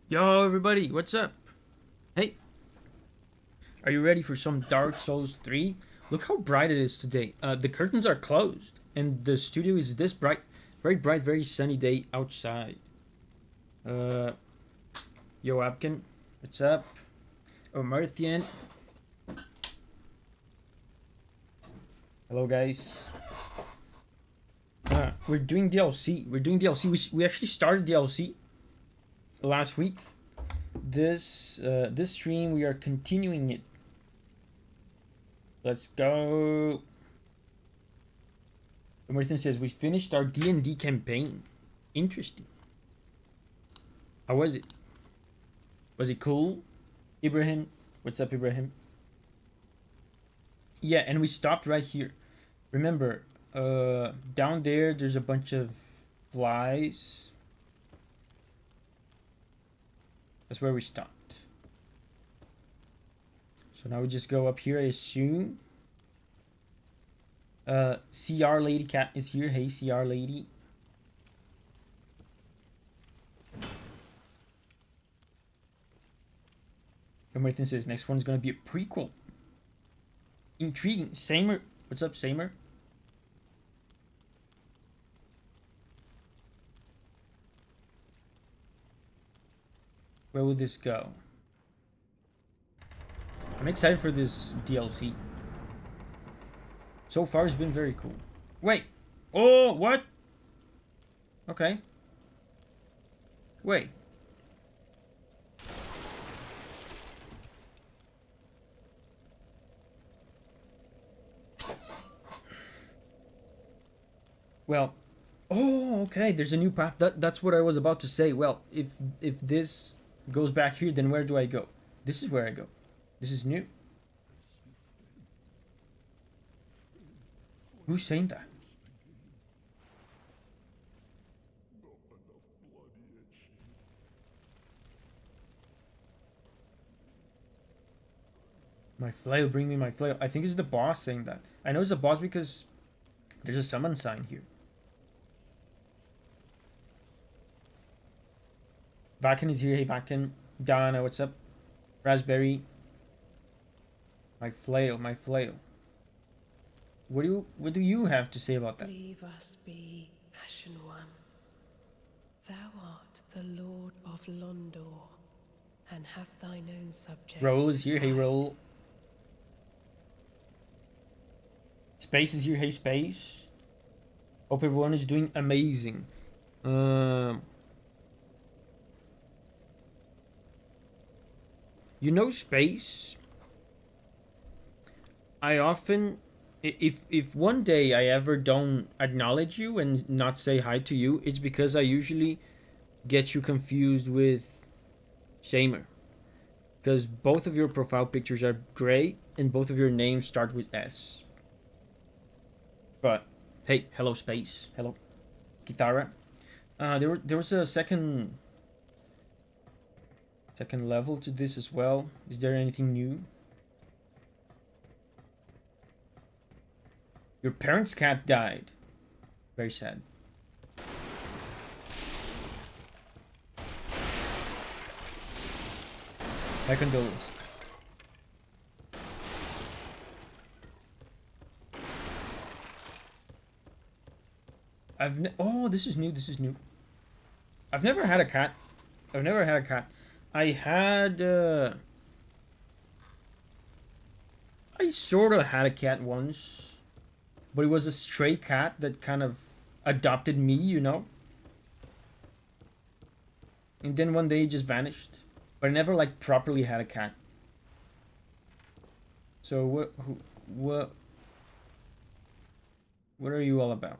Yo, everybody, what's up? Hey, are you ready for some Dark Souls 3? Look how bright it is today. The curtains are closed, and the studio is this bright, very sunny day outside. Uh, yo, Abkin, what's up? Oh, Marthian, hello, guys. We're doing DLC. We actually started DLC last week. This stream, we are continuing it. Let's go. Martin says we finished our D&D campaign. Interesting. How was it? Was it cool? Ibrahim, what's up, Ibrahim? Yeah, and we stopped right here. Remember, down there, there's a bunch of flies. That's where we stopped. So now we just go up here, I assume. CR Lady Cat is here. Hey, CR Lady. And Martin says next one's gonna be a prequel. Intriguing. Samer, what's up, Samer? Where will this go? I'm excited for this DLC. So far, it's been very cool. Wait. Oh, what? Okay. Wait. Well. Oh, okay. There's a new path. That's what I was about to say. Well, if this goes back here, then where do I go? This is where I go. This is new. Who's saying that? My flail, bring me my flail. I think it's the boss saying that. I know it's the boss because there's a summon sign here. Vakin is here. Hey, Vakin. Donna, what's up? Raspberry. My flail, my flail. What do you have to say about that? Leave us be, Ashen One. Thou art the Lord of Londor, and have thine own subjects. Roll is here. Hey, Roll. Space is here. Hey, Space. Hope everyone is doing amazing. Space. I often, if one day I ever don't acknowledge you and not say hi to you, it's because I usually get you confused with Shamer. Because both of your profile pictures are gray and both of your names start with S. But hey, hello Space, hello Kitara. There was a second level to this as well. Is there anything new? Your parents' cat died. Very sad. My condolences. Oh, this is new. This is new. I've never had a cat. I've never had a cat. I had. I sort of had a cat once, but it was a stray cat that kind of adopted me, you know. And then one day it just vanished. But I never like properly had a cat. So what what are you all about?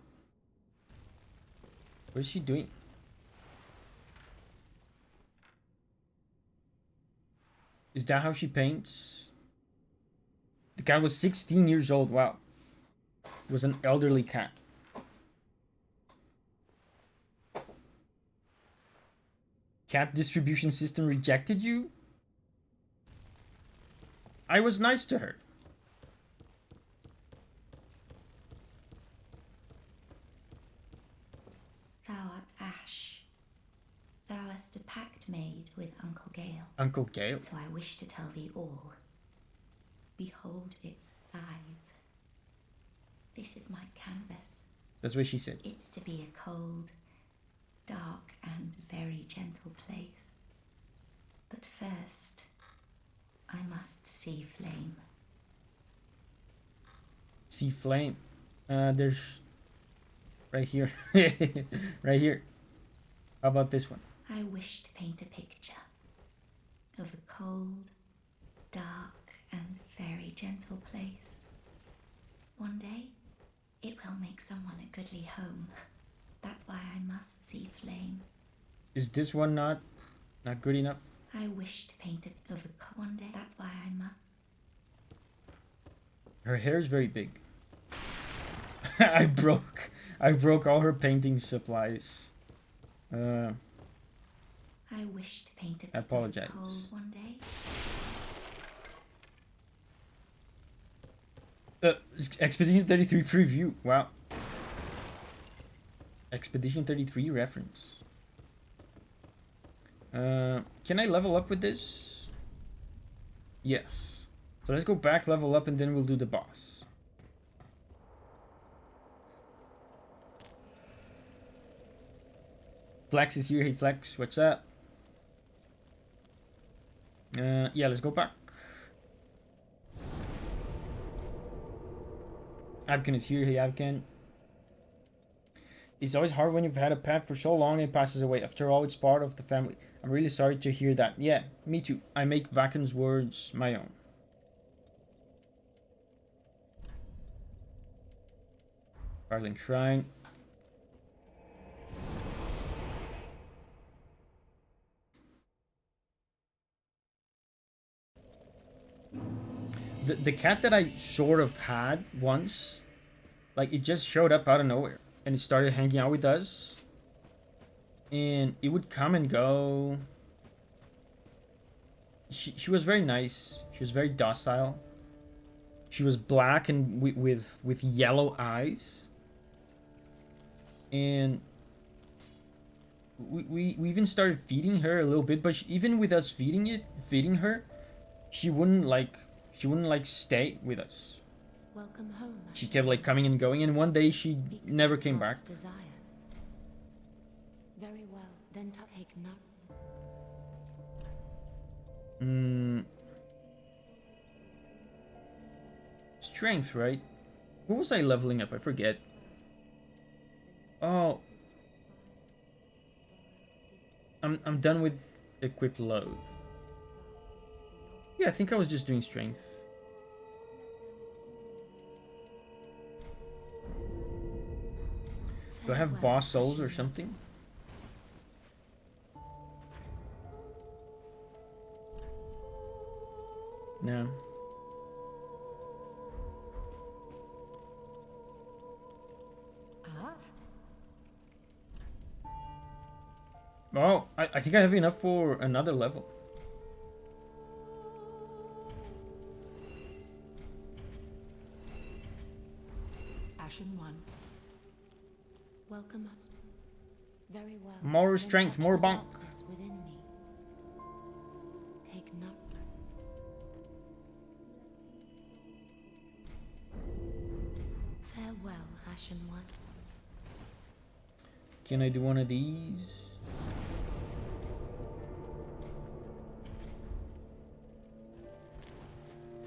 What is she doing? Is that how she paints? The cat was 16 years old. Wow. It was an elderly cat. Cat distribution system rejected you? I was nice to her. Thou art ash, Thou hast a pact made with Uncle Gale, Uncle Gale. so I wish to tell thee all. Behold its size. This is my canvas. That's what she said. It's to be a cold, dark, and very gentle place. But first, I must see flame. See flame. There's right here. Right here. How about this one? I wish to paint a picture of a cold, dark, and very gentle place. One day, it will make someone a goodly home. That's why I must see flame. Is this one not good enough? I wish to paint it of a one day. That's why I must. Her hair is very big. I broke all her painting supplies. I wish to paint it I apologize. of a cold one day. Expedition 33 preview. Wow. Expedition 33 reference. Can I level up with this? Yes. So let's go back, level up, and then we'll do the boss. Flex is here. Hey Flex, what's up? Yeah, let's go back. Abken is here. Hey Abken. It's always hard when you've had a pet for so long and it passes away. After all, it's part of the family. I'm really sorry to hear that. Yeah, me too. I make Vaken's words my own. Sparkling Shrine. The cat that I sort of had once, like it just showed up out of nowhere and it started hanging out with us. And it would come and go. She was very nice. She was very docile. She was black and with yellow eyes. And we even started feeding her a little bit, but even with us feeding her, she wouldn't like stay with us. Welcome home. She kept like coming and going, and one day she never came back. Desire. Very well, then take note. Strength, right? What was I leveling up? I forget. Oh. I'm done with equip load. Yeah, I think I was just doing strength. Do I have boss souls or something? No. Oh, I think I have enough for another level. Ashen one. Welcome us. Very well. More strength, more bonk. Within me. Take note. Farewell, Ashen One. Can I do one of these?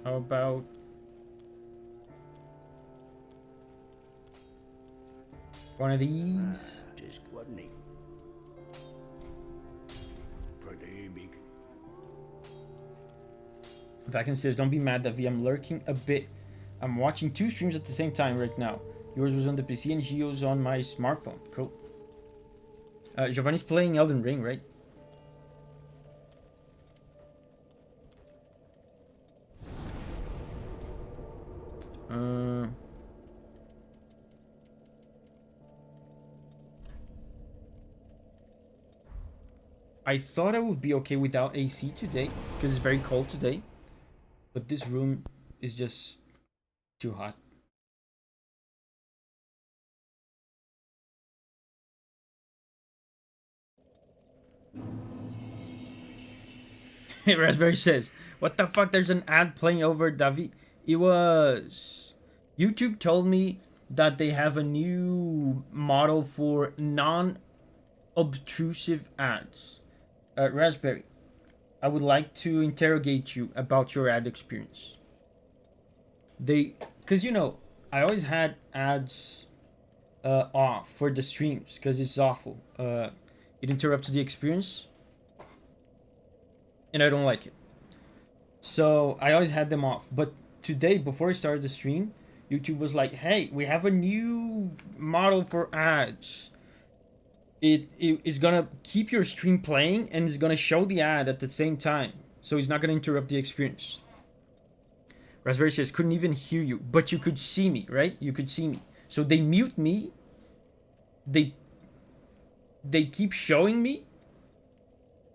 How about one of these? Just wasn't it? Pretty big. Vacan says, don't be mad, Davi. I'm lurking a bit. I'm watching two streams at the same time right now. Yours was on the PC and Gio's on my smartphone. Cool. Giovanni's playing Elden Ring, right? I thought I would be okay without AC today because it's very cold today, but this room is just too hot. Raspberry says, "What the fuck? There's an ad playing over Davi." It was YouTube told me that they have a new model for non-obtrusive ads. Raspberry, I would like to interrogate you about your ad experience. Because I always had ads off for the streams because it's awful. It interrupts the experience, and I don't like it. So I always had them off. But today, before I started the stream, YouTube was like, "Hey, we have a new model for ads. It is gonna keep your stream playing and it's gonna show the ad at the same time, so it's not gonna interrupt the experience." Raspberry says, "Couldn't even hear you, but you could see me, right? You could see me. So they mute me. They keep showing me,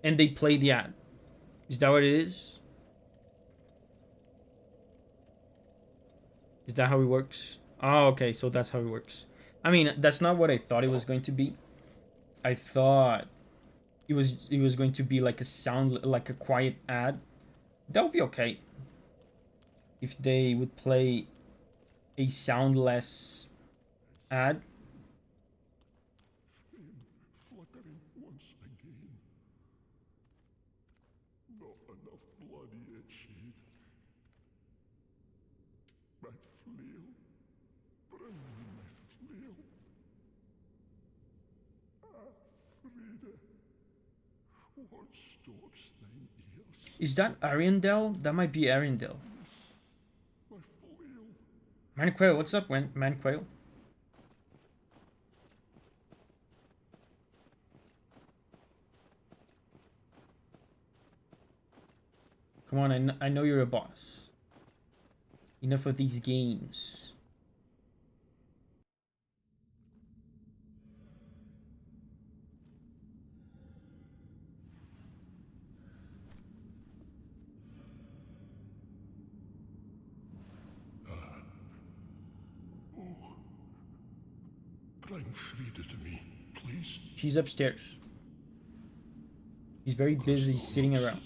and they play the ad. Is that what it is? Is that how it works? Oh, okay. So that's how it works. I mean, that's not what I thought it was going to be. I thought it was going to be like a quiet ad. That would be okay if they would play a soundless ad. Flickering once again. Not enough blood yet shed. My flail. Bring me my flail. Ah, Frida. What stops thine ears? Is that Ariandel? That might be Ariandel. My flail. Manquail, what's up, Manquail? Come on, I know you're a boss. Enough of these games. Bring Frida to me, please. She's upstairs. He's very busy sitting around.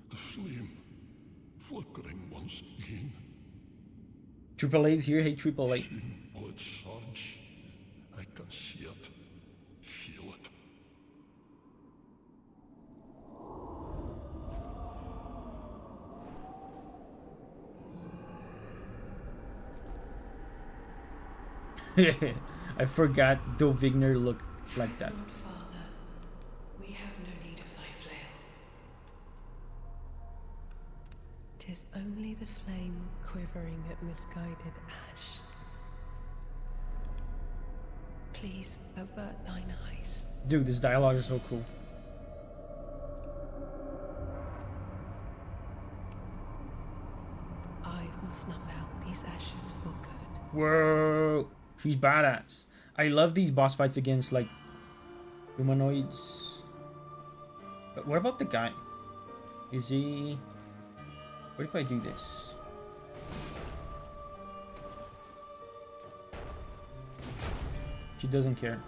The flame. Flickering once again. Triple A's here. Hey, Triple A. Seeing blood surge. I can see it. Feel it. I forgot Dovigner looked like that. Lord Father, we have no need of thy flail. 'Tis only the flame quivering at misguided ash. Please avert thine eyes. Dude, this dialogue is so cool. I will snuff out these ashes for good. Whoa, she's badass. I love these boss fights against like humanoids. But what about the guy? Is he? What if I do this? She doesn't care.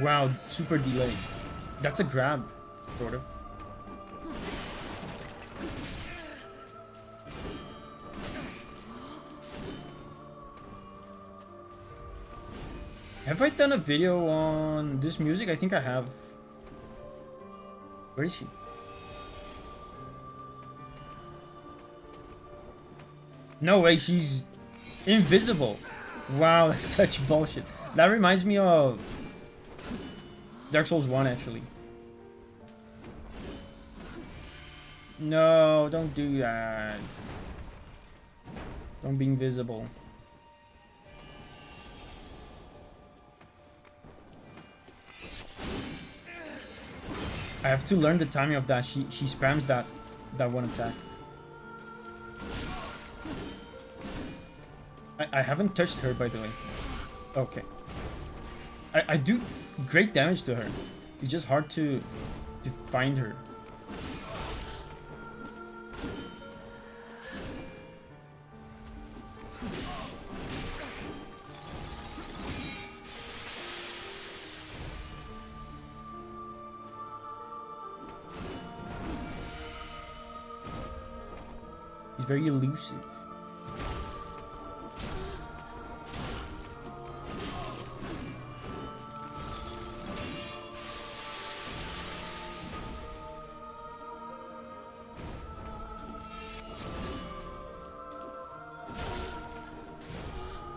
Wow, super delayed. That's a grab, sort of. Have I done a video on this music? I think I have. Where is she? No way, she's invisible. Wow, that's such bullshit. That reminds me of Dark Souls 1, actually. No, don't do that. Don't be invisible. I have to learn the timing of that. She spams that one attack. I haven't touched her, by the way. Okay. I do great damage to her. It's just hard to find her. He's very elusive.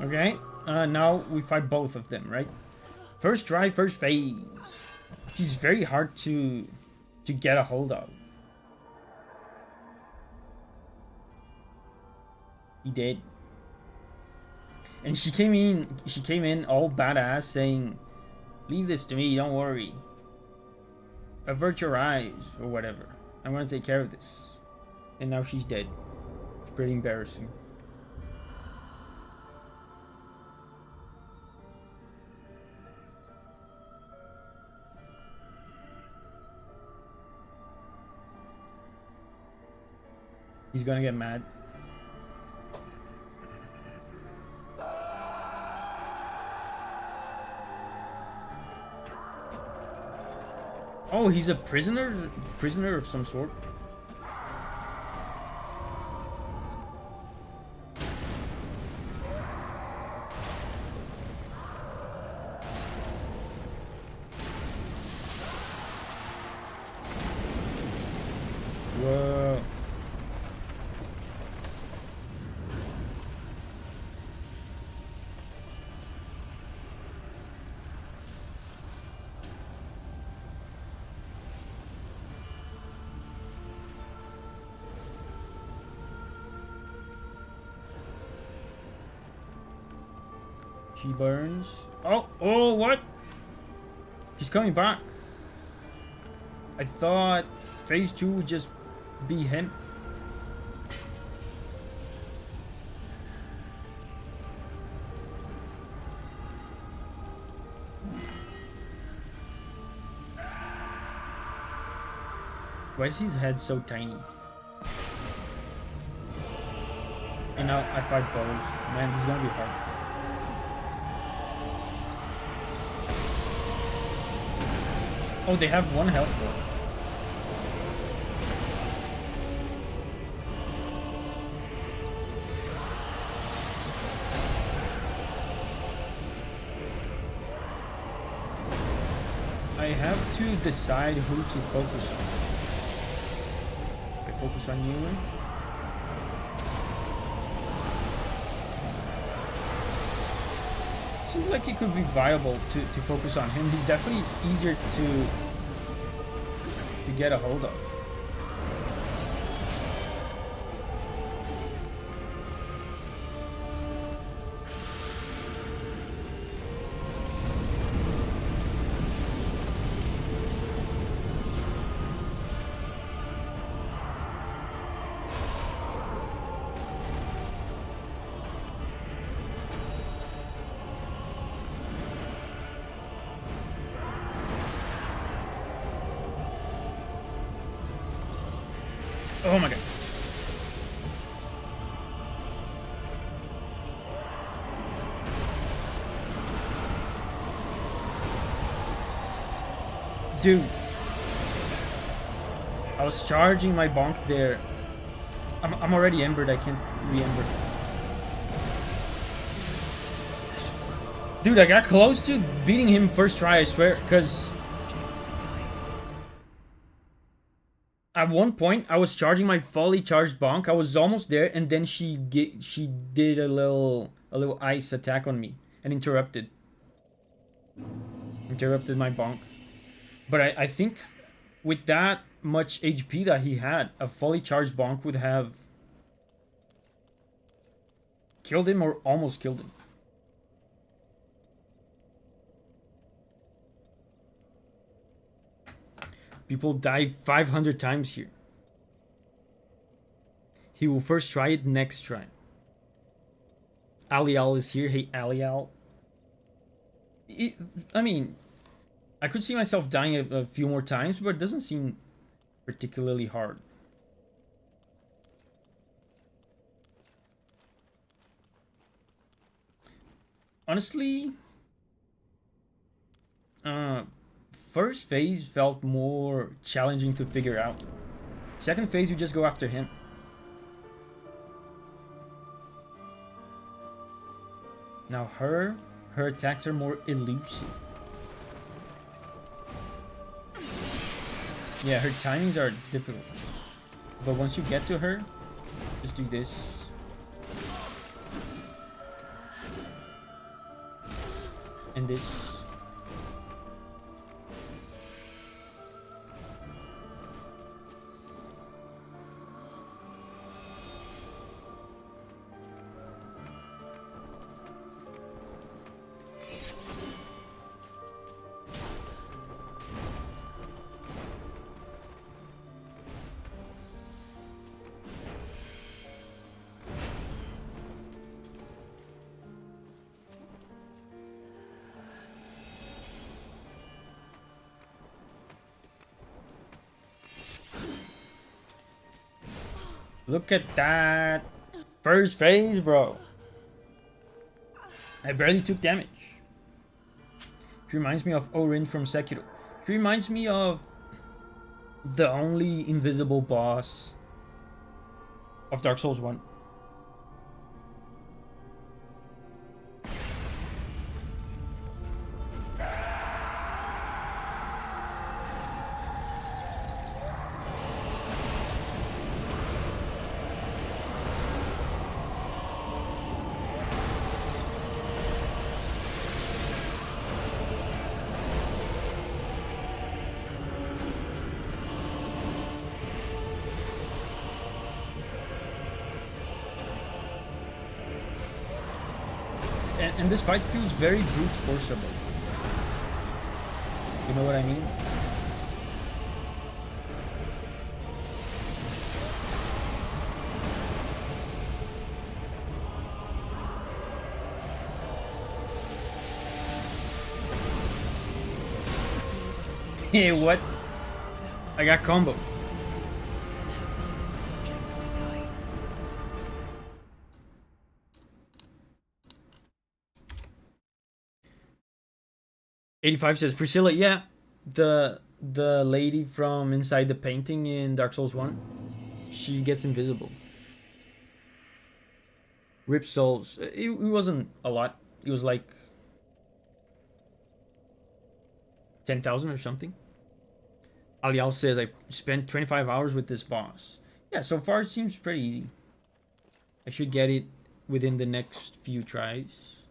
Okay, now we fight both of them, right? First try, first phase. She's very hard to get a hold of. He did. And she came in all badass saying, "Leave this to me, don't worry. Avert your eyes," or whatever. "I'm gonna take care of this." And now she's dead. It's pretty embarrassing. He's gonna get mad. Oh, he's a prisoner of some sort. Whoa. She burns. Oh, what? She's coming back. I thought phase 2 would just be him. Why is his head so tiny? And now I fight both. Man, this is gonna be hard. Oh, they have one health bar. I have to decide who to focus on. I focus on you. Seems like it could be viable to focus on him. He's definitely easier to get a hold of. Oh my god. Dude. I was charging my bonk there. I'm already embered, I can't re-ember. Dude, I got close to beating him first try, I swear, because at one point, I was charging my fully charged bonk. I was almost there, and then she did a little ice attack on me and interrupted my bonk. But I think with that much HP that he had, a fully charged bonk would have killed him or almost killed him. People die 500 times here. He will first try it next try. Alial is here. Hey, Alial. I mean, I could see myself dying a few more times, but it doesn't seem particularly hard. Honestly, first phase felt more challenging to figure out. Second phase, you just go after him. Now her attacks are more elusive. Yeah, her timings are difficult. But once you get to her, just do this. And this. Look at that first phase, bro. I barely took damage. It reminds me of Orin from Sekiro. It reminds me of the only invisible boss of Dark Souls 1. And this fight feels very brute forceable. You know what I mean? Hey, what? I got combo. Subjects to guide. 85 says Priscilla, yeah, the lady from inside the painting in Dark Souls 1, she gets invisible. Rip Souls. It wasn't a lot. It was like 10,000 or something. Alial says I spent 25 hours with this boss. Yeah, so far it seems pretty easy. I should get it within the next few tries.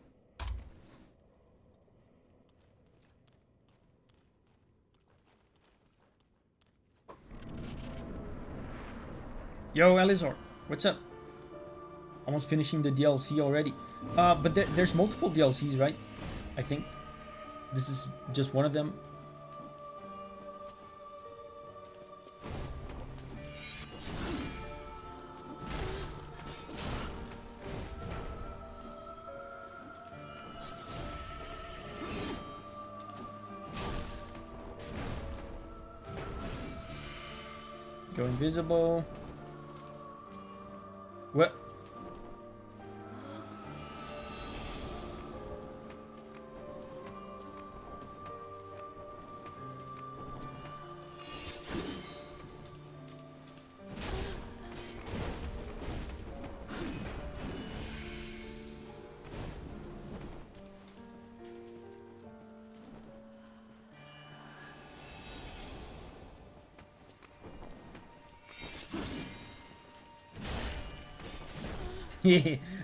Yo, Alizor, what's up? Almost finishing the DLC already. But there's multiple DLCs, right? I think. This is just one of them. Go invisible. What?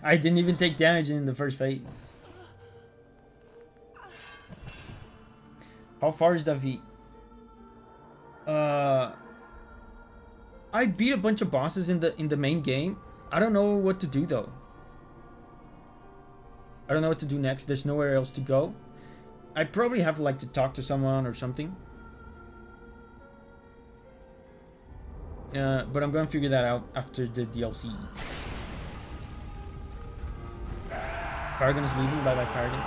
I didn't even take damage in the first fight. How far is Davi? I beat a bunch of bosses in the main game. I don't know what to do though. I don't know what to do next. There's nowhere else to go. I probably have like to talk to someone or something. But I'm gonna figure that out after the DLC. Paragon is leaving. Bye bye, Paragon.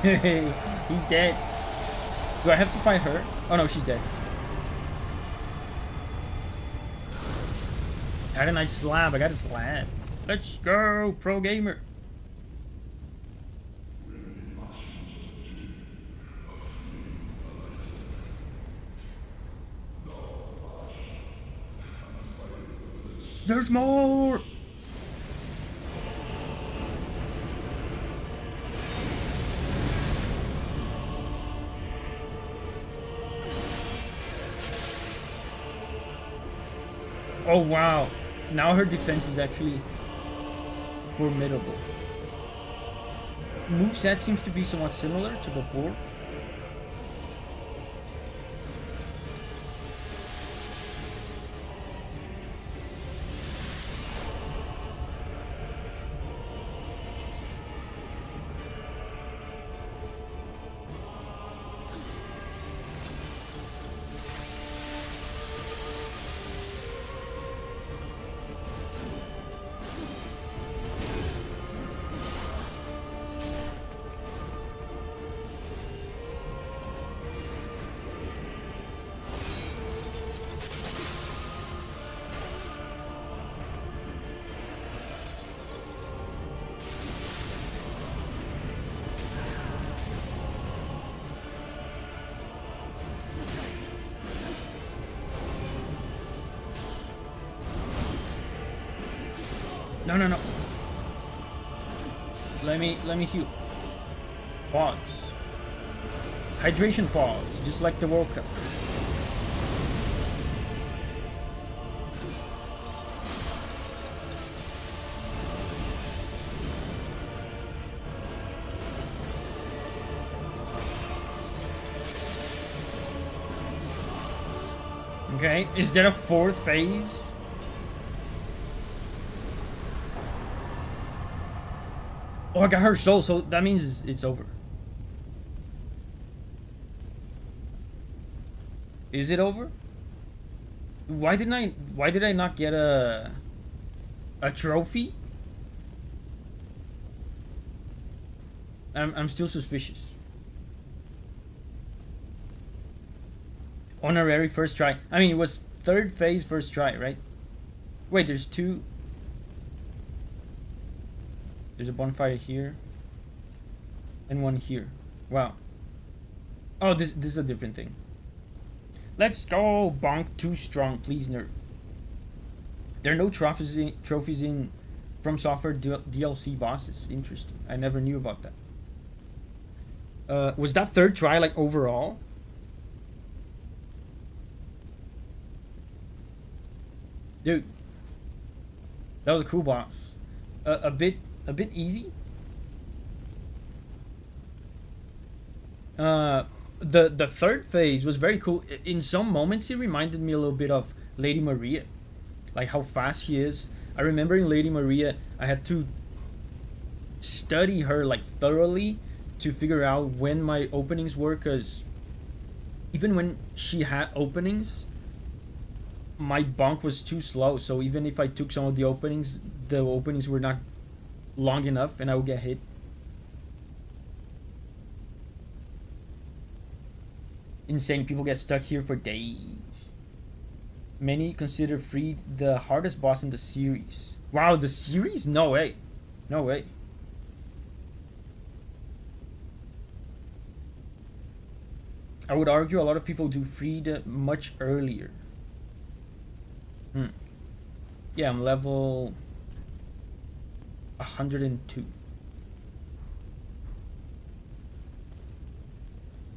He's dead. Do I have to fight her? Oh no, she's dead. I had a nice slab. I got a slab. Let's go, pro gamer. There's more. Oh wow. Now her defense is actually formidable. Moveset seems to be somewhat similar to before. No, no, no. Let me heal. Pause. Hydration pause, just like the World Cup. Okay, is there a fourth phase? Oh, I got her soul, so that means it's over. Is it over? Why did I not get a trophy? I'm still suspicious. Honorary first try. I mean, it was third phase first try, right? Wait, there's two. There's a bonfire here. And one here. Wow. Oh, this is a different thing. Let's go! Bonk too strong. Please nerf. There are no trophies in From Software DLC bosses. Interesting. I never knew about that. Was that third try like overall? Dude. That was a cool boss. A bit easy. The third phase was very cool. In some moments, it reminded me a little bit of Lady Maria, like how fast she is. I remember in Lady Maria, I had to study her like thoroughly to figure out when my openings were, because even when she had openings, my bonk was too slow. So even if I took some of the openings were not long enough, and I would get hit. Insane. People get stuck here for days. Many consider Freed the hardest boss in the series. Wow, the series? No way. No way. I would argue a lot of people do Freed much earlier. Yeah, I'm level 102.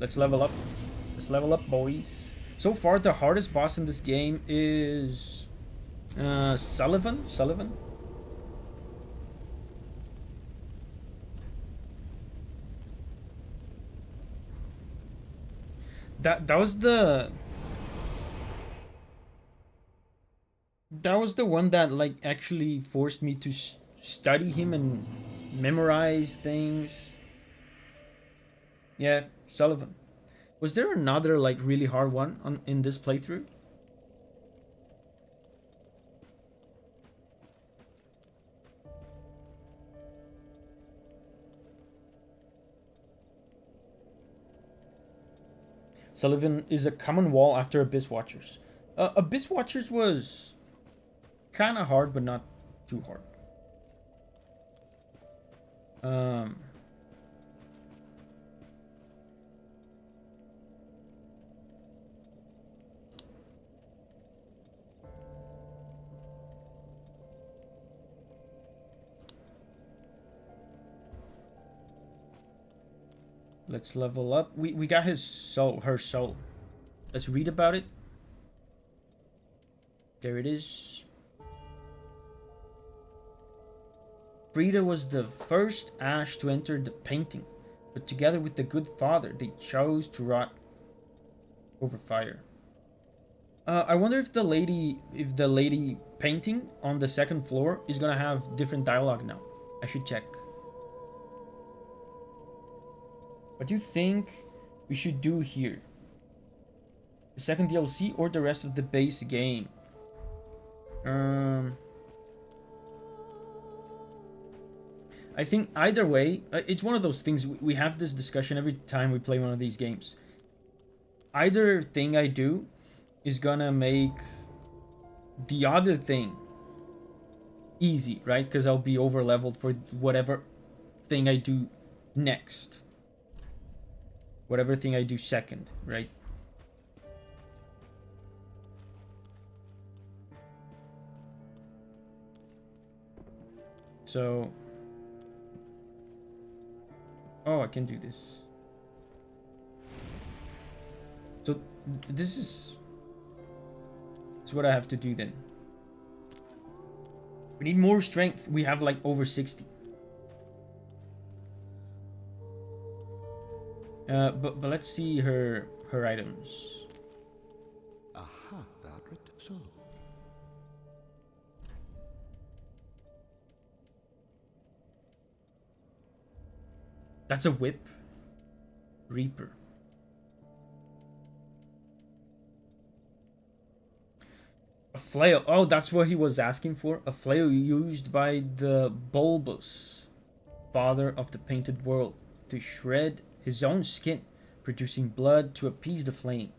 Let's level up. Let's level up, boys. So far, the hardest boss in this game is Sullivan. That was the one that like actually forced me to study him and memorize things. Yeah, Sullivan. Was there another like really hard one in this playthrough? Sullivan is a common wall after Abyss Watchers. Abyss Watchers was kind of hard, but not too hard. Um, let's level up. We got his soul, her soul. Let's read about it. There it is. Frida was the first Ash to enter the painting, but together with the good father, they chose to rot over fire. I wonder if the lady painting on the second floor is gonna have different dialogue now. I should check. What do you think we should do here? The second DLC or the rest of the base game? I think either way, it's one of those things. We have this discussion every time we play one of these games. Either thing I do is gonna make the other thing easy, right? Because I'll be over leveled for whatever thing I do next. Whatever thing I do second, right? So... oh, I can do this. So this is what I have to do then. We need more strength. We have like over 60. But let's see her items. Aha, that so. That's a whip. Reaper. A flail. Oh, that's what he was asking for. A flail used by the Bulbous, father of the painted world, to shred his own skin, producing blood to appease the flame.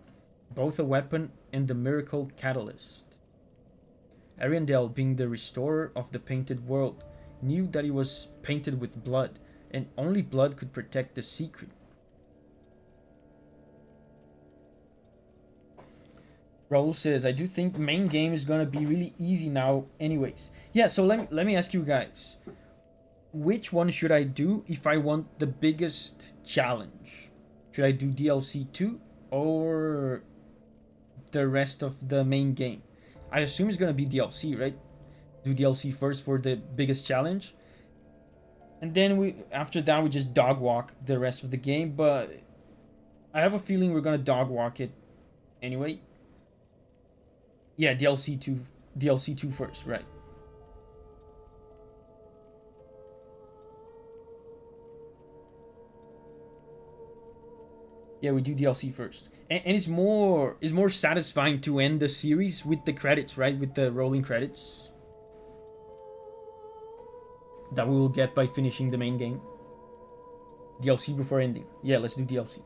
Both a weapon and the miracle catalyst. Ariandel, being the restorer of the painted world, knew that he was painted with blood, and only blood could protect the secret. Raul says, I do think main game is gonna be really easy now anyways. Yeah, so let me ask you guys. Which one should I do if I want the biggest challenge? Should I do DLC 2 or the rest of the main game? I assume it's gonna be DLC, right? Do DLC first for the biggest challenge. And then after that we just dog walk the rest of the game, but I have a feeling we're gonna dog walk it anyway. Yeah, DLC 2 first, right? Yeah, we do DLC first, and it's more satisfying to end the series with the credits, right? With the rolling credits that we will get by finishing the main game. DLC before ending. Yeah, let's do DLC.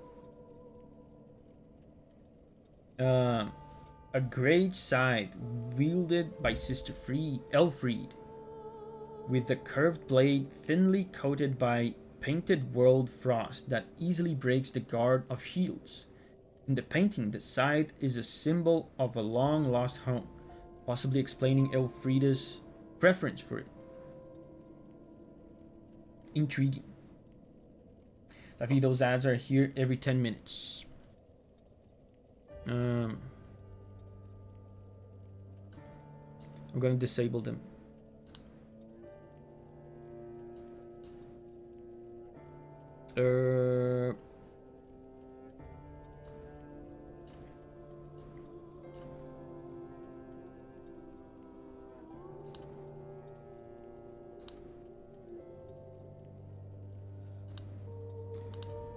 A great scythe wielded by Sister Elfried, with a curved blade thinly coated by painted world frost that easily breaks the guard of shields. In the painting, the scythe is a symbol of a long lost home, possibly explaining Elfrieda's preference for it. Intriguing. Davi, those ads are here every 10 minutes. I'm gonna disable them.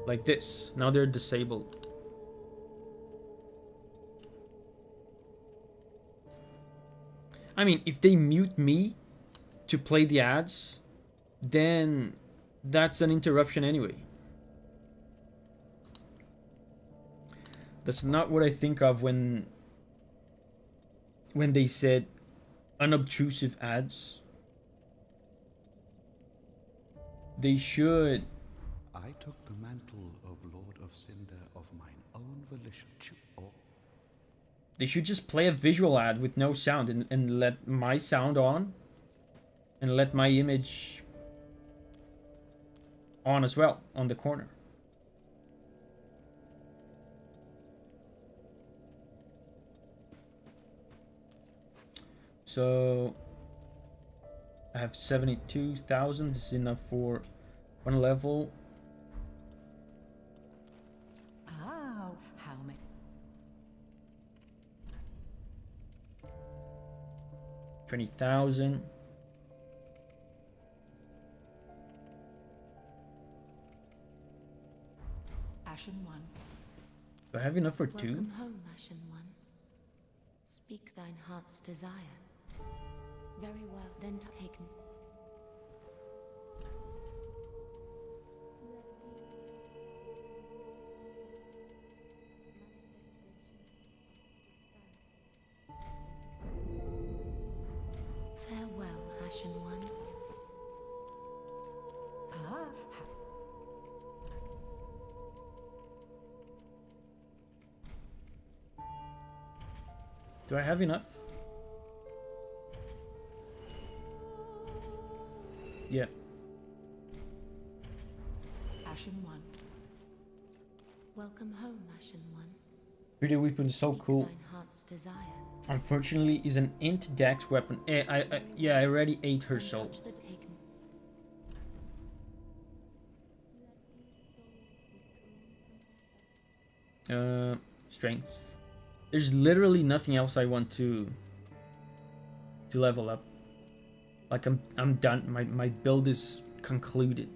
Like this. Now they're disabled. I mean, if they mute me to play the ads, then that's an interruption anyway. That's not what I think of when they said unobtrusive ads. They should. I took the mantle of Lord of Cinder of mine own volition. They should just play a visual ad with no sound and let my sound on. And let my image on as well, on the corner. So I have 72,000. This is enough for one level. Oh, how many? $20,000. Ashen one. Do I have enough for two? Welcome home, Ashen One. Speak thine heart's desire. Very well, then taken. Farewell, Ashen One. Ah, Do I have enough? Yeah. Ashen one. Welcome home, Ashen One. 3D weapon is so Speak cool. thine heart's desire. Unfortunately, is an int dex weapon. Yeah, I already ate her Then soul. touch the taken. Strength. There's literally nothing else I want to level up. Like I'm done. My build is concluded.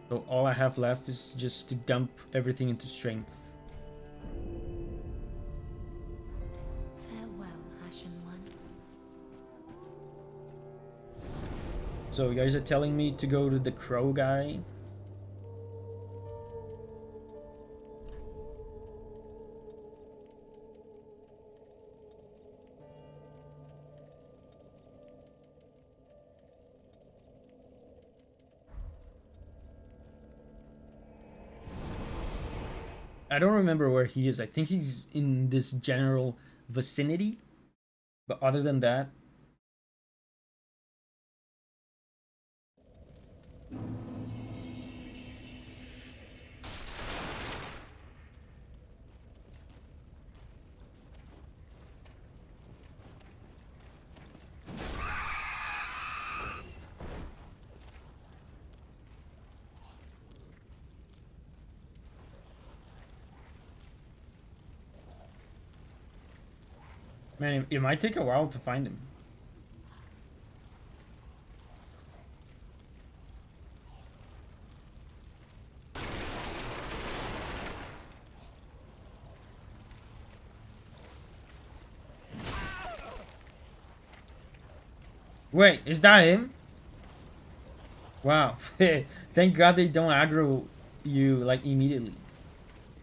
So all I have left is just to dump everything into strength. Farewell, Ashen One. So you guys are telling me to go to the crow guy. I don't remember where he is. I think he's in this general vicinity. But other than that... Man, it might take a while to find him. Wait, is that him? Wow. Thank God they don't aggro you like immediately.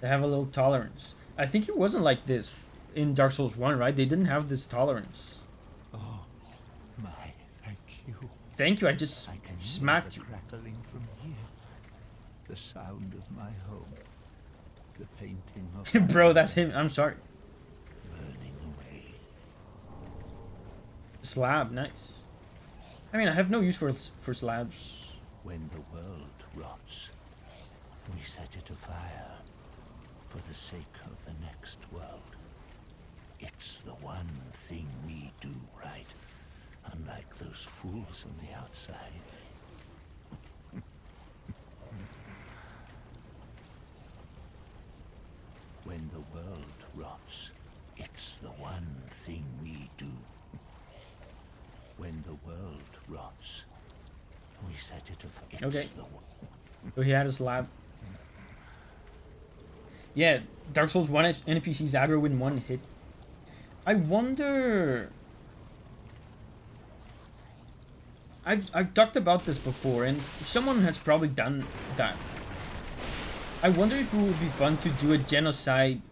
They have a little tolerance. I think it wasn't like this in Dark Souls 1, right? They didn't have this tolerance. Oh, my, thank you. Thank you, I just I can hear smacked the you. crackling from here. The sound of my home. The painting of Bro, that's him. I'm sorry. burning away. Slab, nice. I mean, I have no use for slabs. When the world rots, we set it afire for the sake of the next world. It's the one thing we do right, unlike those fools on the outside. When the world rots, it's the one thing we do. When the world rots, we set it afire. Okay. The one. So he had a slab. Yeah, Dark Souls 1 NPCs aggro in one hit. I wonder... I've talked about this before, and someone has probably done that. I wonder if it would be fun to do a genocide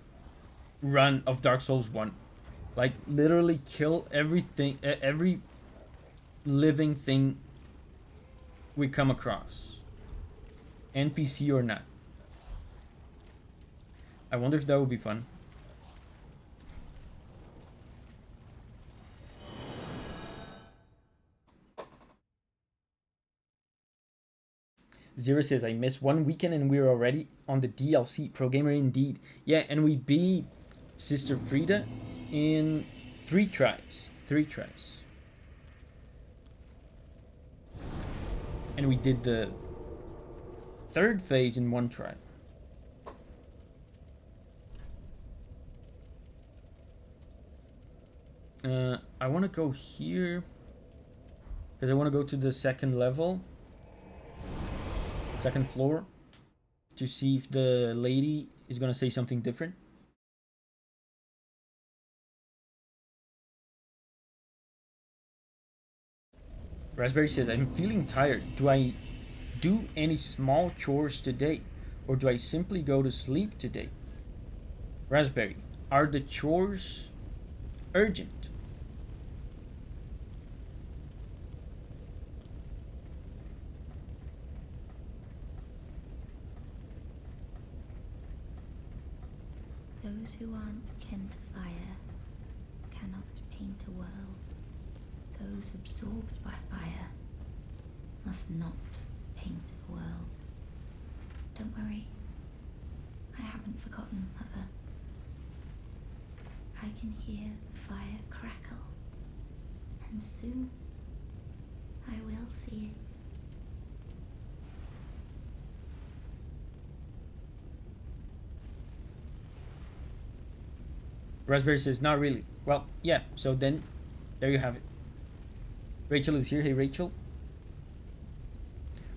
run of Dark Souls 1. Like, literally kill everything, every living thing we come across, NPC or not. I wonder if that would be fun. Zero says, I missed one weekend and we're already on the DLC. Pro gamer indeed. Yeah, and we beat Sister Frida in 3 tries. 3 tries. And we did the 3rd phase in 1 try. I want to go here because I want to go to the 2nd level, 2nd floor, to see if the lady is gonna say something different. Raspberry says, I'm feeling tired. Do I do any small chores today? Or do I simply go to sleep today? Raspberry, are the chores urgent? Those who aren't kin to fire cannot paint a world. Those absorbed by fire must not paint a world. Don't worry, I haven't forgotten, Mother. I can hear the fire crackle, and soon I will see it. Raspberry says, not really. Well, yeah, so then, there you have it. Rachel is here. Hey, Rachel.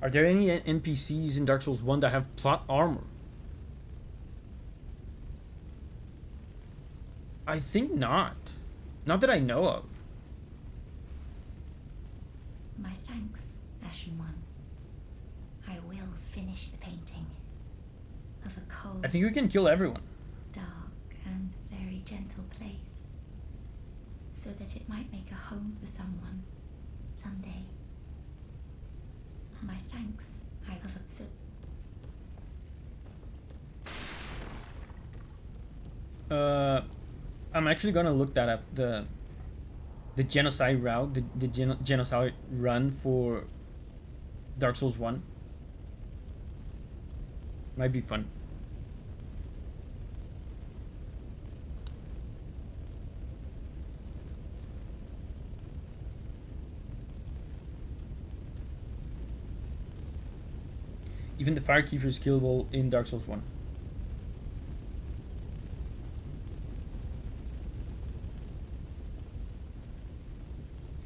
Are there any NPCs in Dark Souls 1 that have plot armor? I think not. Not that I know of. My thanks, Ashen One. I will finish the painting of a cold, I think we can kill everyone. dark, and very gentle place, so that it might make a home for someone someday. My thanks, I have so. I'm actually gonna look that up. The genocide route, the genocide run for Dark Souls 1. Might be fun. Even the Firekeeper is killable in Dark Souls 1.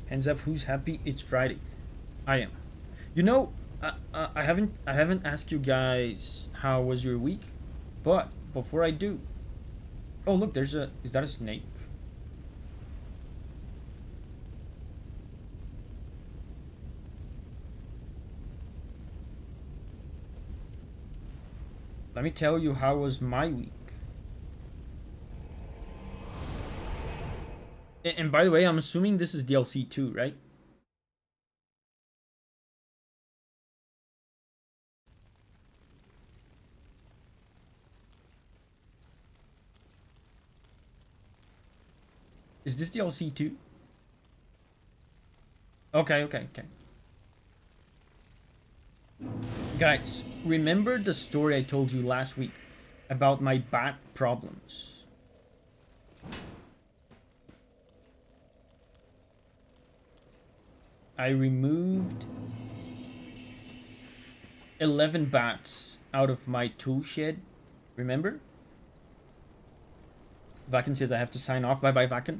Hands up, who's happy? It's Friday. I am. You know, I haven't asked you guys how was your week, but before I do, oh look, is that a snake? Let me tell you how was my week. And by the way, I'm assuming this is DLC 2, right? Is this DLC 2? Okay. Guys, remember the story I told you last week about my bat problems? I removed 11 bats out of my tool shed. Remember? Vakken says I have to sign off. Bye-bye, Vakken.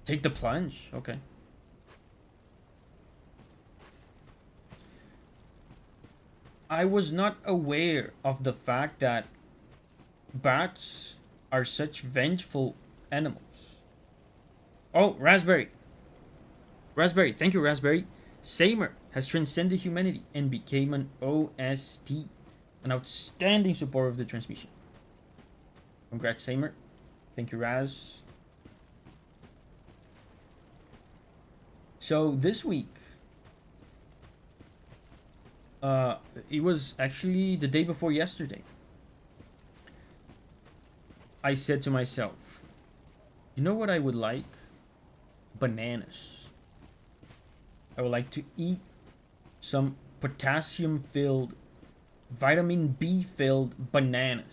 Take the plunge. Okay. I was not aware of the fact that bats are such vengeful animals. Oh, Raspberry. Raspberry, thank you, Raspberry. Samer has transcended humanity and became an OST. An outstanding support of the transmission. Congrats, Samer. Thank you, Raz. So this week, it was actually the day before yesterday. I said to myself, you know what I would like? Bananas. I would like to eat some potassium-filled, vitamin B-filled bananas.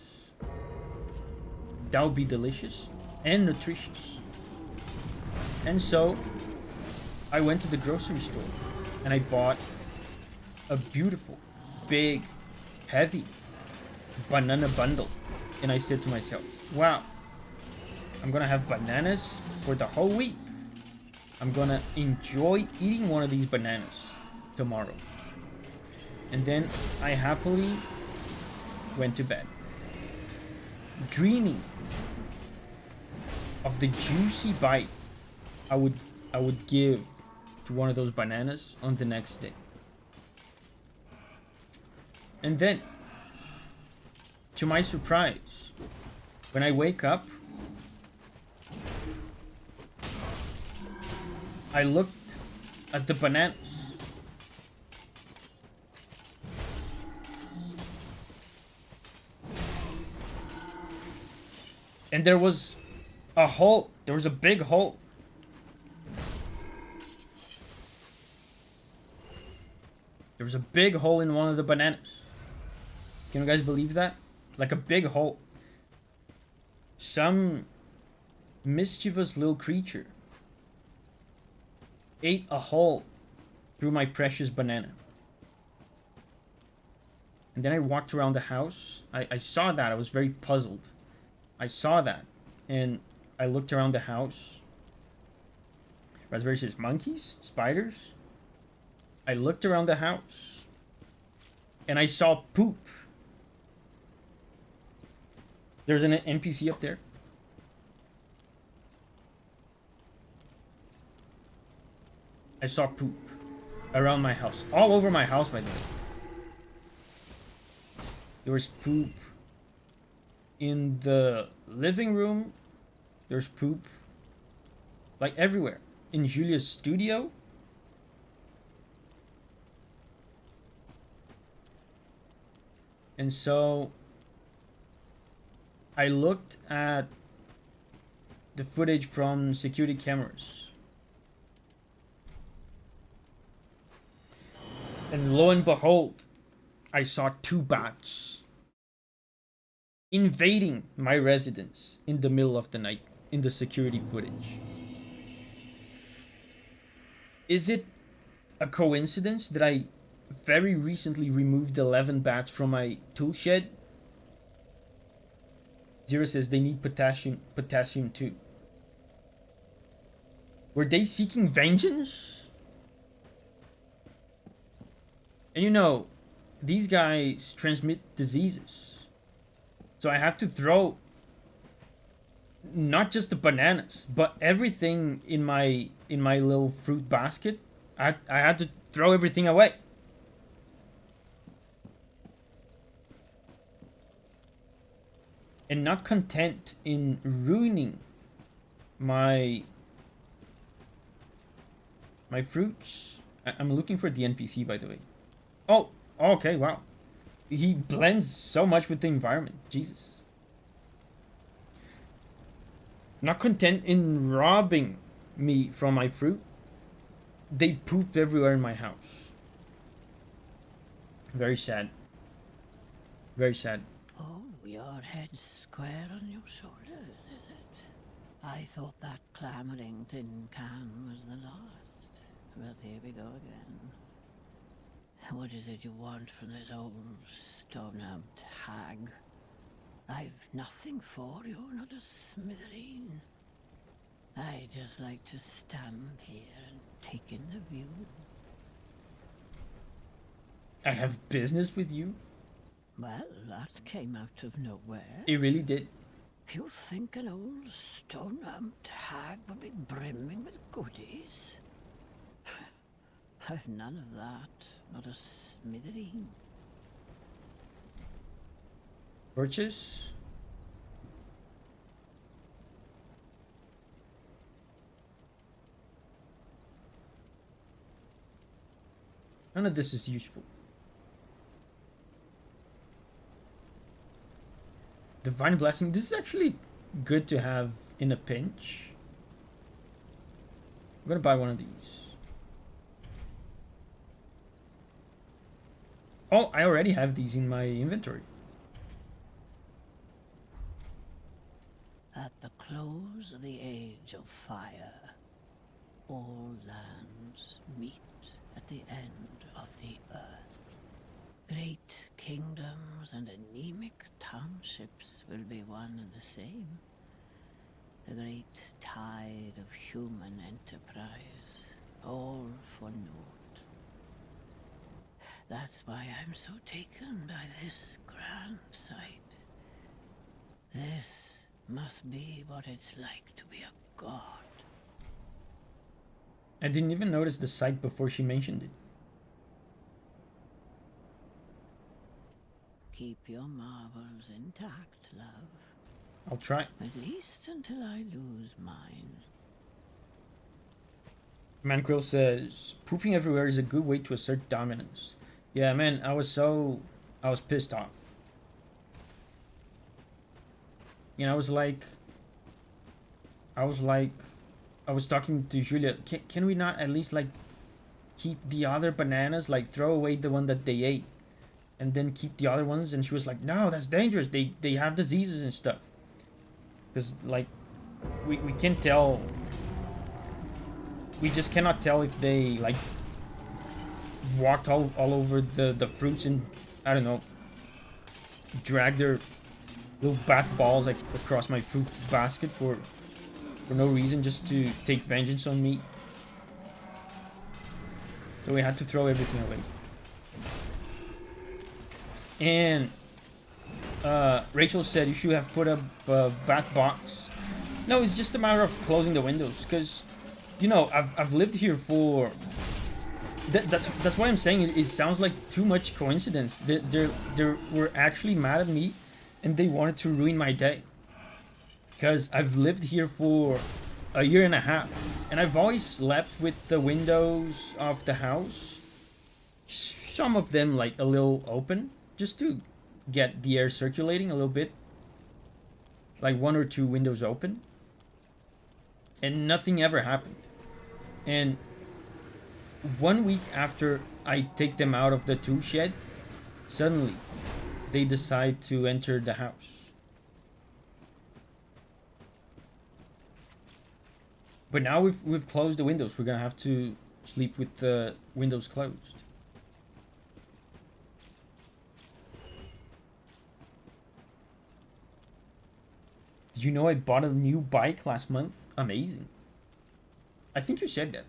That would be delicious and nutritious. And so, I went to the grocery store and I bought a beautiful, big, heavy banana bundle. And I said to myself, wow, I'm gonna have bananas for the whole week. I'm gonna enjoy eating one of these bananas tomorrow. And then I happily went to bed, dreaming of the juicy bite I would give to one of those bananas on the next day. And then, to my surprise, when I wake up, I looked at the bananas. And there was a hole. There was a big hole. There was a big hole in one of the bananas. Can you guys believe that? Like a big hole. Some mischievous little creature ate a hole through my precious banana. And then I walked around the house. I saw that. I was very puzzled. I saw that. And I looked around the house. Raspberry says, monkeys? Spiders? I looked around the house. And I saw poop. There's an NPC up there. I saw poop around my house. All over my house, by the way. There was poop in the living room. There's poop like everywhere. In Julia's studio. And so I looked at the footage from security cameras. And lo and behold, I saw 2 bats invading my residence in the middle of the night in the security footage. Is it a coincidence that I very recently removed 11 bats from my tool shed? Zero says they need potassium too. Were they seeking vengeance? And you know, these guys transmit diseases. So I have to throw not just the bananas, but everything in my little fruit basket. I had to throw everything away. And not content in ruining my fruits. I'm looking for the NPC, by the way. Oh, okay, wow. He blends so much with the environment. Jesus. Not content in robbing me from my fruit, they pooped everywhere in my house. Very sad. Very sad. Oh, your head's square on your shoulders, is it? I thought that clamoring tin can was the last. But here we go again. What is it you want from this old stone-humped hag? I've nothing for you, not a smithereen. I just like to stand here and take in the view. I have business with you? Well, that came out of nowhere. It really did. You think an old stone-humped hag would be brimming with goodies? I've none of that, not a smithereen. Torches. None of this is useful. Divine Blessing. This is actually good to have in a pinch. I'm gonna buy one of these. Oh, I already have these in my inventory. At the close of the Age of Fire, all lands meet at the end of the earth. Great kingdoms and anemic townships will be one and the same. The great tide of human enterprise, all for naught. That's why I'm so taken by this grand sight. This must be what it's like to be a god. I didn't even notice the site before she mentioned it. Keep your marbles intact, love. I'll try. At least until I lose mine. Mancrill says, pooping everywhere is a good way to assert dominance. Yeah, man, I was pissed off. You know, I was talking to Julia, can we not at least, like, keep the other bananas, like, throw away the one that they ate, and then keep the other ones? And she was like, no, that's dangerous, they have diseases and stuff. Because, like, we can't tell, we just cannot tell if they, like, walked all over the fruits and, I don't know, dragged their little bat balls, like, across my fruit basket for no reason, just to take vengeance on me. So we had to throw everything away. And Rachel said you should have put up a back box. No, it's just a matter of closing the windows, because, you know, I've lived here for... That's what I'm saying. It sounds like too much coincidence. They were actually mad at me, and they wanted to ruin my day. Because I've lived here for a year and a half, and I've always slept with the windows of the house, some of them like a little open, just to get the air circulating a little bit, like 1 or 2 windows open, and nothing ever happened. And 1 week after I take them out of the tool shed, suddenly they decide to enter the house. But now we've closed the windows. We're gonna have to sleep with the windows closed. Did you know I bought a new bike last month? Amazing. I think you said that.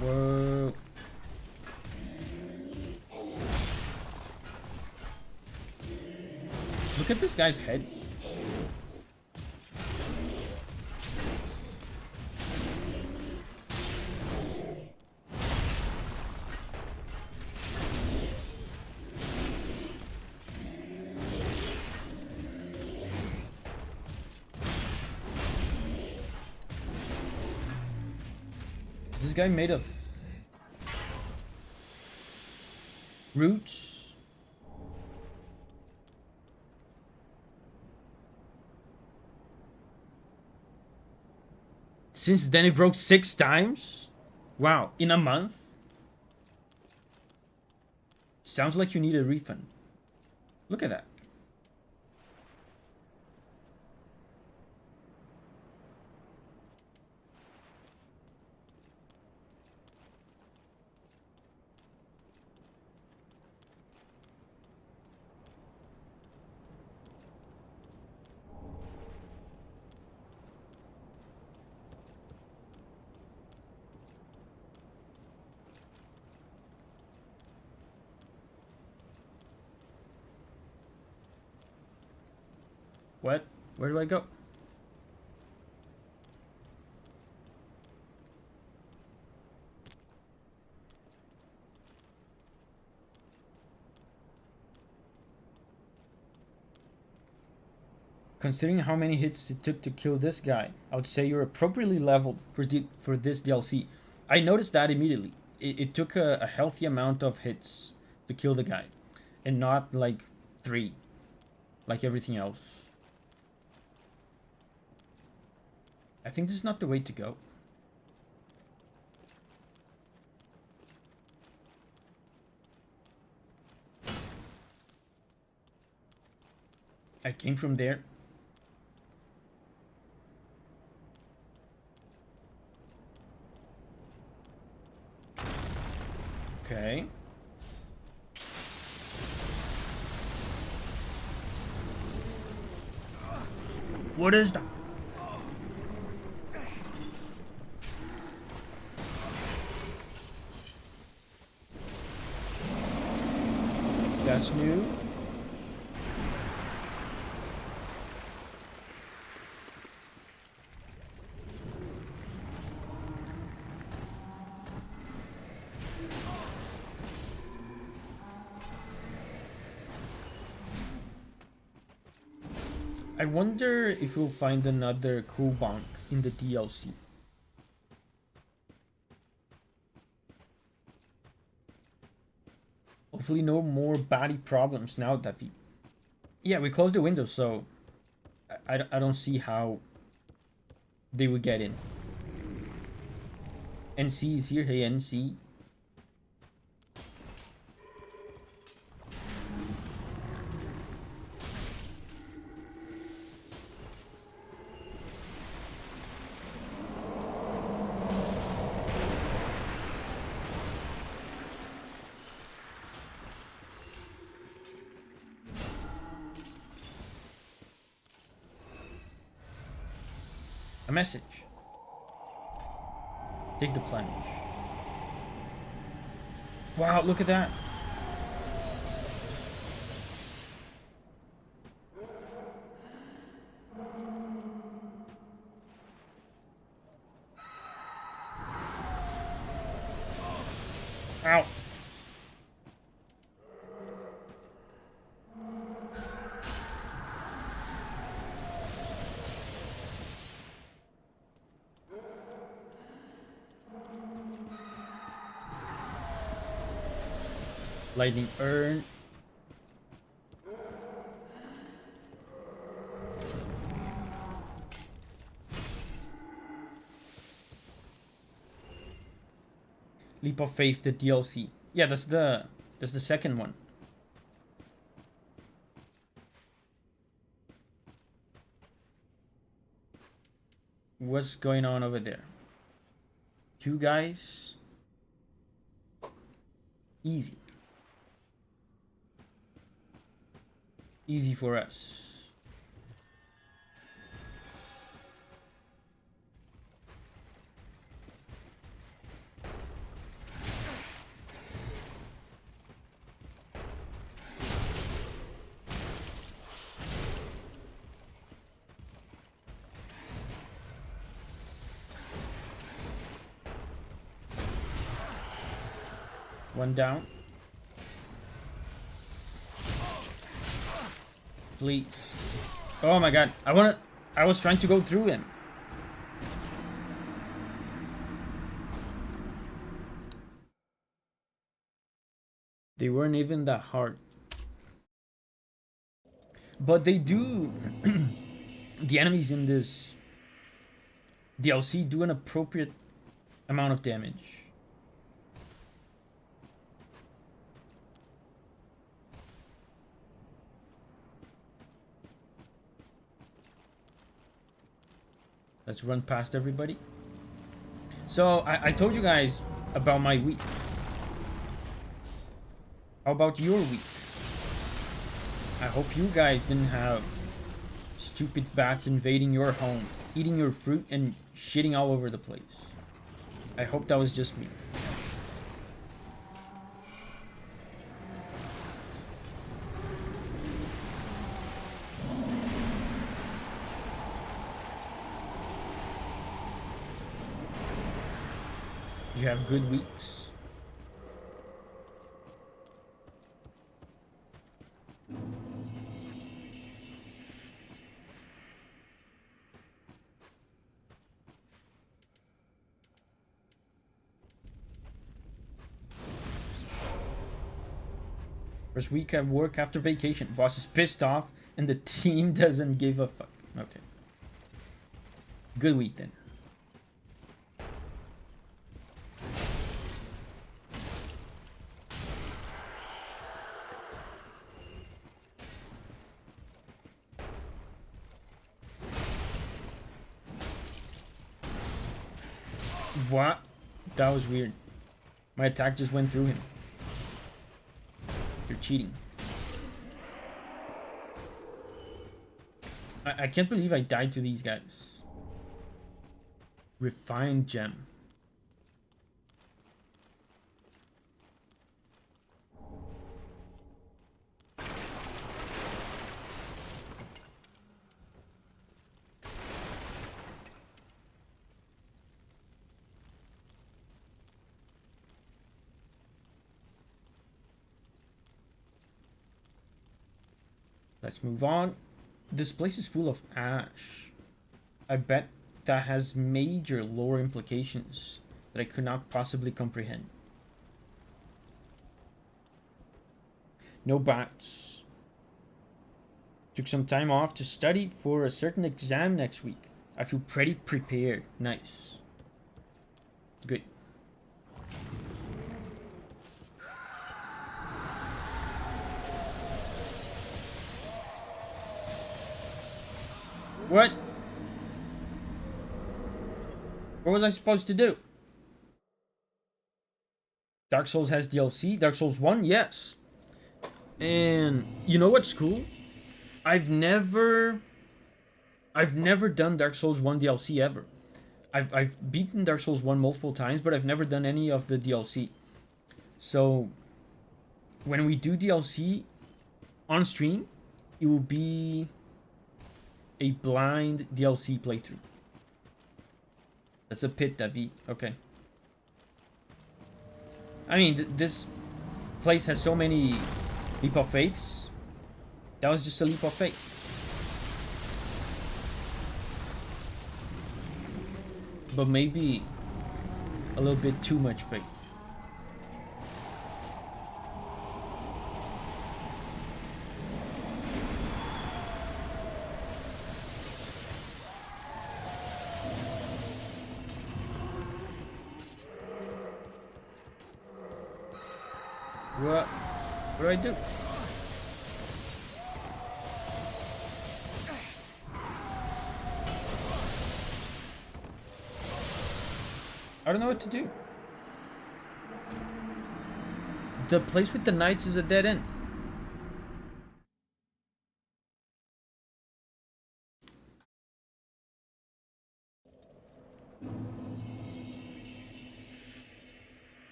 Whoa. Look at this guy's head. Is this guy made of roots? Since then it broke 6 times? Wow, in a month? Sounds like you need a refund. Look at that. What? Where do I go? considering how many hits it took to kill this guy, I would say you're appropriately leveled for this DLC. I noticed that immediately. It took a healthy amount of hits to kill the guy, and not like 3, like everything else. I think this is not the way to go. I came from there. Okay. What is that? That's new. I wonder if we'll find another cool bonk in the DLC. Hopefully no more body problems now, Davi. Yeah, we closed the window, so I don't see how they would get in. NC is here. Hey, NC. A message. Take the plunge. Wow, look at that. Ow. Lightning urn. Leap of Faith, the DLC. Yeah, that's the second one. What's going on over there? 2 guys. Easy. Easy for us. One down. Please. Oh my god. I was trying to go through him. They weren't even that hard. But they do the enemies in this DLC do an appropriate amount of damage. Let's run past everybody. So, I told you guys about my week. How about your week? I hope you guys didn't have stupid bats invading your home, eating your fruit, and shitting all over the place. I hope that was just me. You have good weeks. First week at work after vacation. Boss is pissed off and the team doesn't give a fuck. Okay. Good week then. What? That was weird. My attack just went through him. You're cheating. I can't believe I died to these guys. Refined gem. Let's move on. This place is full of ash. I bet that has major lore implications that I could not possibly comprehend. No bats. Took some time off to study for a certain exam next week. I feel pretty prepared. Nice. Good. What? What was I supposed to do? Dark Souls has DLC. Dark Souls 1, yes. And you know what's cool? I've never done Dark Souls 1 DLC ever. I've beaten Dark Souls 1 multiple times, but I've never done any of the DLC. So when we do DLC on stream, it will be a blind DLC playthrough. That's a pit, Davi. Okay. I mean, this place has so many leap of faiths. That was just a leap of faith. But maybe a little bit too much faith. What do I do? I don't know what to do. The place with the knights is a dead end.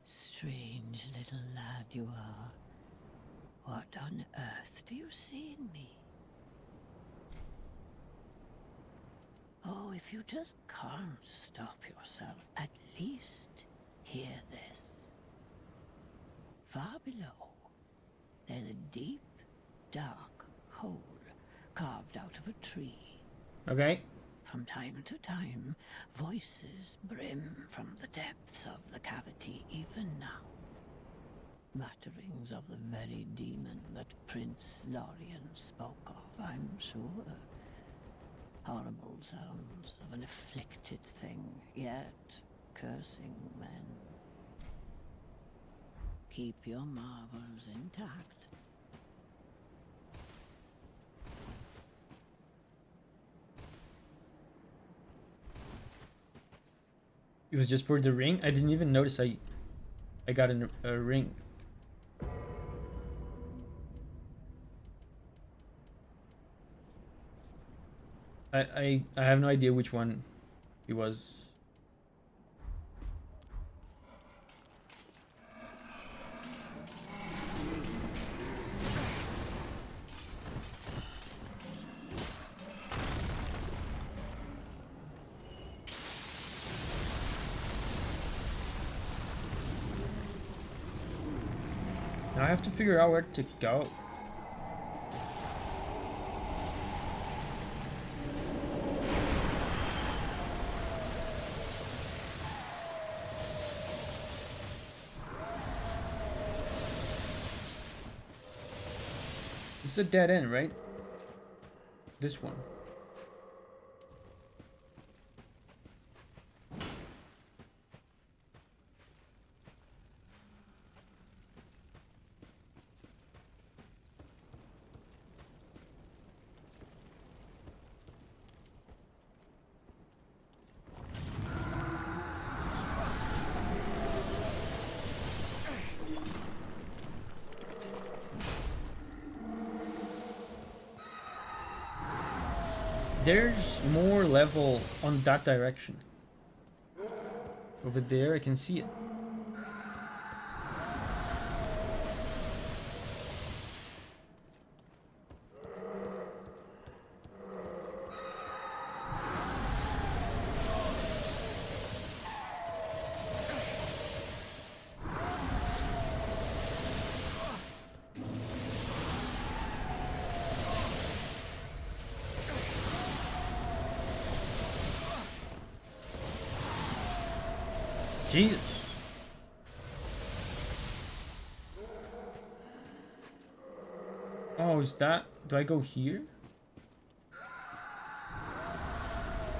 Strange little lad you are. What on earth do you see in me? Oh, if you just can't stop yourself, at least hear this. Far below, there's a deep, dark hole carved out of a tree. Okay. From time to time, voices brim from the depths of the cavity even now. Mutterings of the very demon that Prince Lorien spoke of, I'm sure. Horrible sounds of an afflicted thing, yet cursing men. Keep your marvels intact. It was just for the ring. I didn't even notice I got a ring. I have no idea which one it was. Now I have to figure out where to go. It's a dead end, right? This one. There's more level on that direction. Over there, I can see it. Jesus. Oh, is that... Do I go here?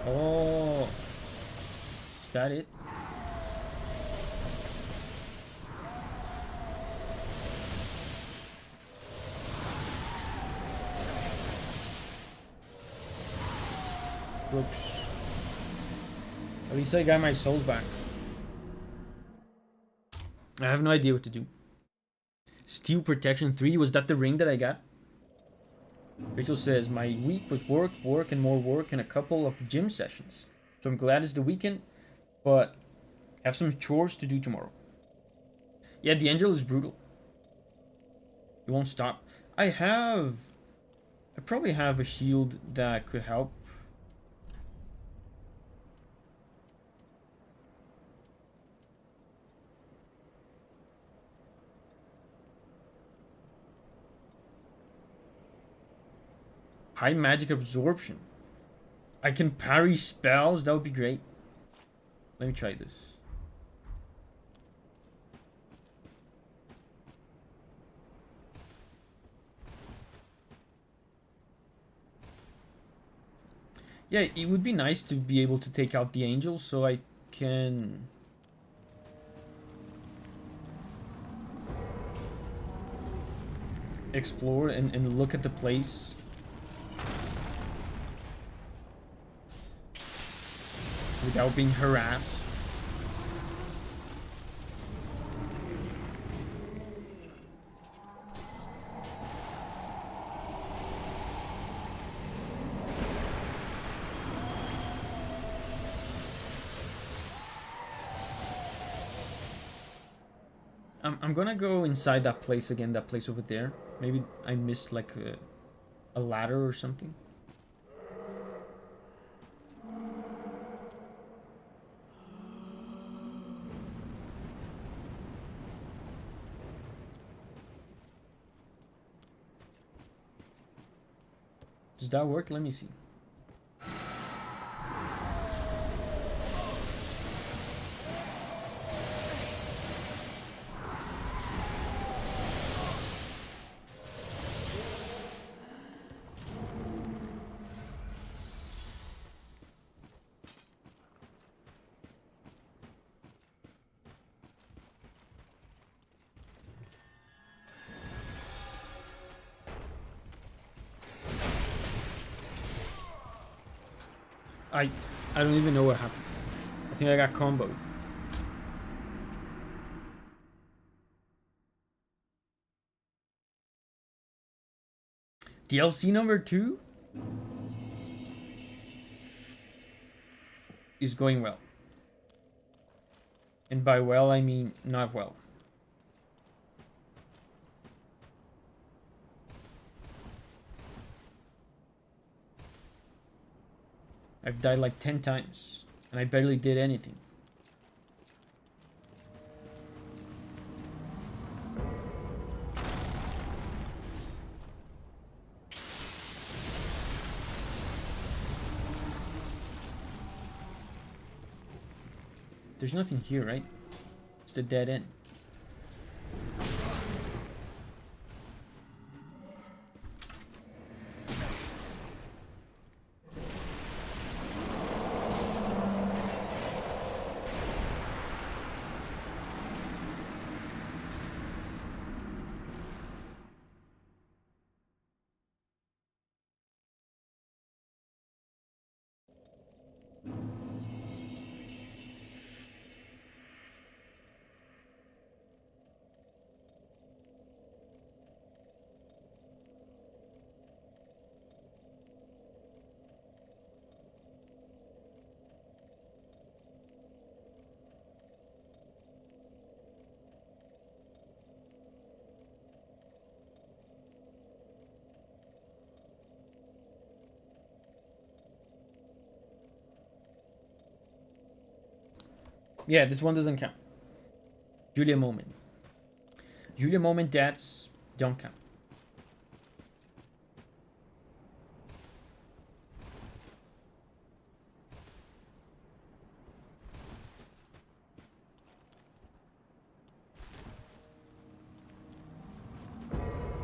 Oh. Is that it? Whoops. At least I got my souls back. I have no idea what to do. Steel Protection 3, was that the ring that I got? Rachel says, my week was work, work, and more work, and a couple of gym sessions. So I'm glad it's the weekend, but have some chores to do tomorrow. Yeah, the angel is brutal. It won't stop. I probably have a shield that could help. High magic absorption. I can parry spells. That would be great. Let me try this. Yeah, it would be nice to be able to take out the angel so I can... explore and look at the place. Without being harassed. I'm gonna go inside that place again, that place over there. Maybe I missed like a ladder or something. Does that work? Let me see. I don't even know what happened. I think I got comboed. DLC number 2 is going well. And by well, I mean not well. I've died like 10 times, and I barely did anything. There's nothing here, right? It's the dead end. Yeah, this one doesn't count. Julia moment. Julia moment deaths don't count.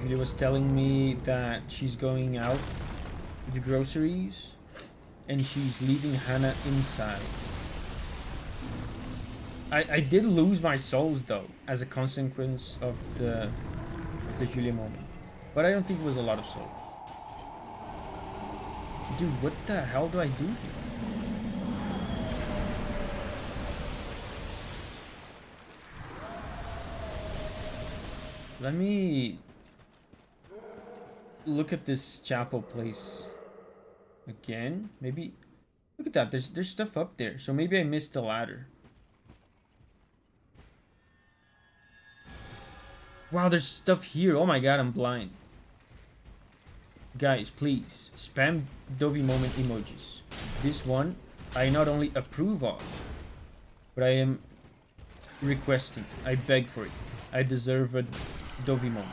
Julia was telling me that she's going out with the groceries and she's leaving Hannah inside. I did lose my souls though as a consequence of the Julia moment, but I don't think it was a lot of souls. Dude, what the hell do I do here? Let me look at this chapel place again. Maybe look at that. There's stuff up there, so maybe I missed the ladder. Wow, there's stuff here. Oh my god, I'm blind. Guys, please spam Davi moment emojis. This one I not only approve of, but I am requesting. I beg for it. I deserve a Davi moment.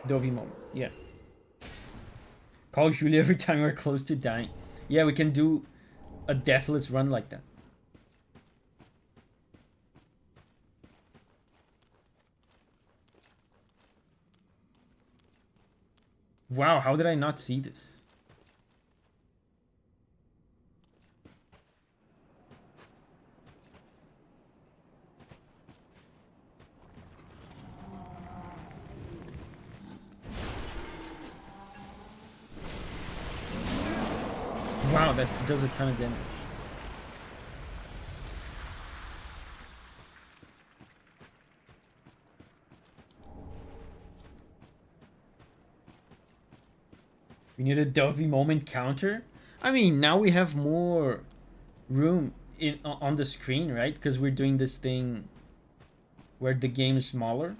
Davi moment, yeah. Call Julia every time we're close to dying. Yeah, we can do a deathless run like that. Wow, how did I not see this? Wow, that does a ton of damage. We need a Davi moment counter. I mean, now we have more room on the screen, right? Because we're doing this thing where the game is smaller.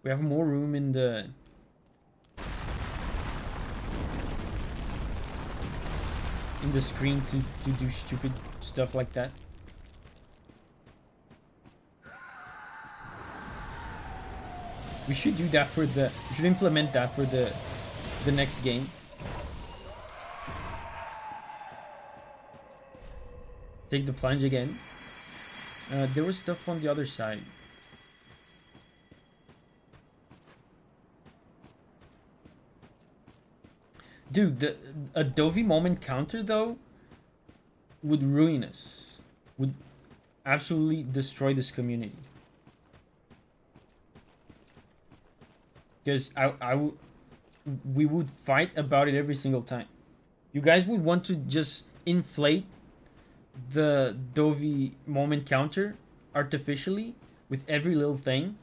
We have more room in the screen to do stupid stuff like that. We should do that for the... We should implement that for the next game. Take the plunge again. There was stuff on the other side. Dude, a Davi moment counter though would ruin us. Would absolutely destroy this community. Because we would fight about it every single time. You guys would want to just inflate the Davi moment counter artificially with every little thing.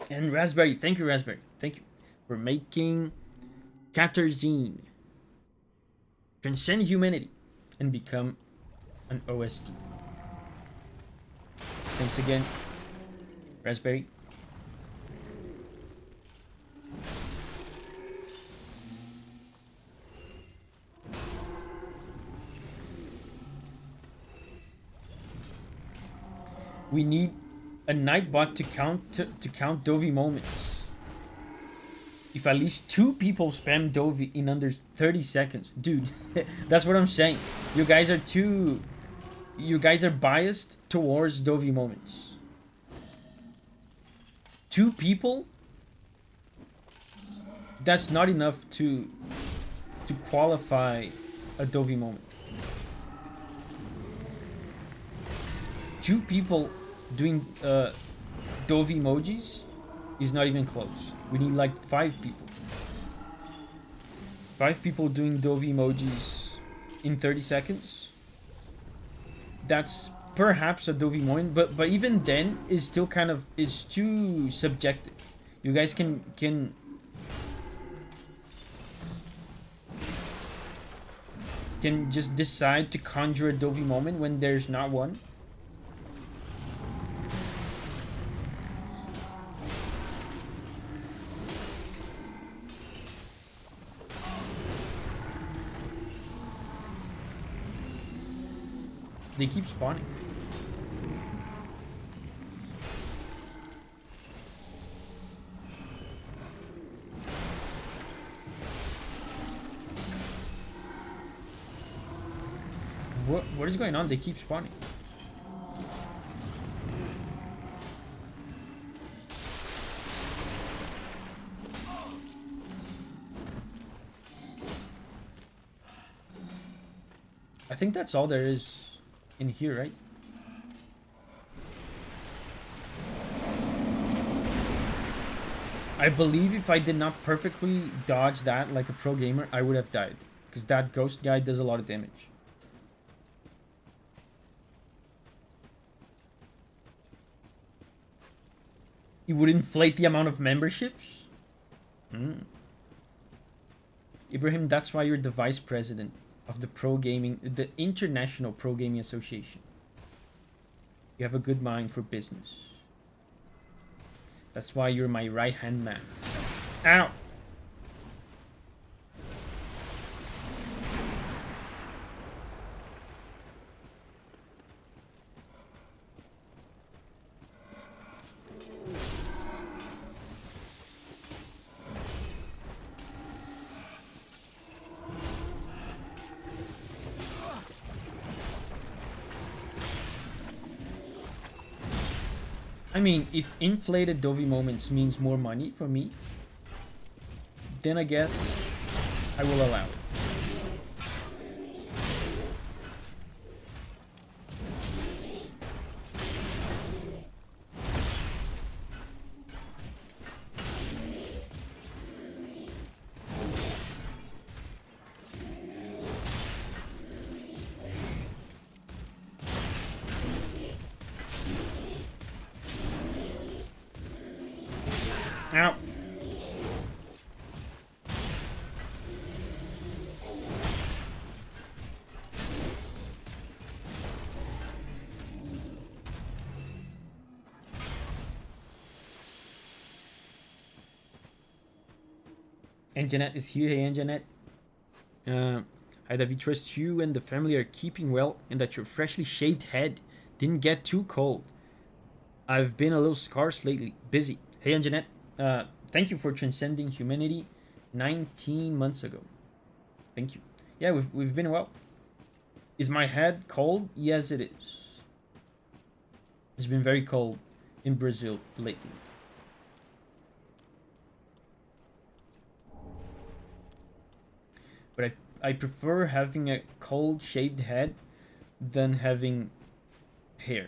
And Raspberry, thank you, Raspberry. Thank you for making Katarzyne transcend humanity and become an OST. Thanks again, Raspberry. We need a Nightbot to count Davi moments. If at least 2 people spam Davi in under 30 seconds, dude, that's what I'm saying. You guys are biased towards Davi moments. 2 people, that's not enough to qualify a Davi moment. 2 people doing Davi emojis is not even close. We need like 5 people. 5 people doing Davi emojis in 30 seconds. That's perhaps a Davi moment, but even then is still kind of, it's too subjective. You guys can just decide to conjure a Davi moment when there's not one. They keep spawning. What is going on? They keep spawning. I think that's all there is in here, right? I believe if I did not perfectly dodge that like a pro gamer, I would have died. Because that ghost guy does a lot of damage. He would inflate the amount of memberships? Ibrahim, that's why you're the vice president of the International Pro Gaming Association. You have a good mind for business. That's why you're my right-hand man. Ow! I mean, if inflated Davi moments means more money for me, then I guess I will allow it. Ow. And Jeanette is here. Hey, and Jeanette. Hi, Davi. Trust you and the family are keeping well and that your freshly shaved head didn't get too cold. I've been a little scarce lately. Busy. Hey, and Jeanette. Thank you for transcending humanity 19 months ago. Thank you. Yeah, we've been well. Is my head cold? Yes, it is. It's been very cold in Brazil lately. But I prefer having a cold shaved head than having hair.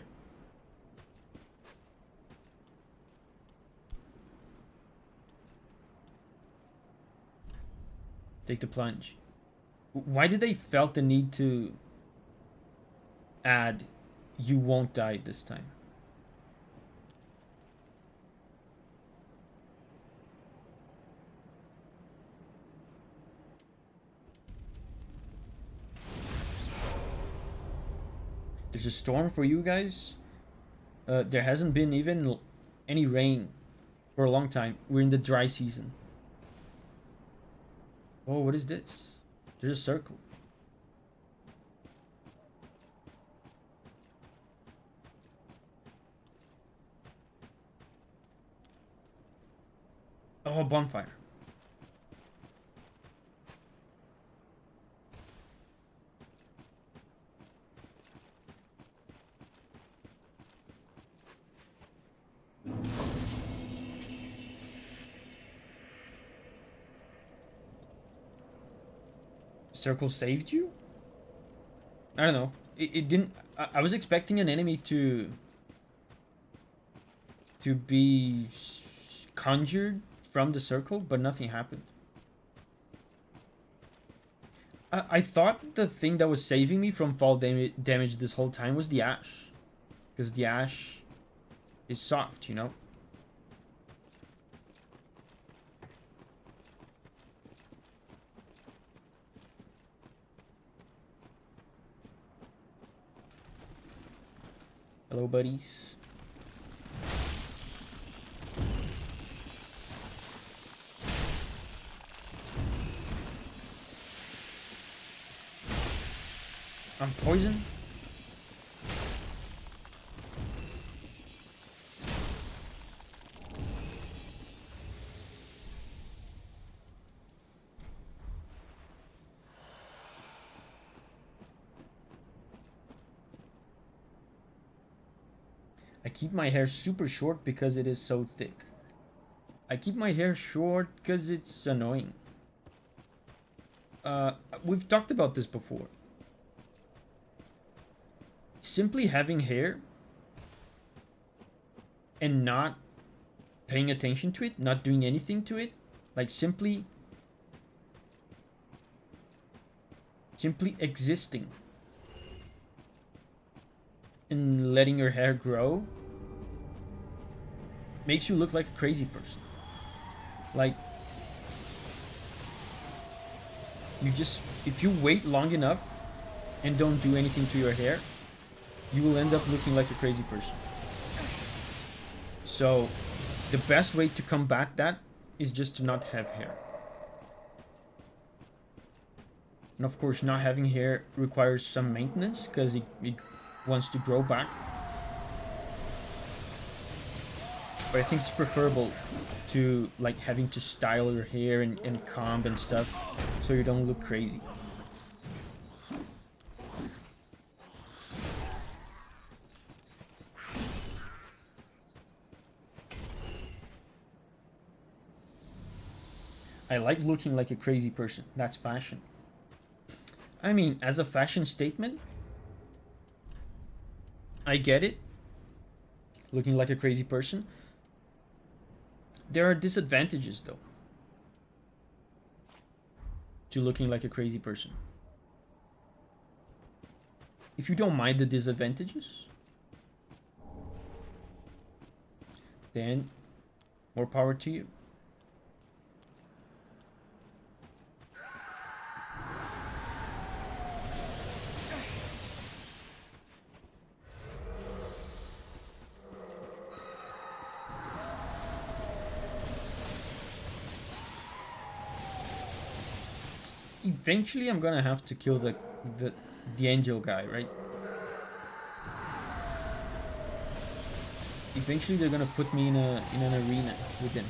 Take the plunge. Why did they felt the need to add you won't die this time? There's a storm for you guys. There hasn't been even any rain for a long time. We're in the dry season. Oh, what is this? There's a circle. Oh, a bonfire. Circle saved you? I don't know. It didn't. I was expecting an enemy to be conjured from the circle, but nothing happened. I thought the thing that was saving me from fall damage this whole time was the ash, because the ash is soft, you know. Hello, buddies. I'm poisoned? keep my hair super short because it is so thick. I keep my hair short because it's annoying. We've talked about this before. Simply having hair and not paying attention to it, not doing anything to it, like simply existing and letting your hair grow makes you look like a crazy person. Like, you just, if you wait long enough and don't do anything to your hair, you will end up looking like a crazy person. So the best way to combat that is just to not have hair. And of course, not having hair requires some maintenance because it wants to grow back. But I think it's preferable to like having to style your hair and comb and stuff so you don't look crazy. I like looking like a crazy person. That's fashion. I mean, as a fashion statement, I get it. Looking like a crazy person. There are disadvantages, though, to looking like a crazy person. If you don't mind the disadvantages, then more power to you. Eventually, I'm gonna have to kill the angel guy, right? Eventually, they're gonna put me in an arena with him.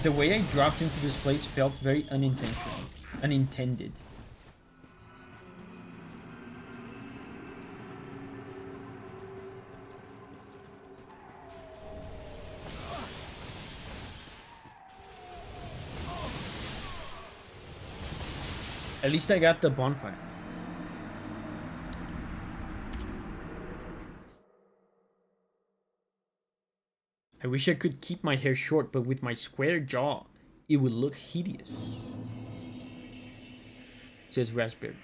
The way I dropped into this place felt very unintentional, unintended. At least I got the bonfire. I wish I could keep my hair short, but with my square jaw, it would look hideous. Says Raspberry.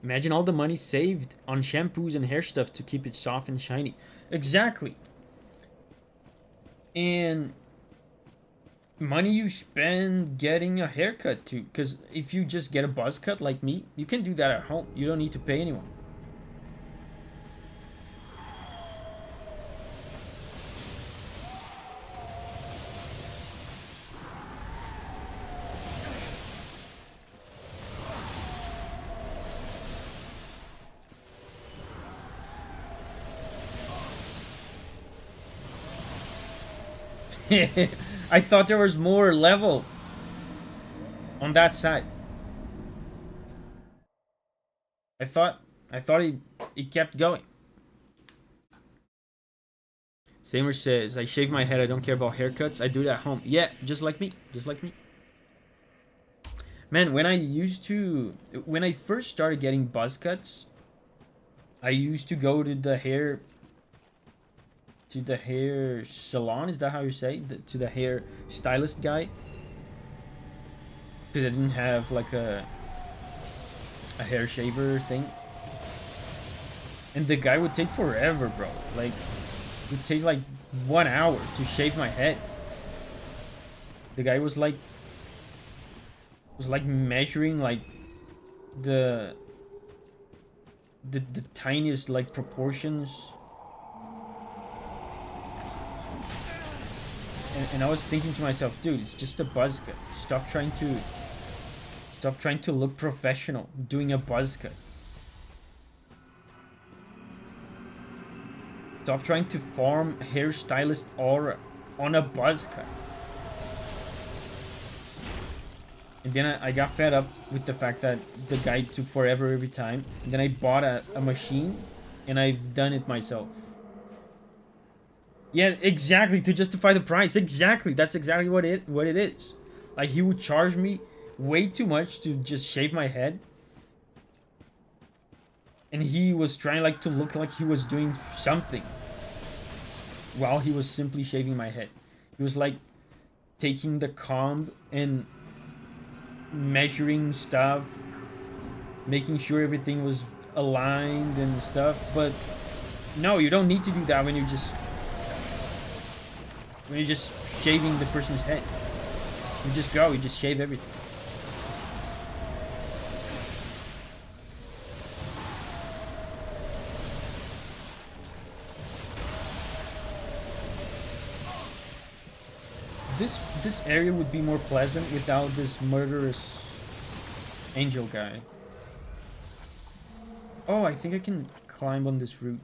Imagine all the money saved on shampoos and hair stuff to keep it soft and shiny. Exactly. And money you spend getting a haircut too, because if you just get a buzz cut like me, you can do that at home. You don't need to pay anyone. I thought there was more level on that side. I thought he kept going. Samer says, I shave my head, I don't care about haircuts. I do it at home. Yeah, just like me. Just like me. Man, when I first started getting buzz cuts, I used to go to the hair salon, is that how you say? To the hair stylist guy. Because I didn't have like a hair shaver thing. And the guy would take forever, bro. Like, it would take like 1 hour to shave my head. The guy was like measuring like the tiniest like proportions. And I was thinking to myself, dude, it's just a buzz cut. Stop trying to look professional doing a buzz cut. Stop trying to form hairstylist aura on a buzz cut. And then I got fed up with the fact that the guy took forever every time. And then I bought a machine, and I've done it myself. Yeah, exactly, to justify the price. Exactly, that's exactly what it is. Like, he would charge me way too much to just shave my head. And he was trying like to look like he was doing something while he was simply shaving my head. He was like taking the comb and measuring stuff, making sure everything was aligned and stuff. But no, you don't need to do that when you're just shaving the person's head. You just shave everything. This area would be more pleasant without this murderous angel guy. Oh, I think I can climb on this route.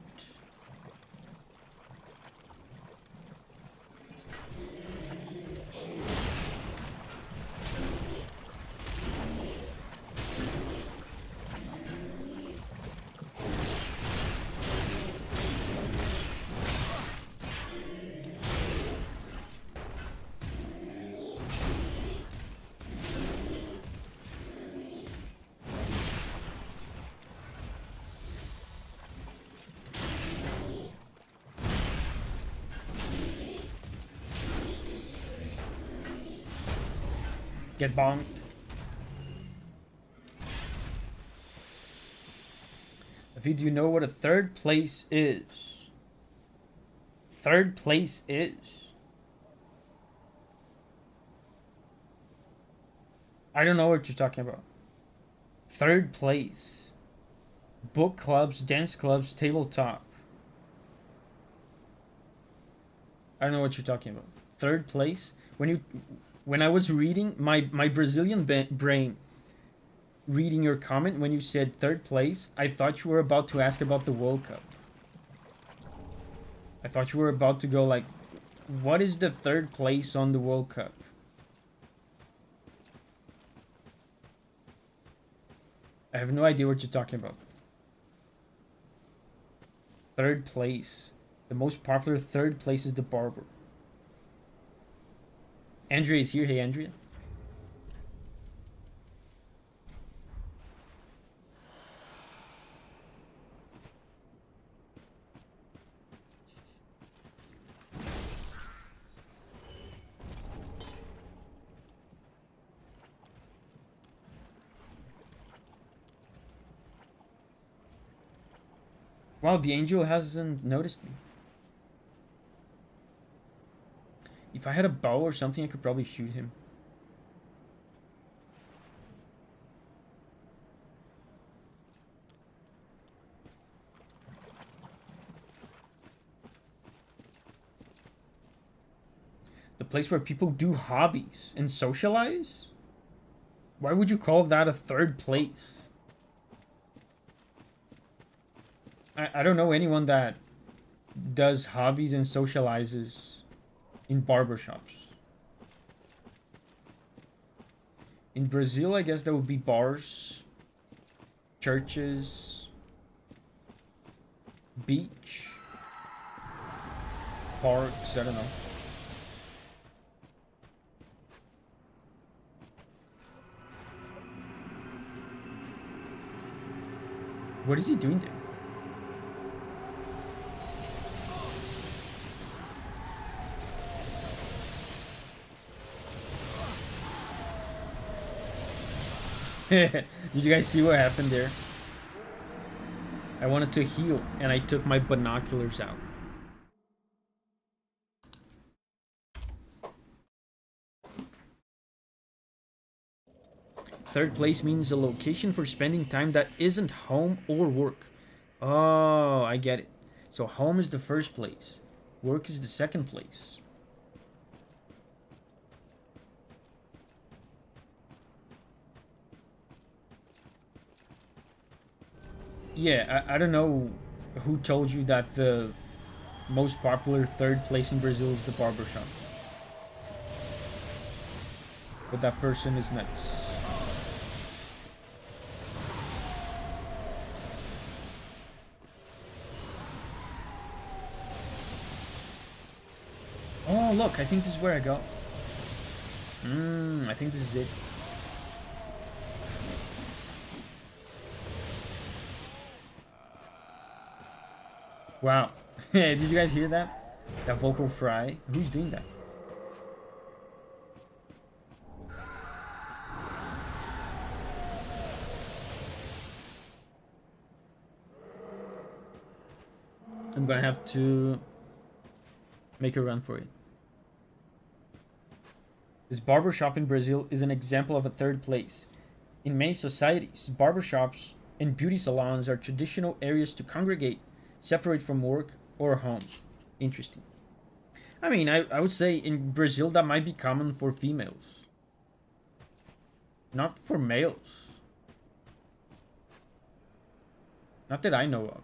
Get bonked. Davi, do you know what a third place is? Third place is? I don't know what you're talking about. Third place. Book clubs, dance clubs, tabletop. I don't know what you're talking about. Third place? When I was reading, my Brazilian brain reading your comment, when you said third place, I thought you were about to ask about the World Cup. I thought you were about to go like, what is the third place on the World Cup? I have no idea what you're talking about. Third place. The most popular third place is the barber. Andrea is here. Hey, Andrea. Wow, the angel hasn't noticed me. If I had a bow or something, I could probably shoot him. The place where people do hobbies and socialize? Why would you call that a third place? I don't know anyone that does hobbies and socializes in barbershops. In Brazil, I guess there would be bars, churches, beach, parks, I don't know. What is he doing there? Did you guys see what happened there? I wanted to heal, and I took my binoculars out. Third place means a location for spending time that isn't home or work. Oh, I get it. So home is the first place. Work is the second place. Yeah, I don't know who told you that the most popular third place in Brazil is the barbershop. But that person is nuts. Oh, look, I think this is where I go. I think this is it. Wow. Did you guys hear that? That vocal fry? Who's doing that? I'm gonna have to make a run for it. This barbershop in Brazil is an example of a third place. In many societies, barbershops and beauty salons are traditional areas to congregate, separate from work or home. Interesting. I mean, I would say in Brazil that might be common for females. Not for males. Not that I know of.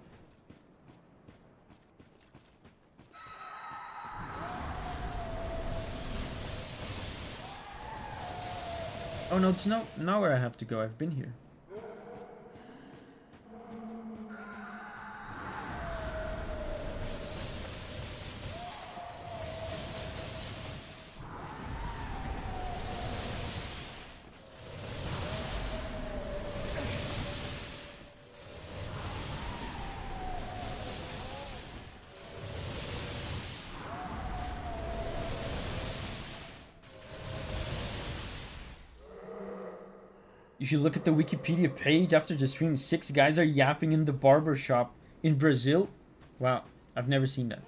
Oh no, it's not where I have to go. I've been here. You should look at the Wikipedia page after the stream. 6 guys are yapping in the barber shop in Brazil. Wow, I've never seen that.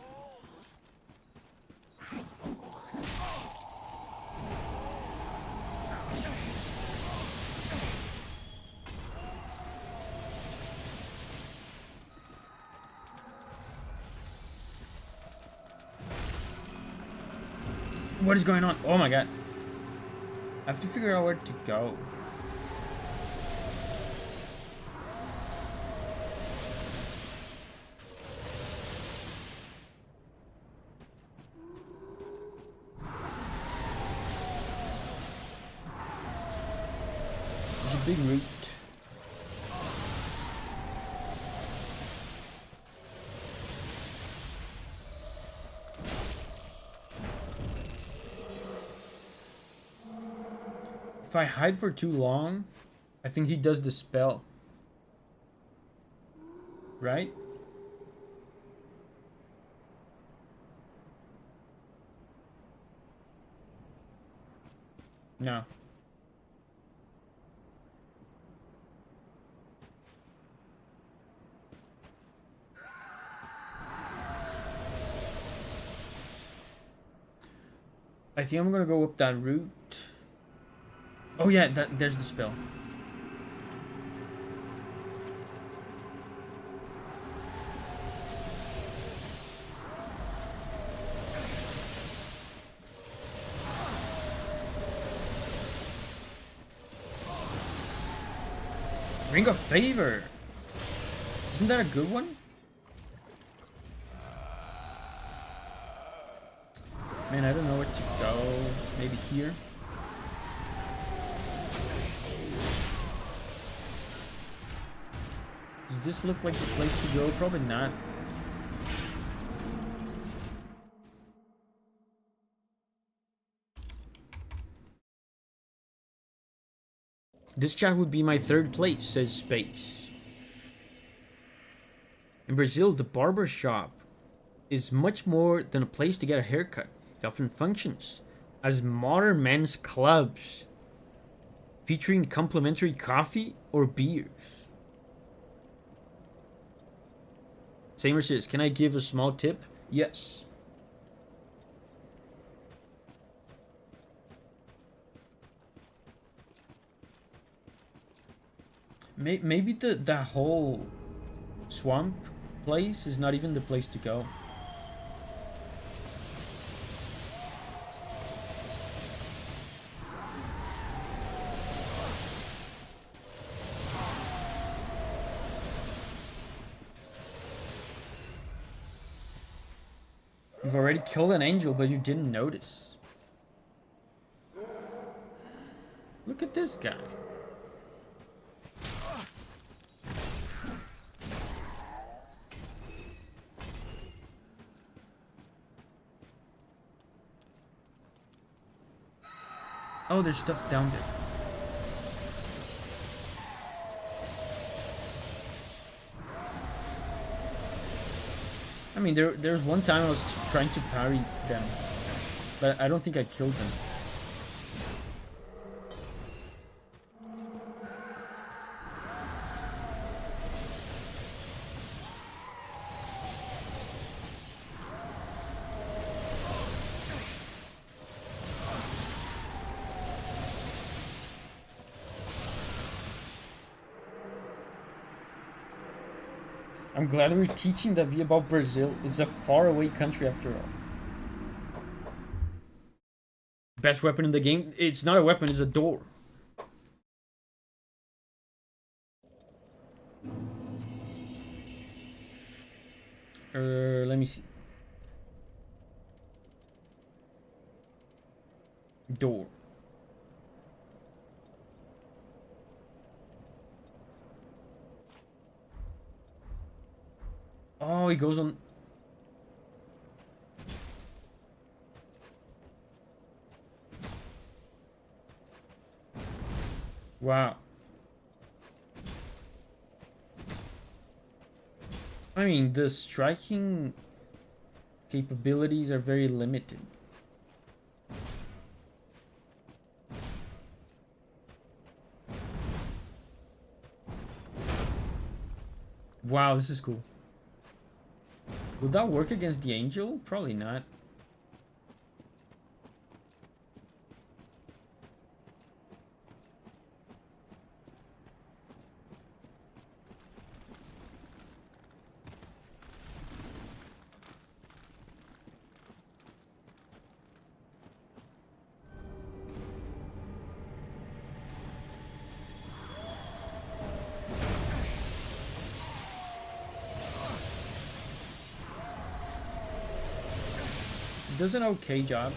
What is going on? Oh my god. I have to figure out where to go. Big route. If I hide for too long, I think he does the spell. Right? No. I think I'm gonna go up that route. Oh yeah, there's the spell. Ring of Favor. Isn't that a good one? Man, I don't know where to go. Maybe here. Does this look like the place to go? Probably not. This chat would be my 3rd place, says Space. In Brazil, the barber shop is much more than a place to get a haircut. It often functions as modern men's clubs, featuring complimentary coffee or beers. Samer says, can I give a small tip? Yes. Maybe that whole swamp place is not even the place to go. You've already killed an angel, but you didn't notice. Look at this guy. Oh, there's stuff down there. I mean, there's one time I was trying to parry them, but I don't think I killed them. I'm glad we're teaching Davi about Brazil. It's a faraway country after all. Best weapon in the game? It's not a weapon, it's a door. Let me see. Door. Oh, he goes on. Wow. I mean, the striking capabilities are very limited. Wow, this is cool. Would that work against the angel? Probably not. Does an okay job.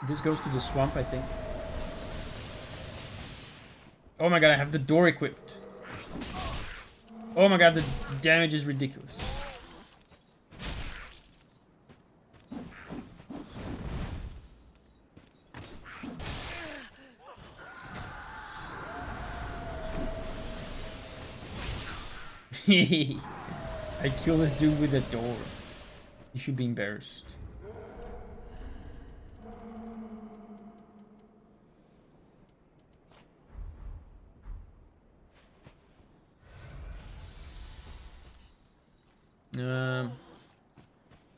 This goes to the swamp, I think. Oh my god, I have the door equipped. Oh my god, the damage is ridiculous. I killed this dude with a door. You should be embarrassed.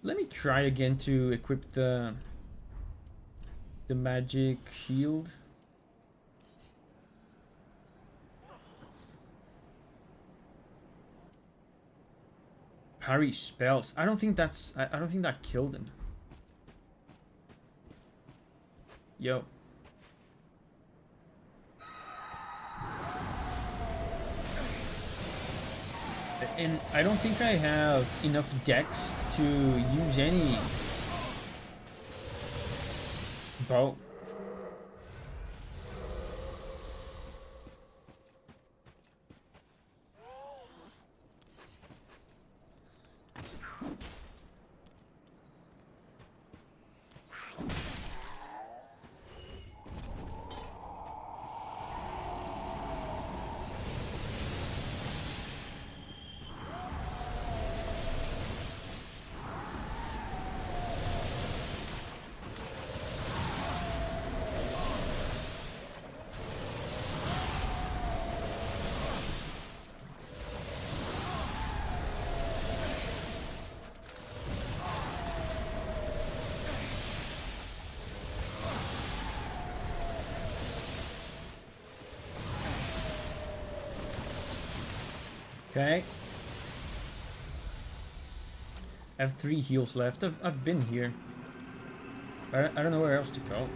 Let me try again to equip the magic shield. Parry spells. I don't think that's. I don't think that killed him. Yo. And I don't think I have enough dex to use any bow. Okay. I have 3 heals left. I've been here. I don't know where else to go.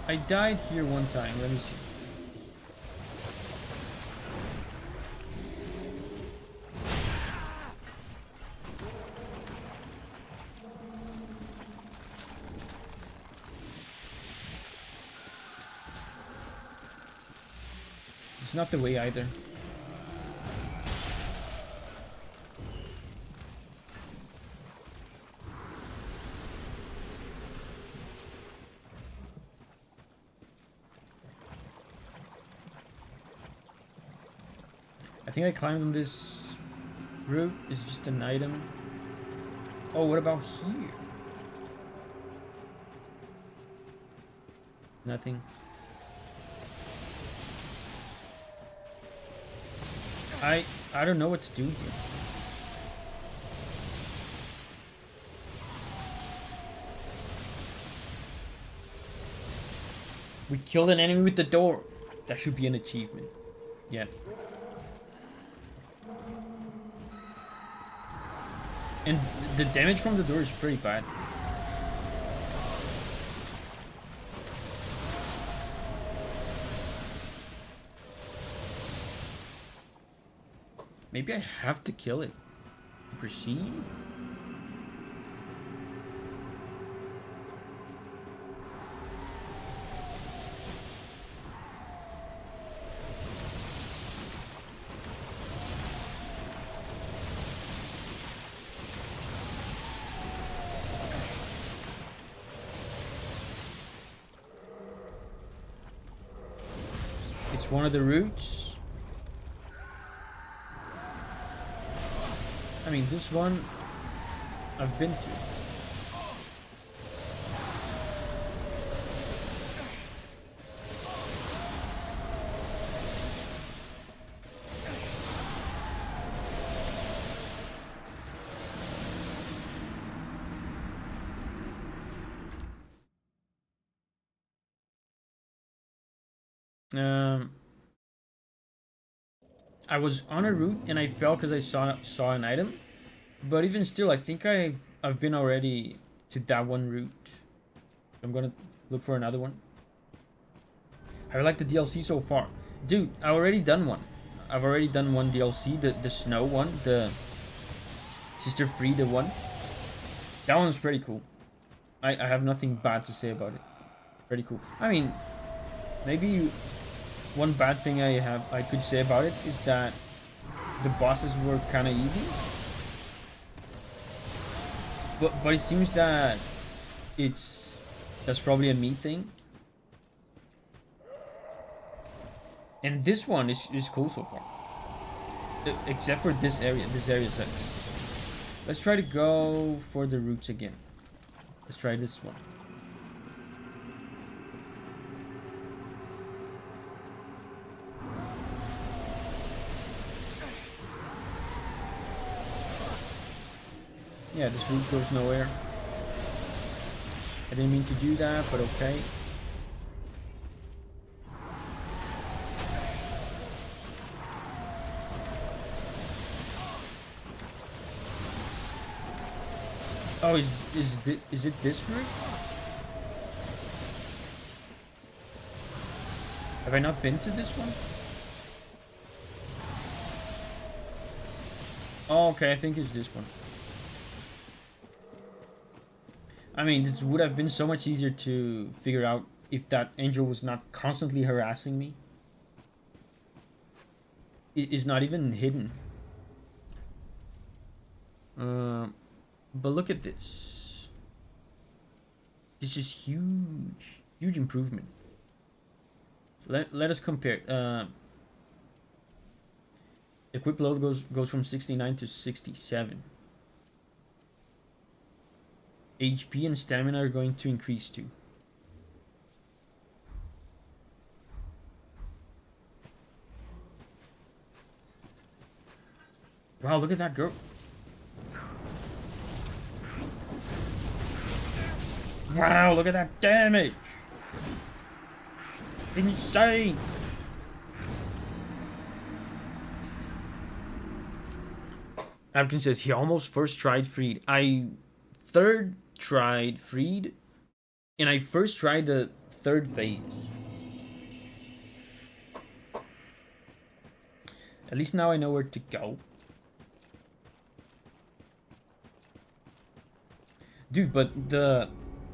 I died here one time. Let me see. It's not the way either. I think I climbed on this route. It's just an item. Oh, what about here? Nothing. I don't know what to do here. We killed an enemy with the door. That should be an achievement. Yeah. And the damage from the door is pretty bad. Maybe I have to kill it. Proceed? It's one of the routes. I mean, this one I've been to. I was on a route and I fell because I saw an item. But even still, I think I've been already to that one route. I'm gonna look for another one. I like the DLC so far. Dude, I already done one. I've already done one DLC, the snow one, the Sister Frida one. That one's pretty cool. I have nothing bad to say about it. Pretty cool. I mean, maybe one bad thing I could say about it is that the bosses were kind of easy. But it seems that that's probably a me thing. And this one is cool so far. Except for this area. This area sucks. Let's try to go for the routes again. Let's try this one. Yeah, this route goes nowhere. I didn't mean to do that, but okay. Oh, is it this route? Have I not been to this one? Oh, okay, I think it's this one. I mean, this would have been so much easier to figure out if that angel was not constantly harassing me. It is not even hidden. But look at this. This is huge. Huge improvement. Let us compare. Equip load goes from 69 to 67. HP and stamina are going to increase too. Wow, look at that girl. Wow, look at that damage. Insane. Abkin says he almost first tried Freed. I third tried Freed, and I first tried the third phase. At least now I know where to go. Dude, but the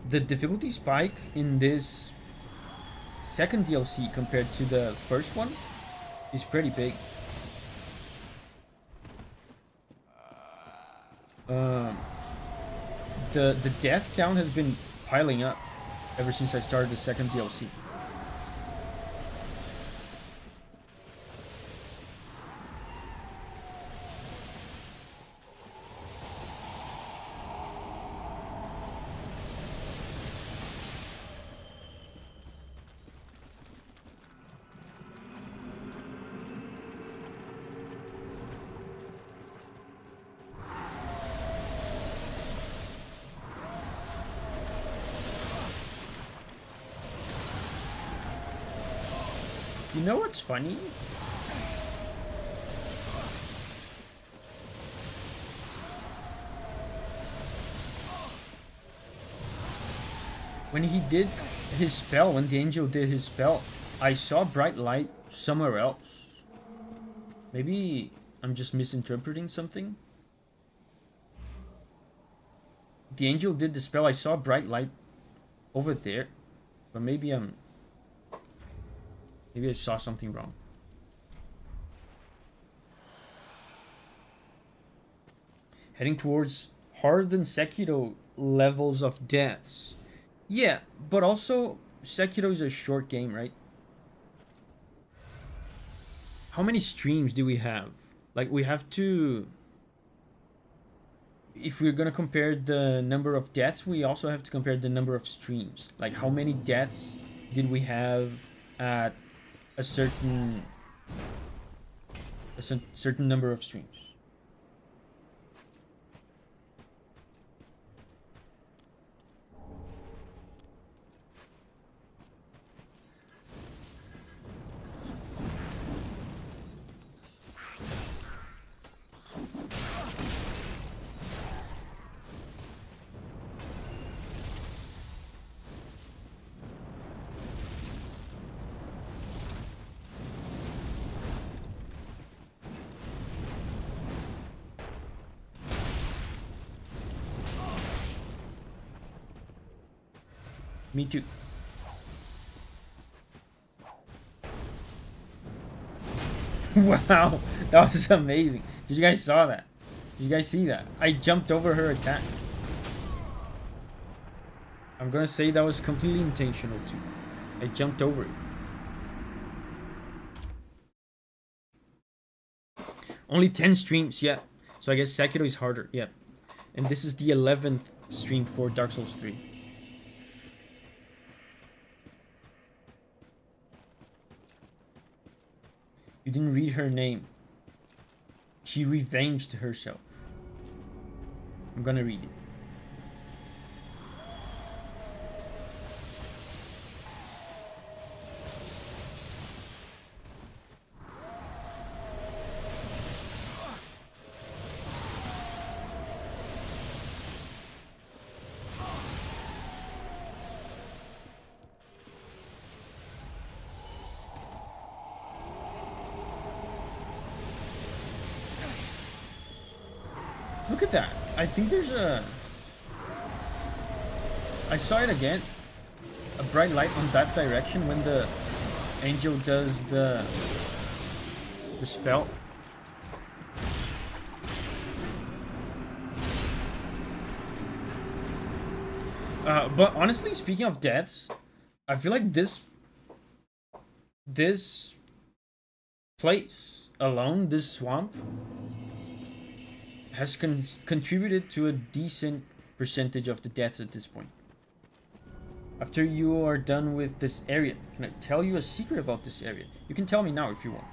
difficulty spike in this second DLC compared to the first one is pretty big. The death count has been piling up ever since I started the second DLC. You know what's funny? When he did his spell, when the angel did his spell, I saw bright light somewhere else. Maybe I'm just misinterpreting something? The angel did the spell, I saw bright light over there. But maybe I saw something wrong. Heading towards hardened Sekiro levels of deaths. Yeah, but also Sekiro is a short game, right? How many streams do we have? Like, we have to... If we're gonna compare the number of deaths, we also have to compare the number of streams. Like, how many deaths did we have at a certain number of streams? Me too. Wow, that was amazing. Did you guys saw that? Did you guys see that? I jumped over her attack. I'm gonna say that was completely intentional too. I jumped over it. Only 10 streams, yeah. So I guess Sekiro is harder, yeah. And this is the 11th stream for Dark Souls 3. You didn't read her name. She revenged herself. I'm gonna read it. Look at that. I think there's a... I saw it again. A bright light on that direction when the angel does the spell. But honestly, speaking of deaths, I feel like this place alone, this swamp, has contributed to a decent percentage of the deaths at this point. After you are done with this area, can I tell you a secret about this area? You can tell me now if you want.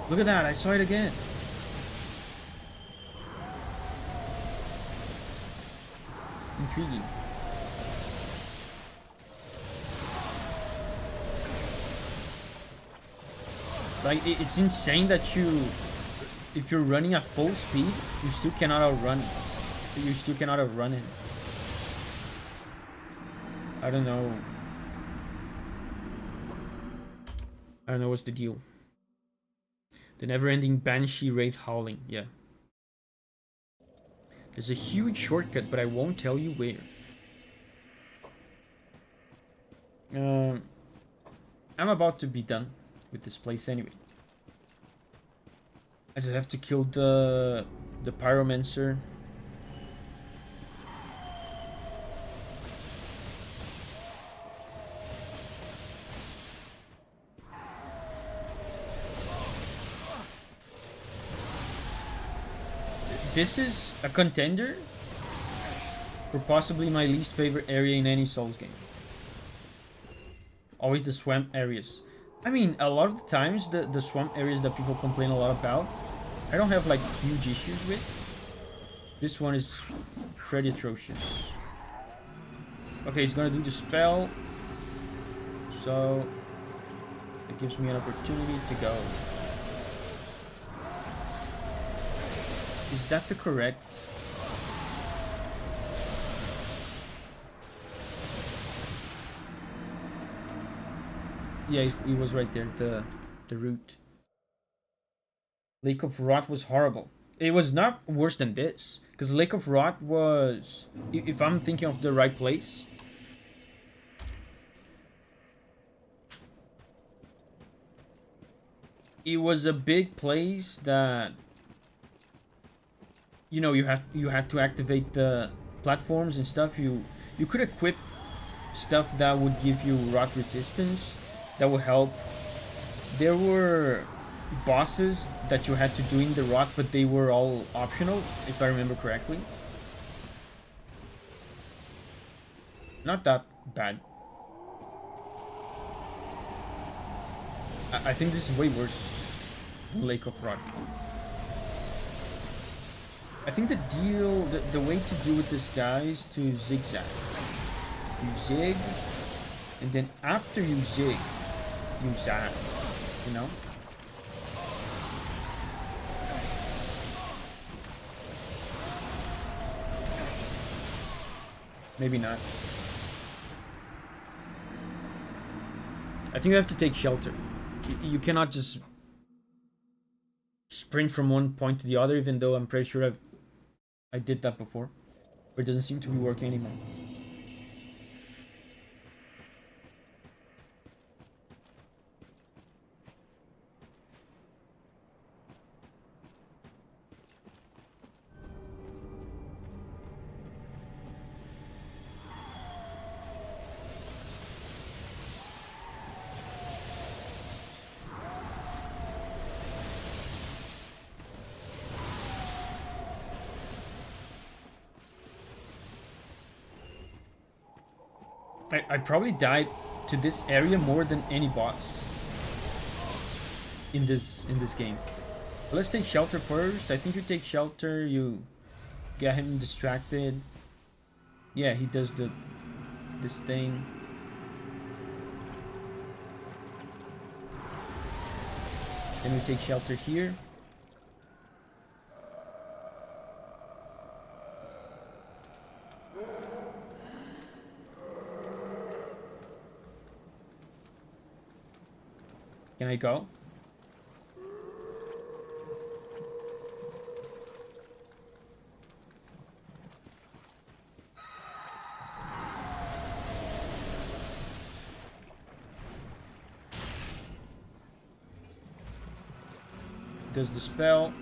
Look at that, I saw it again. Intriguing. Like, it's insane that if you're running at full speed, you still cannot outrun. You still cannot outrun him. I don't know. I don't know what's the deal. The never-ending Banshee Wraith Howling, yeah. There's a huge shortcut, but I won't tell you where. I'm about to be done with this place anyway. I just have to kill the Pyromancer. This is a contender for possibly my least favorite area in any Souls game. Always the swamp areas. I mean, a lot of the times, the swamp areas that people complain a lot about, I don't have like huge issues with. This one is pretty atrocious. Okay, he's gonna do the spell. So, it gives me an opportunity to go. Is that the correct? Yeah, he was right there, the root. Lake of Rot was horrible. It was not worse than this, because Lake of Rot was, if I'm thinking of the right place, it was a big place that, you know, you had to activate the platforms and stuff. You could equip stuff that would give you rot resistance, that would help. There were bosses that you had to do in the rot, but they were all optional, if I remember correctly. Not that bad. I think this is way worse than Lake of Rot. I think the deal, the way to deal with this guy is to zigzag. You zig, and then after you zig, you zag, you know? Maybe not. I think you have to take shelter. You cannot just sprint from one point to the other, even though I'm pretty sure I did that before. But it doesn't seem to be working anymore. I probably died to this area more than any boss in this game. But let's take shelter first. I think you take shelter, you get him distracted. Yeah, he does this thing. Then we take shelter here. Can I go? does the spell.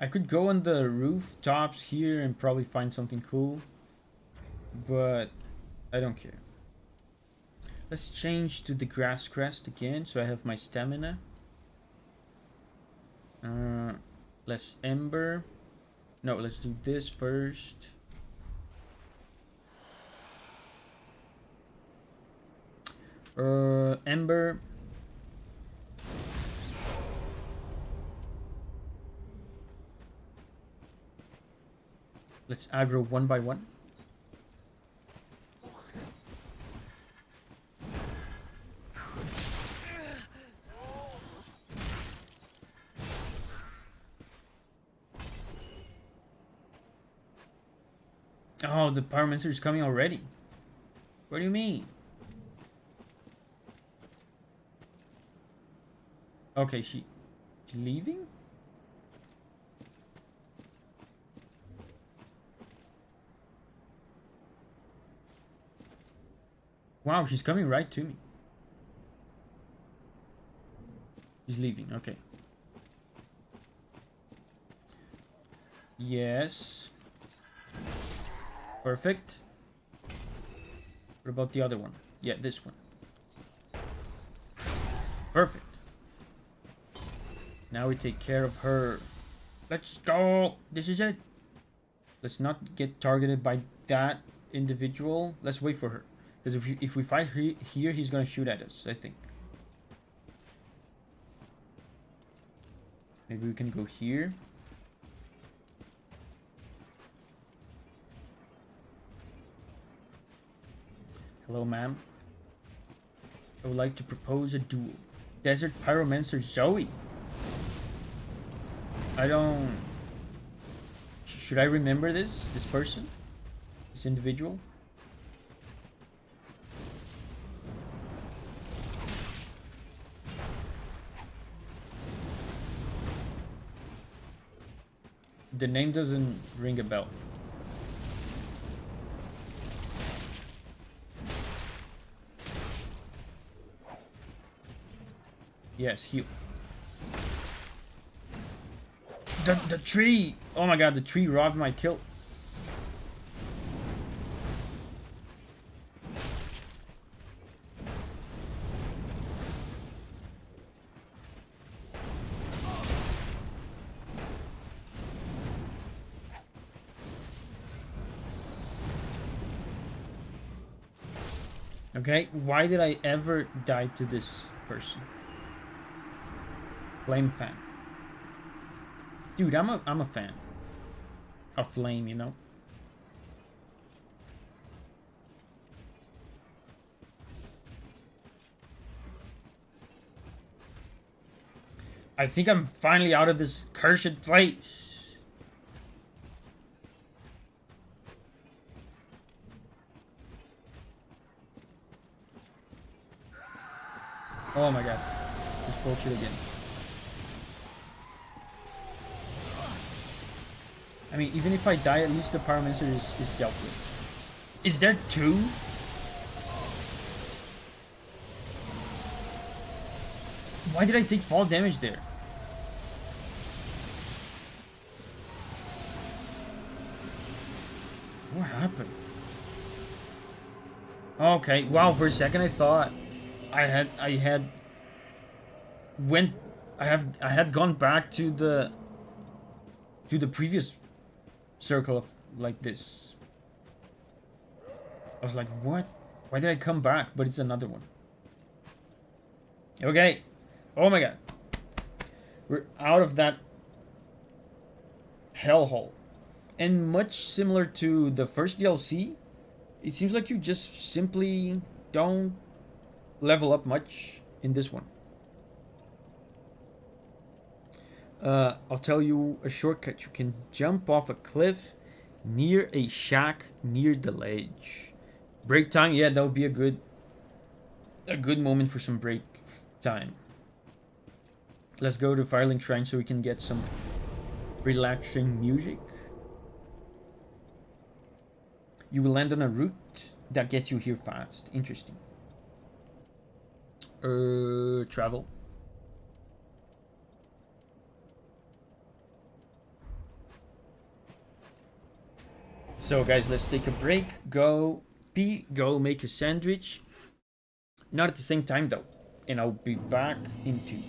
I could go on the rooftops here and probably find something cool, but I don't care. Let's change to the grass crest again, so I have my stamina. Let's ember. No, let's do this first. Ember. Let's aggro one by one. Oh, the pyromancer is coming already. What do you mean? Okay, she's leaving? Wow, she's coming right to me. She's leaving, okay. Yes. Perfect. What about the other one? Yeah, this one. Perfect. Now we take care of her. Let's go. This is it. Let's not get targeted by that individual. Let's wait for her. Because if we fight here, he's gonna shoot at us, I think. Maybe we can go here. Hello, ma'am. I would like to propose a duel. Desert Pyromancer Zoe. I don't... Should I remember this person? This individual? The name doesn't ring a bell. Yes, heal. The tree! Oh my god, the tree robbed my kill. Okay, why did I ever die to this person? Flame fan. Dude, I'm a fan of flame, you know. I think I'm finally out of this cursed place. Oh my god. This bullshit again. I mean, even if I die, at least the pyromancer is dealt with. Is there two? Why did I take fall damage there? What happened? Okay, wow, for a second I thought I had gone back to the previous circle of like this. I was like, what? Why did I come back? But it's another one. Okay. Oh my god. We're out of that hellhole. And much similar to the first DLC, it seems like you just simply don't level up much in this one. I'll tell you a shortcut. You can jump off a cliff near a shack near the ledge. Break time, yeah, that would be a good a good moment for some break time. Let's go to Firelink Shrine so we can get some relaxing music. You will land on a route that gets you here fast. Interesting. Travel. So guys, let's take a break. Go pee, go make a sandwich. Not at the same time though. And I'll be back in 2.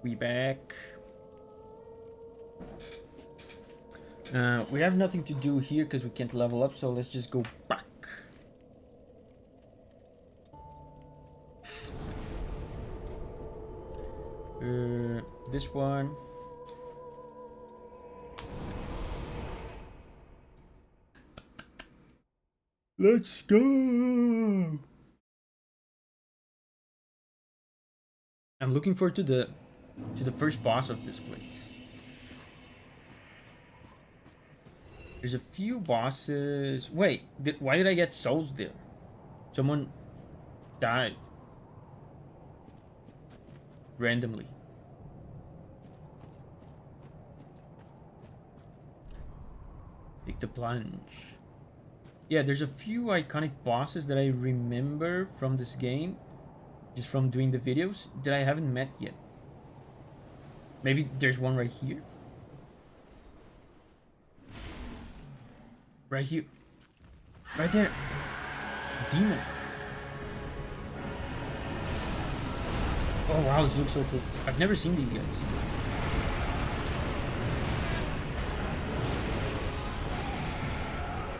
We back. We have nothing to do here because we can't level up, so let's just go back. This one. Let's go. I'm looking forward to the first boss of this place. There's a few bosses. Wait, why did I get souls there? Someone died randomly. Take the plunge. Yeah, there's a few iconic bosses that I remember from this game, just from doing the videos, that I haven't met yet. Maybe there's one right here. Right here. Right there. Demon. Oh wow, this looks so cool. I've never seen these guys.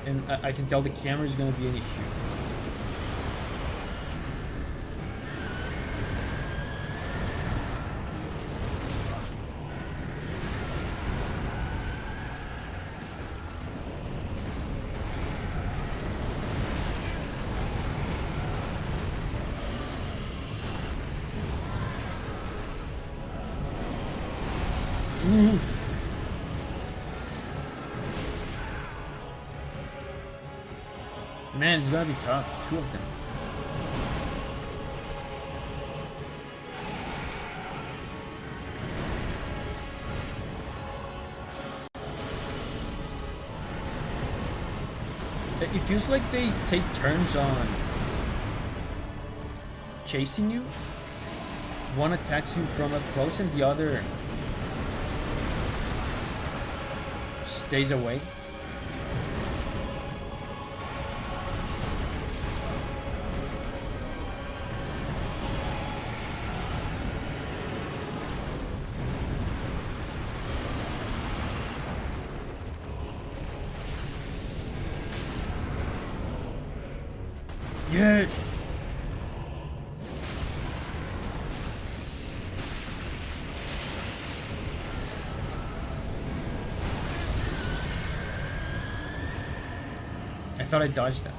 And I can tell the camera is gonna be an issue. Man, it's gonna be tough. Two of them. It feels like they take turns on chasing you. One attacks you from up close and the other stays away. Yes! I thought I dodged that.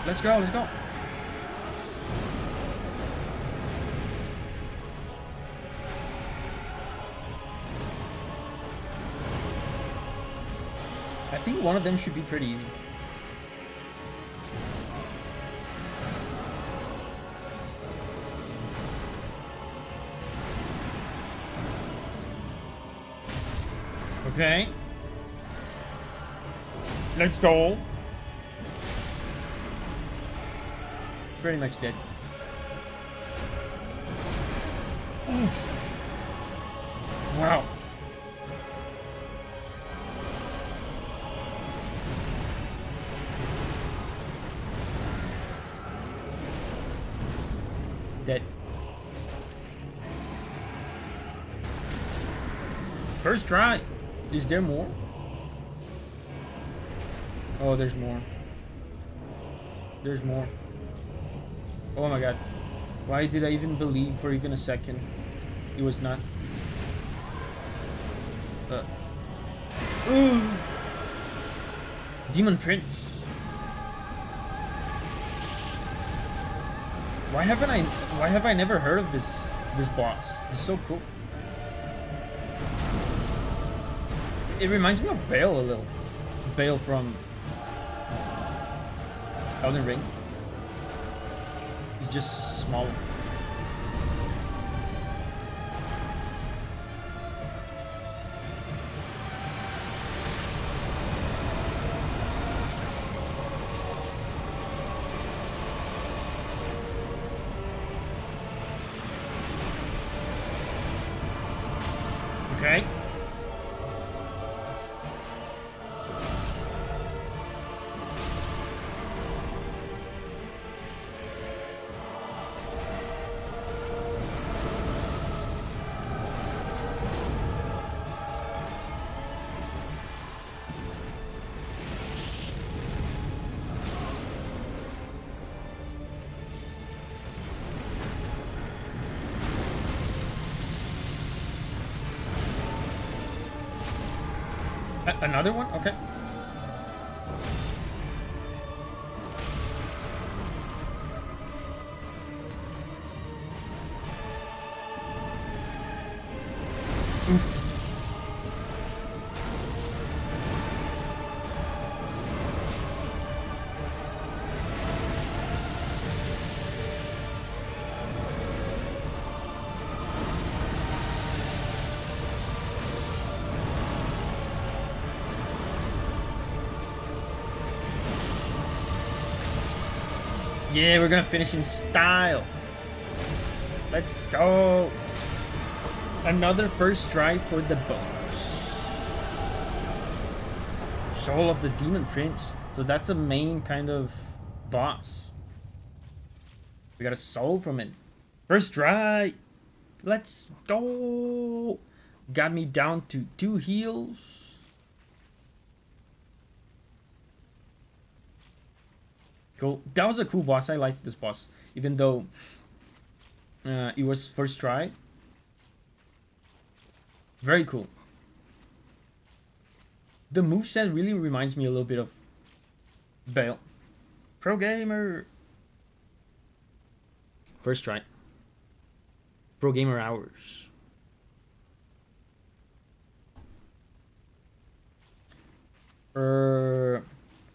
Let's go, let's go! I think one of them should be pretty easy. Okay. Let's go. Pretty much dead. Oof. Wow. Dead. First try. Is there more? Oh, there's more. There's more. Oh my god. Why did I even believe for even a second? It was not. Demon Prince. Why have I never heard of this boss? This is so cool. It reminds me of Bale a little. Bale from Elden Ring. He's just smaller. Okay. Another one? Okay. Oof. Yeah, we're gonna finish in style. Let's go. Another first try for the bones. Soul of the Demon Prince. So that's a main kind of boss. We got a soul from it. First try. Let's go. Got me down to 2 heals. Cool. That was a cool boss. I liked this boss. Even though it was first try. Very cool. The moveset really reminds me a little bit of Bale. Pro gamer. First try. Pro gamer hours.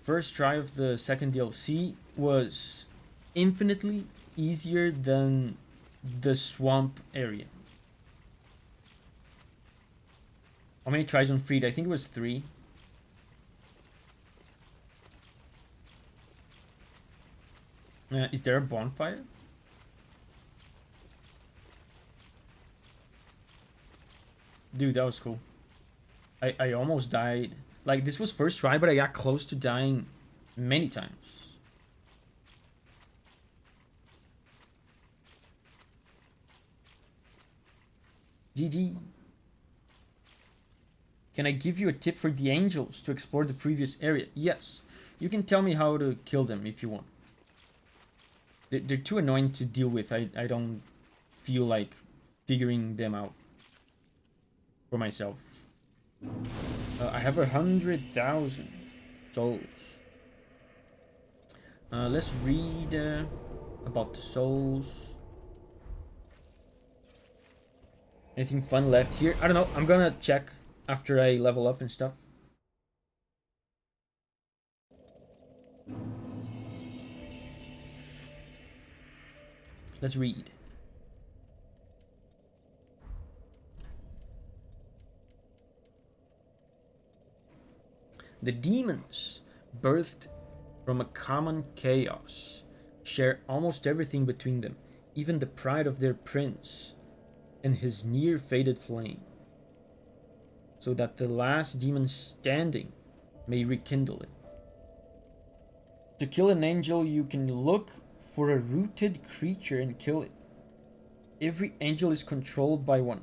First try of the second DLC was infinitely easier than the swamp area. How many tries on Freed? I think it was 3. Is there a bonfire? Dude, that was cool. I almost died. Like, this was first try, but I got close to dying many times. GG. Can I give you a tip for the angels to explore the previous area? Yes. You can tell me how to kill them if you want. They're too annoying to deal with. I don't feel like figuring them out for myself. I have 100,000 souls. Let's read about the souls. Anything fun left here? I don't know. I'm gonna check after I level up and stuff. Let's read. The demons, birthed from a common chaos, share almost everything between them, even the pride of their prince and his near-faded flame, so that the last demon standing may rekindle it. To kill an angel, you can look for a rooted creature and kill it. Every angel is controlled by one.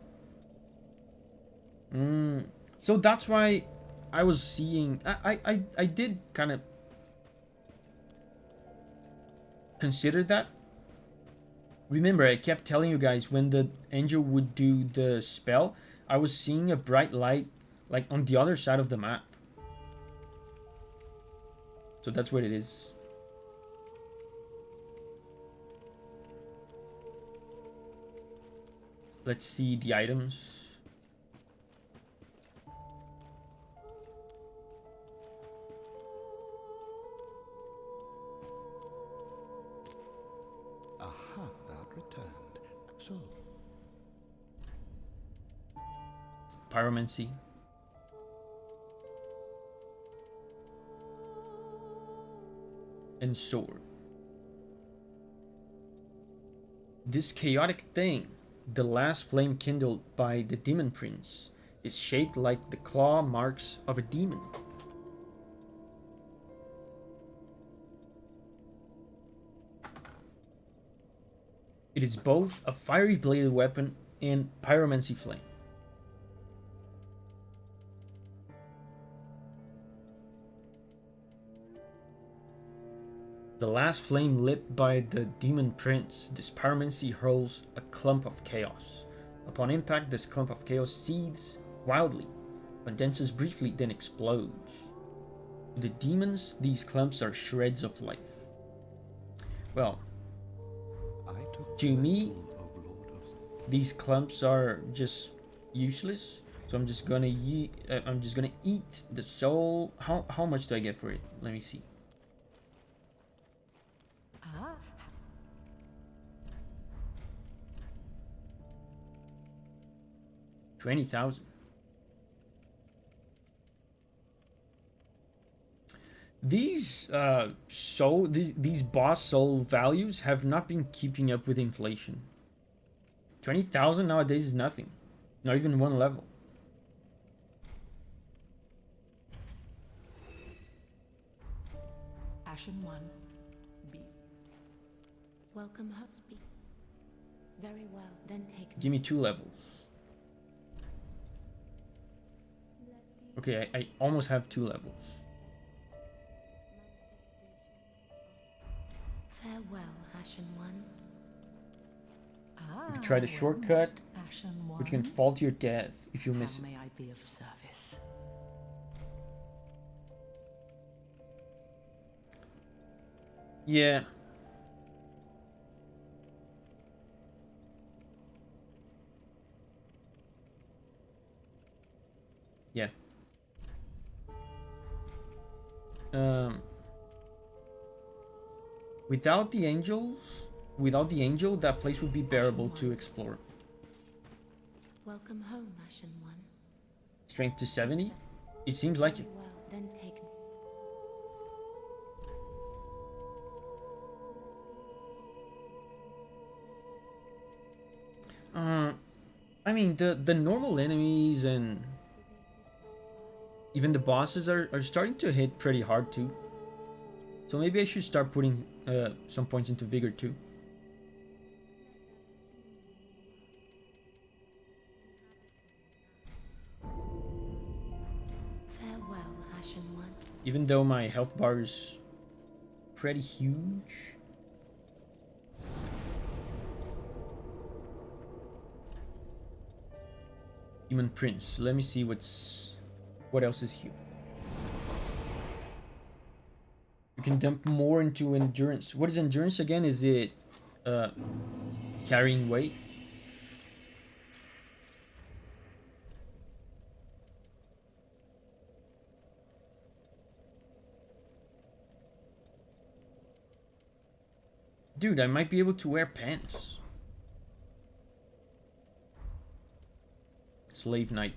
So that's why I was seeing... I did kind of consider that. Remember, I kept telling you guys when the angel would do the spell, I was seeing a bright light like on the other side of the map. So that's what it is. Let's see the items. Aha, thou returned. So, Pyromancy. And sword. This chaotic thing, the last flame kindled by the demon prince, is shaped like the claw marks of a demon. It is both a fiery bladed weapon and pyromancy flame. The last flame lit by the demon prince, this pyromancy hurls a clump of chaos. Upon impact, this clump of chaos seethes wildly, Condenses briefly, then explodes. To the demons, these clumps are shreds of life. Well, I took to the me, mantle of Lord of... these clumps are just useless. So I'm just gonna eat the soul. How much do I get for it? Let me see. Ah, 20,000. These these boss soul values have not been keeping up with inflation. 20,000 nowadays is nothing. Not even one level. Ashen 1. B. Welcome, husband. Very well, then take... Give me 2 levels. Okay, I almost have 2 levels. Farewell, Ashen One. Ah, You can try the well shortcut, met, Ashen 1. which can fall to your death if you miss How it. may I be of service? Yeah. Yeah. Without the without the angel, that place would be bearable to explore. Welcome home, Ashen One. Strength to 70? It seems like Very it. well, then take... I mean, the normal enemies and even the bosses are starting to hit pretty hard too. So maybe I should start putting some points into vigor too. Farewell, Ashen One. Even though my health bar is pretty huge. Demon Prince. Let me see what else is here. You can dump more into endurance. What is endurance again? Is it carrying weight? Dude, I might be able to wear pants. Slave Knight.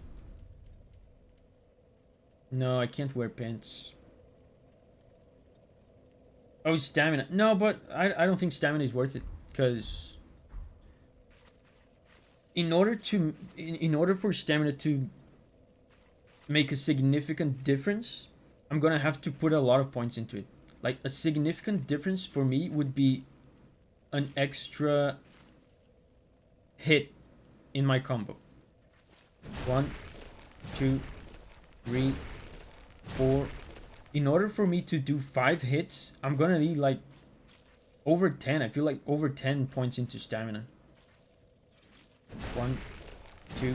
No, I can't wear pants. Oh, stamina. No, but I don't think stamina is worth it. Because in order for stamina to make a significant difference, I'm gonna have to put a lot of points into it. Like, a significant difference for me would be an extra hit in my combo. 1, 2, 3, 4. In order for me to do 5 hits, I'm gonna need like over 10. I feel like over 10 points into stamina. 1, 2,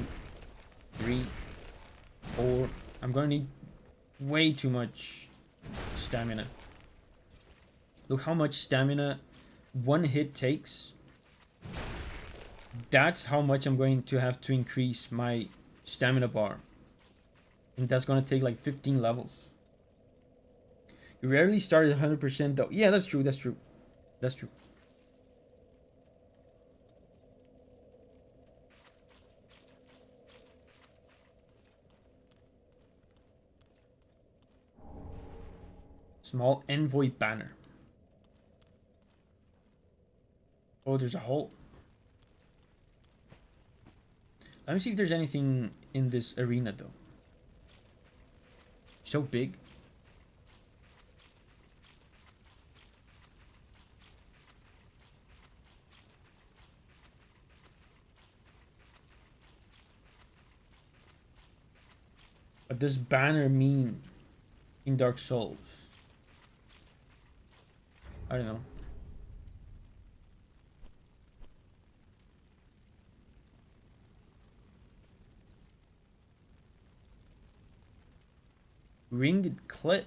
3, 4. I'm gonna need way too much stamina. Look how much stamina one hit takes. That's how much I'm going to have to increase my stamina bar. And that's gonna take like 15 levels. You rarely start at 100% though. Yeah, that's true, that's true. That's true. Small envoy banner. Oh, there's a hole. Let me see if there's anything in this arena though. So big. What does banner mean in Dark Souls? I don't know. Ringed Cliff.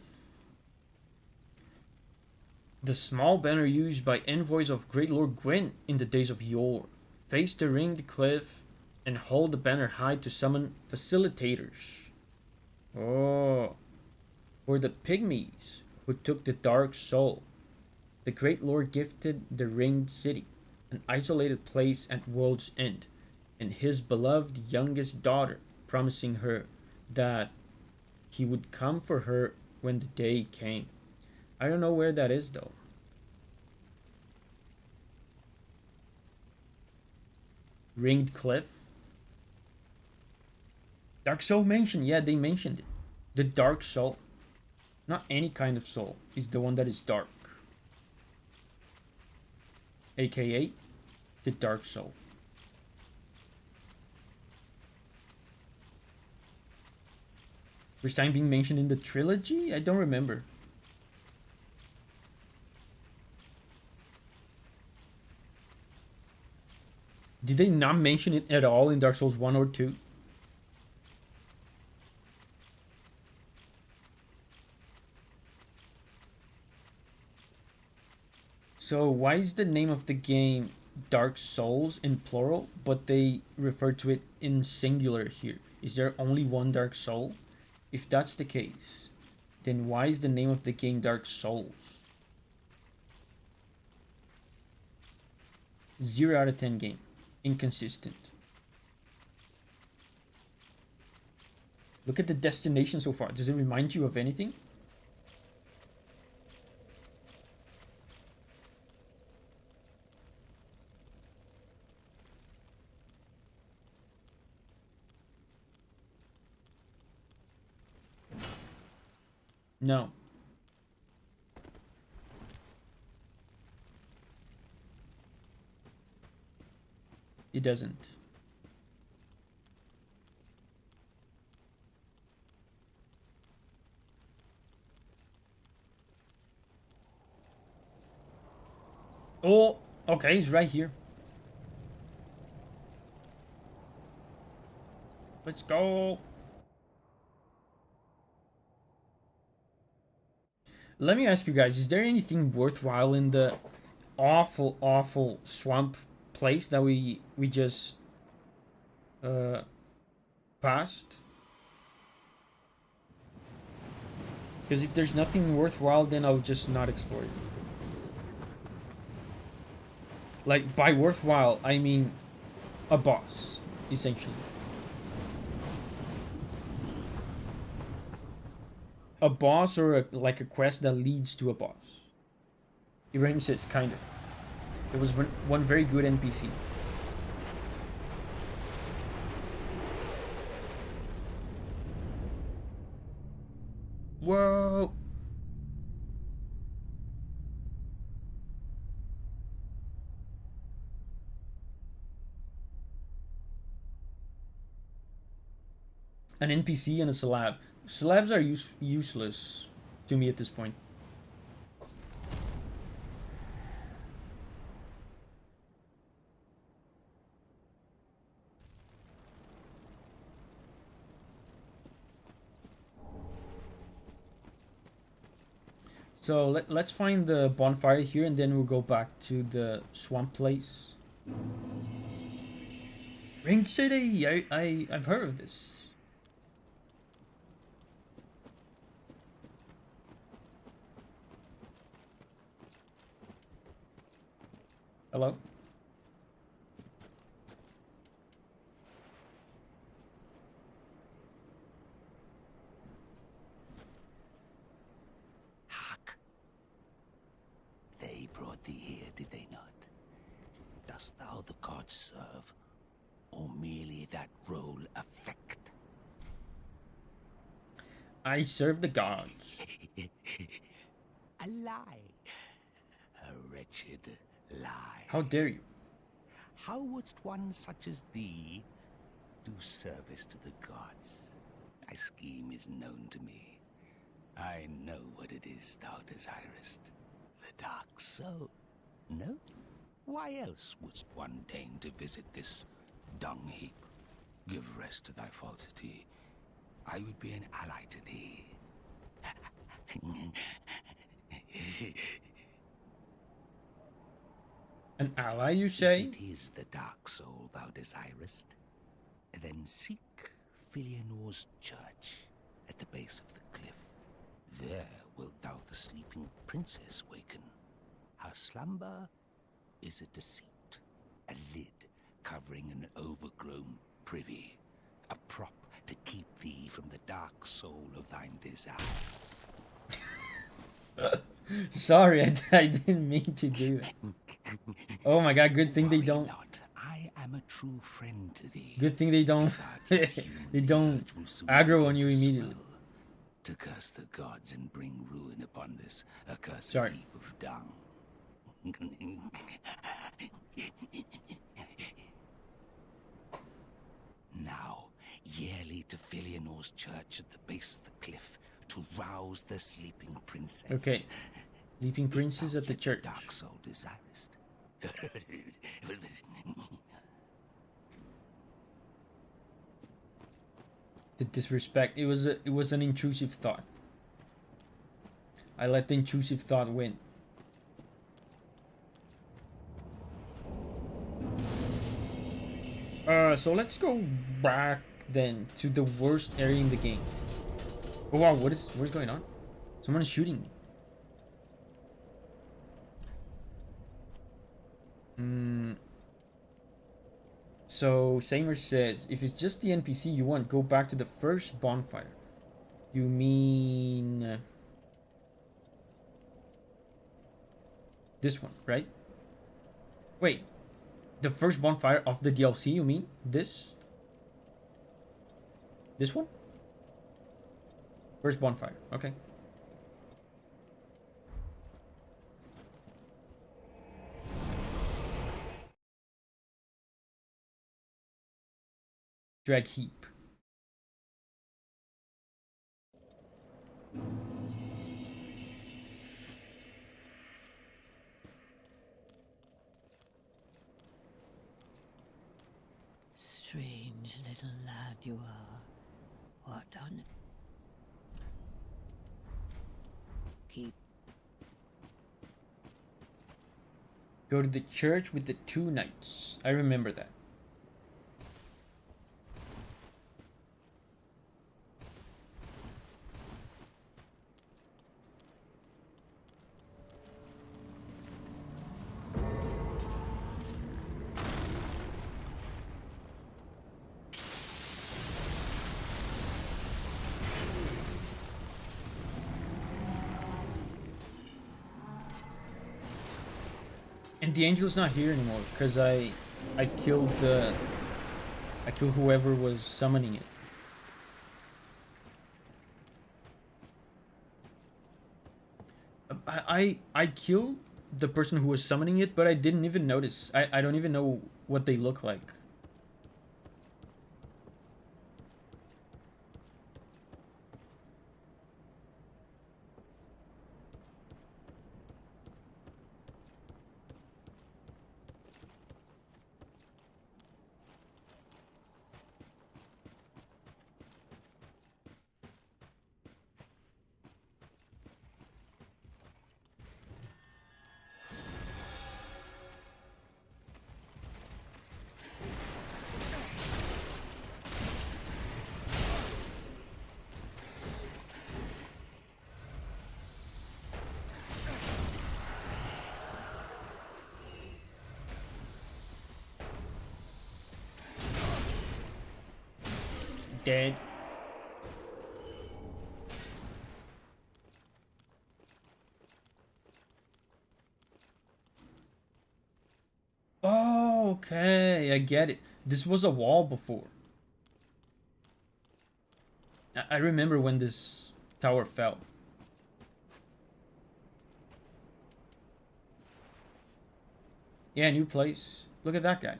The small banner used by envoys of Great Lord Gwyn in the days of yore. Face the ringed cliff and hold the banner high to summon facilitators. Oh, for the pygmies who took the dark soul. The Great Lord gifted the ringed city, an isolated place at world's end, and his beloved youngest daughter, promising her that he would come for her when the day came. I don't know where that is though. Ringed Cliff. Dark Soul mentioned. Yeah, they mentioned it. The Dark Soul. Not any kind of soul. Is the one that is dark. AKA the Dark Soul. First time being mentioned in the trilogy? I don't remember. Did they not mention it at all in Dark Souls 1 or 2? So why is the name of the game Dark Souls in plural, but they refer to it in singular here? Is there only one Dark Soul? If that's the case, then why is the name of the game Dark Souls? 0 out of 10 game. Inconsistent. Look at the destination so far. Does it remind you of anything? No. It doesn't. Oh, okay, he's right here. Let's go. Let me ask you guys, is there anything worthwhile in the awful swamp place that we just passed? Because if there's nothing worthwhile, then I'll just not explore it. Like, by worthwhile, I mean a boss, essentially. A boss or like a quest that leads to a boss. Ibrahim says, kind of. There was one very good NPC. Whoa! An NPC and a slab. Slabs are useless to me at this point. So let's find the bonfire here and then we'll go back to the swamp place. Ring City! I've heard of this. Hello? Hark. They brought thee here, did they not? Dost thou the gods serve, or merely that role affect? I serve the gods. A lie. A wretched lie. How dare you? How wouldst one such as thee do service to the gods? Thy scheme is known to me. I know what it is thou desirest. The dark soul. No? Why else wouldst one deign to visit this dung heap? Give rest to thy falsity. I would be an ally to thee. An ally, you If say? it is the dark soul thou desirest, then seek Filianor's church at the base of the cliff. There wilt thou the sleeping princess waken. Her slumber is a deceit, a lid covering an overgrown privy, a prop to keep thee from the dark soul of thine desire. Sorry, I didn't mean to do that. Oh my god, good thing they Worry don't. not, I am a true friend to thee. Good thing they don't. If thou take human, They the don't urge will soon aggro begin on you to immediately. swell, to curse the gods and bring ruin upon this accursed Sorry. heap of dung. Now, yearly to Filianor's church at the base of the cliff to rouse the sleeping princess. Okay. Sleeping If princess thou at the yet church. dark soul desirest. The disrespect. It was an intrusive thought. I let the intrusive thought win. So let's go back then to the worst area in the game. Oh wow, what is going on? Someone is shooting me. So Samer says, if it's just the NPC you want, go back to the first bonfire. You mean this one, right? Wait, the first bonfire of the DLC, you mean? This? This one? First bonfire, okay. Drag heap. Strange little lad you are. What on? Keep Go to the church with the 2 knights. I remember that. And the angel's not here anymore because I killed whoever was summoning it. I killed the person who was summoning it, but I didn't even notice. I don't even know what they look like. Dead. Oh, okay, I get it. This was a wall before. I remember when this tower fell. Yeah, new place. Look at that guy.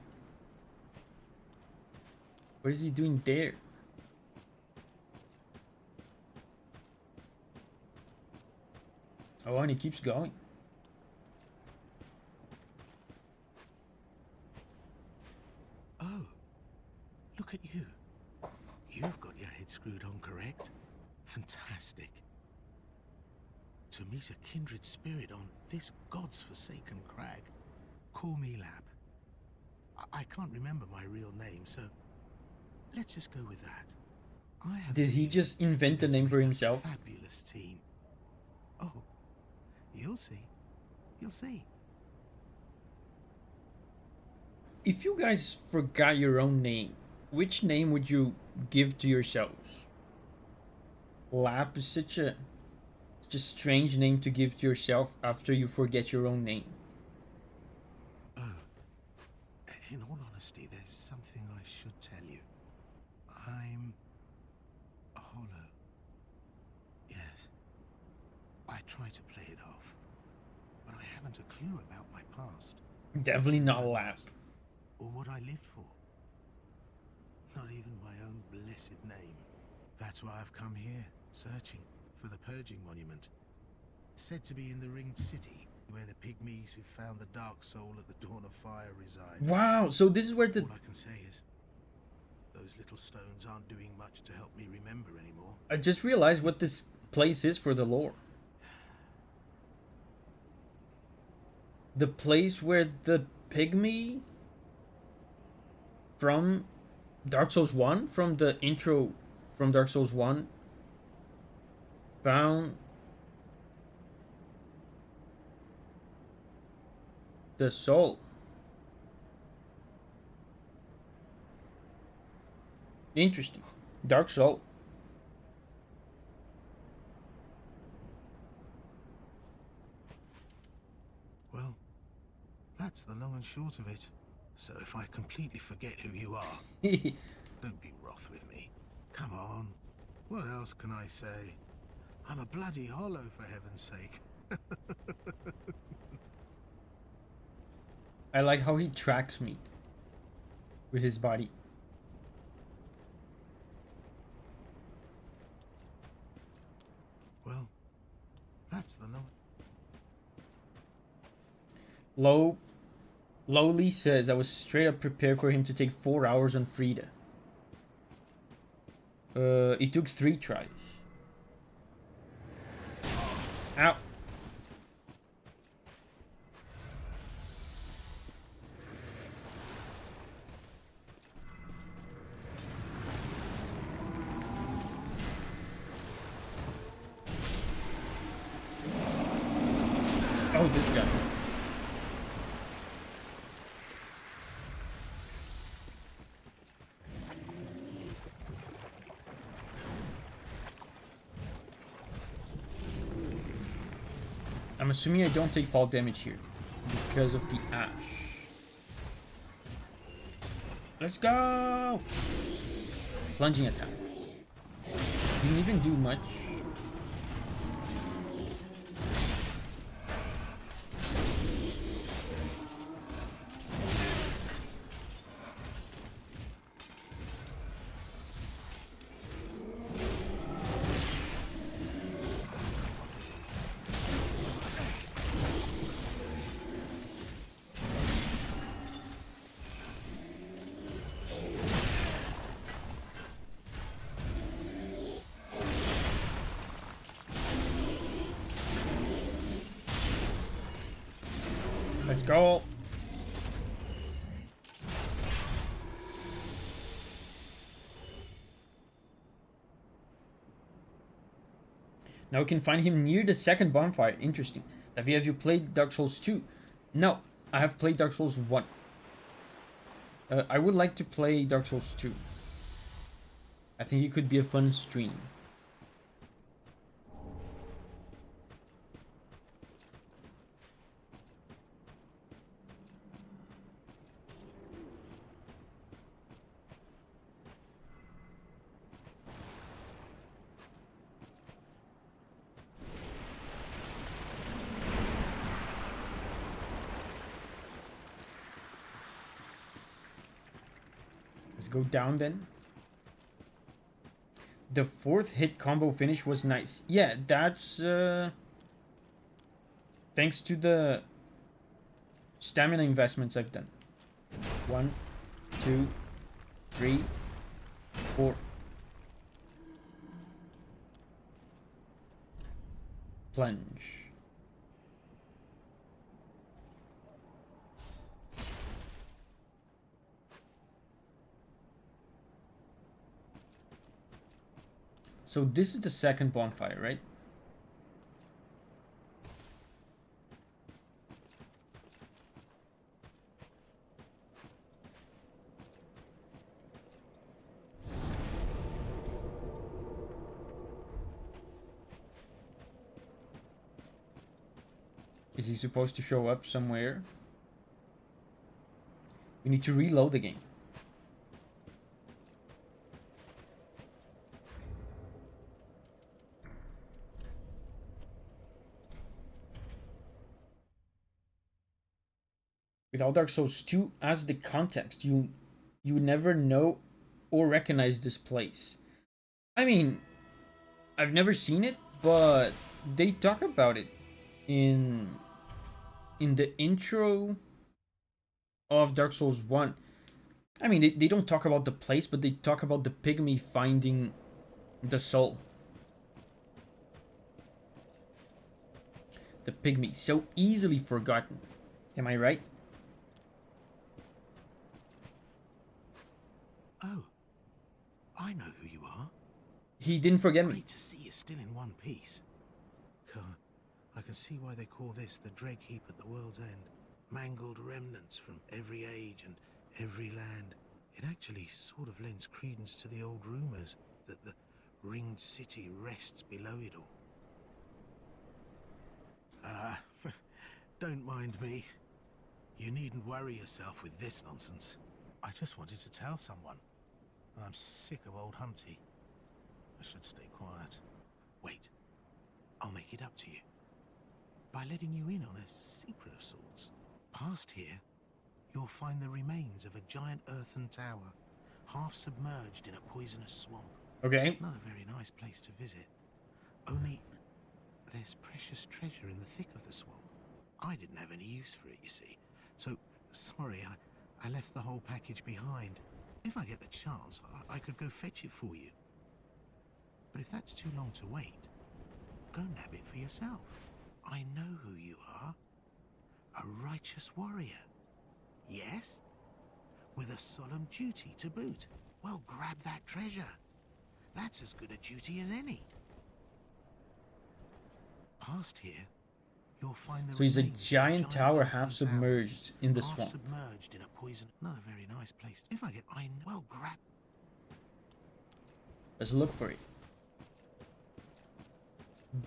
What is he doing there? Oh, and he keeps going. Oh, look at you. You've got your head screwed on correct. Fantastic. to meet a kindred spirit on this god's forsaken crag. Call me Lap. I can't remember my real name, so let's just go with that. I have Did he just invent a name for himself? Fabulous team. Oh, you'll see. You'll see. If you guys forgot your own name, which name would you give to yourselves? Lap is such a strange name to give to yourself after you forget your own name. In all honesty, there's something I should tell you. I'm hollow. Yes. I try to play it off, but I haven't a clue about my past. Definitely not Lap. Or what I lived for. Not even my own blessed name. That's why I've come here, searching for the Purging Monument. Said to be in the Ringed City, where the pygmies who found the Dark Soul at the Dawn of Fire reside. Wow, so this is where the... All I can say is, those little stones aren't doing much to help me remember anymore. I just realized what this place is for the lore. The place where the pygmy from Dark Souls 1, from the intro from Dark Souls 1, found the soul. Interesting. Dark Soul. Well, that's the long and short of it. So if I completely forget who you are, don't be wroth with me. Come on. What else can I say? I'm a bloody hollow, for heaven's sake. I like how he tracks me with his body. Well, that's the long... Lowly says I was straight up prepared for him to take 4 hours on Frida. It took 3 tries. Ow. Oh, this guy. I'm assuming I don't take fall damage here because of the ash. Let's go! Plunging attack. Didn't even do much. Let's go. Now we can find him near the second bonfire. Interesting. Davi, have you played Dark Souls 2? No, I have played Dark Souls 1. I would like to play Dark Souls 2. I think it could be a fun stream. Go down then. The 4th hit combo finish was nice. Yeah, that's thanks to the stamina investments I've done. 1, 2, 3, 4. plunge. So this is the second bonfire, right? Is he supposed to show up somewhere? We need to reload the game. Without Dark Souls 2 as the context, you never know or recognize this place. I mean, I've never seen it, but they talk about it in the intro of Dark Souls 1. I mean, they don't talk about the place, but they talk about the pygmy finding the soul. The pygmy, so easily forgotten. Am I right? Oh, I know who you are. He didn't forget me. Great to see you still in one piece. God, I can see why they call this the Dreg Heap at the world's end. Mangled remnants from every age and every land. It actually sort of lends credence to the old rumors that the ringed city rests below it all. Don't mind me. You needn't worry yourself with this nonsense. I just wanted to tell someone. And I'm sick of old Humpty. I should stay quiet. Wait, I'll make it up to you. By letting you in on a secret of sorts. Past here, you'll find the remains of a giant earthen tower, half submerged in a poisonous swamp. Okay. Not a very nice place to visit. Only there's precious treasure in the thick of the swamp. I didn't have any use for it, you see. So, sorry, I left the whole package behind. If I get the chance, I could go fetch it for you. But if that's too long to wait, go nab it for yourself. I know who you are. A righteous warrior. Yes? With a solemn duty to boot. Well, grab that treasure. That's as good a duty as any. Past here, you'll find the So he's a remains of giant tower earthen half tower, submerged in the half swamp. submerged in a poison. Not a very nice place. If I get, well, grab. Let's look for it.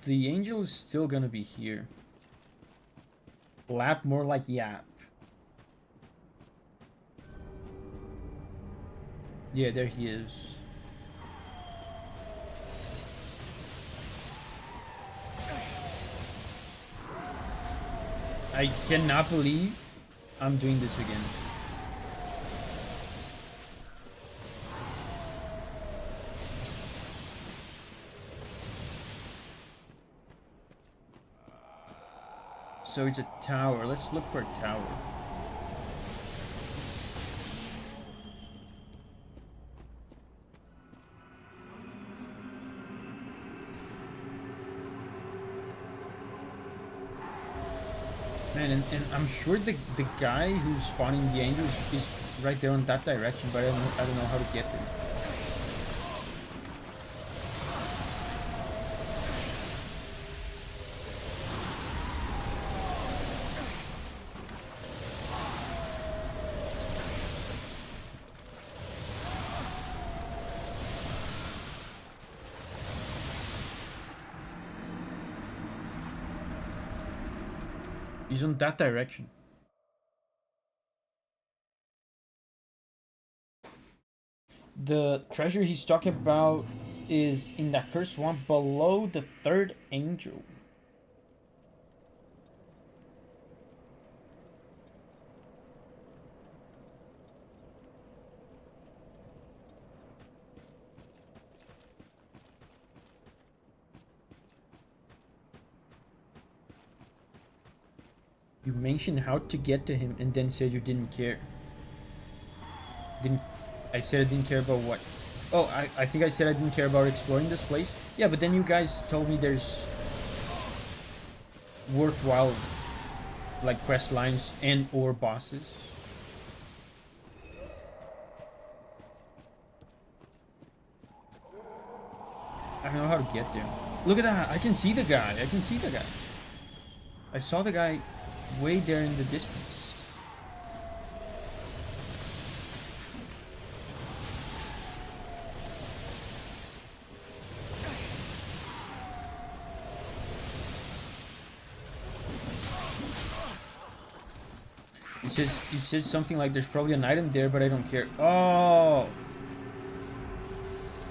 The angel is still gonna be here. Lap more like yap. Yeah, there he is. I cannot believe I'm doing this again. So it's a tower. Let's look for a tower. Man, and I'm sure the guy who's spawning the angels is right there in that direction, but I don't know how to get there. He's in that direction. The treasure he's talking about is in that cursed swamp below the third angel. You mentioned how to get to him and then said you didn't care. I said I didn't care about what? Oh, I think I said I didn't care about exploring this place. Yeah, but then you guys told me there's worthwhile like quest lines and or bosses. I don't know how to get there. Look at that! I can see the guy. I can see the guy. I saw the guy way there in the distance. It says something like there's probably an item there, but I don't care. Oh!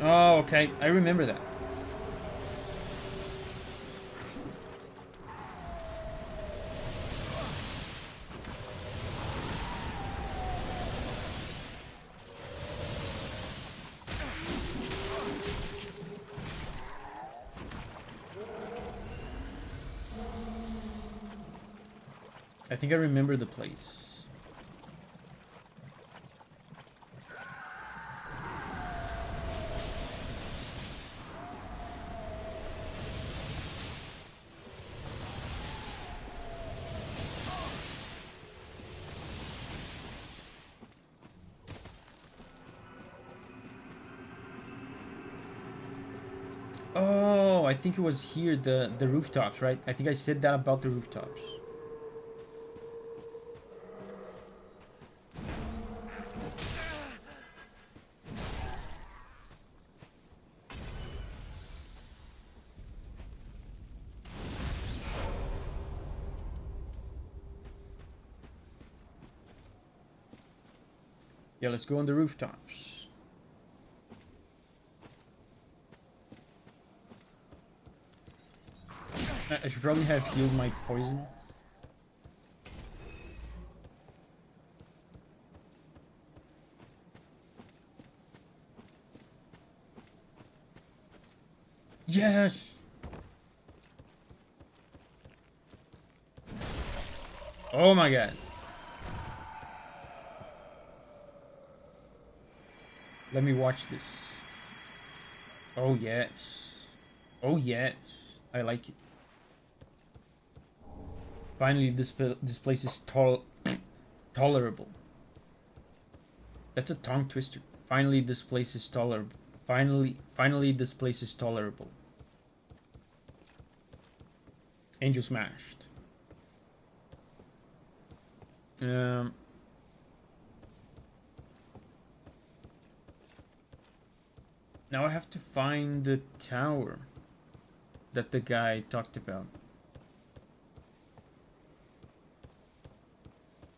Oh, okay. I remember that. I think I remember the place. Oh, I think it was here, the rooftops, right? I think I said that about the rooftops. Yeah, let's go on the rooftops. I should probably have healed my poison. Yes! Oh my god. Let me watch this. Oh yes. Oh yes. I like it. Finally, this place is tolerable. That's a tongue twister. Finally, this place is tolerable. Finally, this place is tolerable. Angel smashed. Now I have to find the tower that the guy talked about.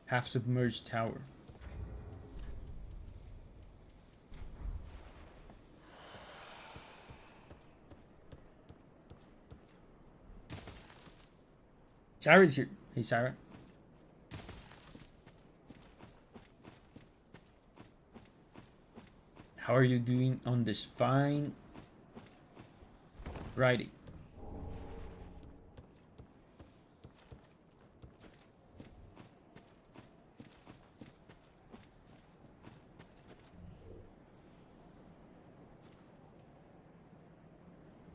Half submerged tower. Sarah's here. Hey, Sarah. How are you doing on this fine Friday?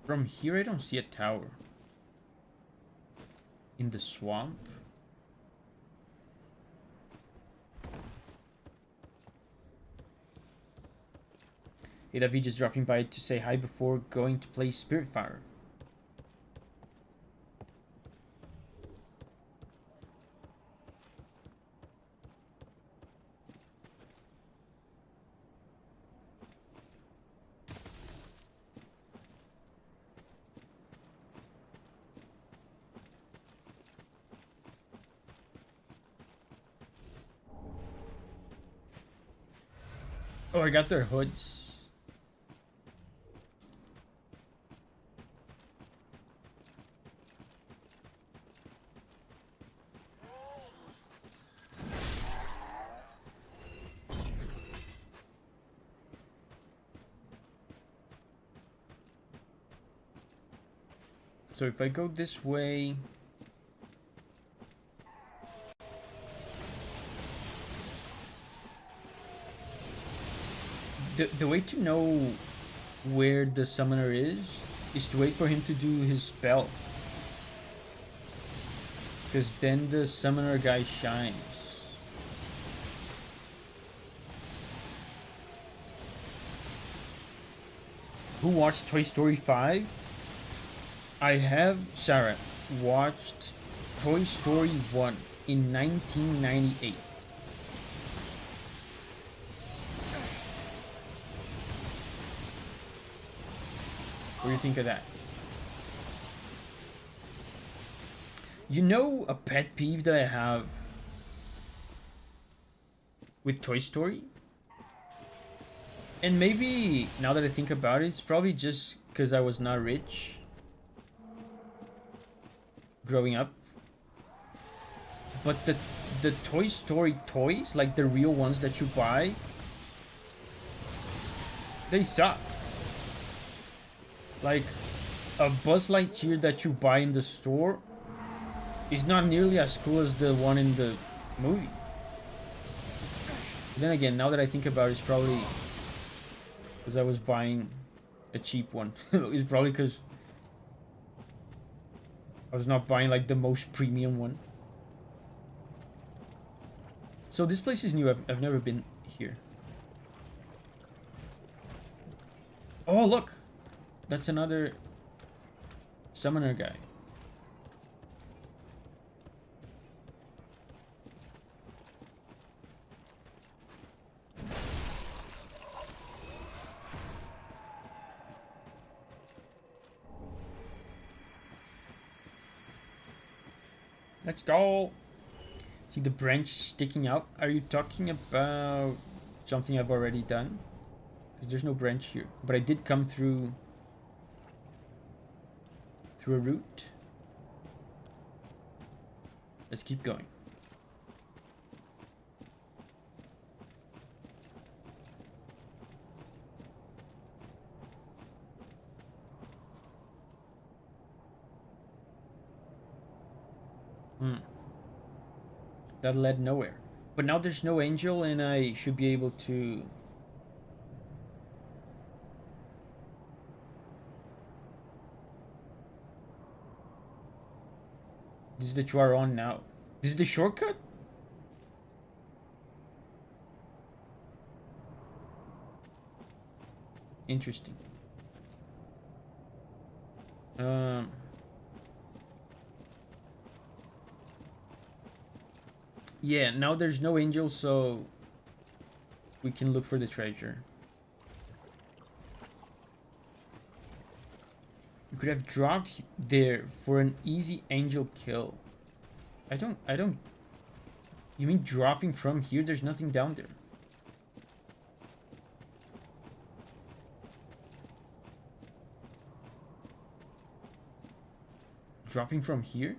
From here, I don't see a tower. In the swamp? Hey, Davi, just dropping by to say hi before going to play Spiritfire. Oh, I got their hoods. So if I go this way... The way to know where the summoner is to wait for him to do his spell. Because then the summoner guy shines. Who watched Toy Story 5? I have, Sarah, watched Toy Story 1 in 1998. What do you think of that? You know a pet peeve that I have with Toy Story? And maybe, now that I think about it, it's probably just because I was not rich growing up. But the Toy Story toys, like the real ones that you buy, they suck. Like, a Buzz Lightyear that you buy in the store is not nearly as cool as the one in the movie. But then again, now that I think about it, it's probably because I was buying a cheap one. It's probably because I was not buying like the most premium one. So this place is new. I've never been here. Oh, look! That's another summoner guy. Let's go! See the branch sticking out? Are you talking about something I've already done? Because there's no branch here. But I did come through a route. Let's keep going. That led nowhere. But now there's no angel and I should be able to... This is the you are on now. This is the shortcut? Interesting. Yeah, now there's no angel, so we can look for the treasure. You could have dropped there for an easy angel kill. I don't... You mean dropping from here? There's nothing down there. Dropping from here?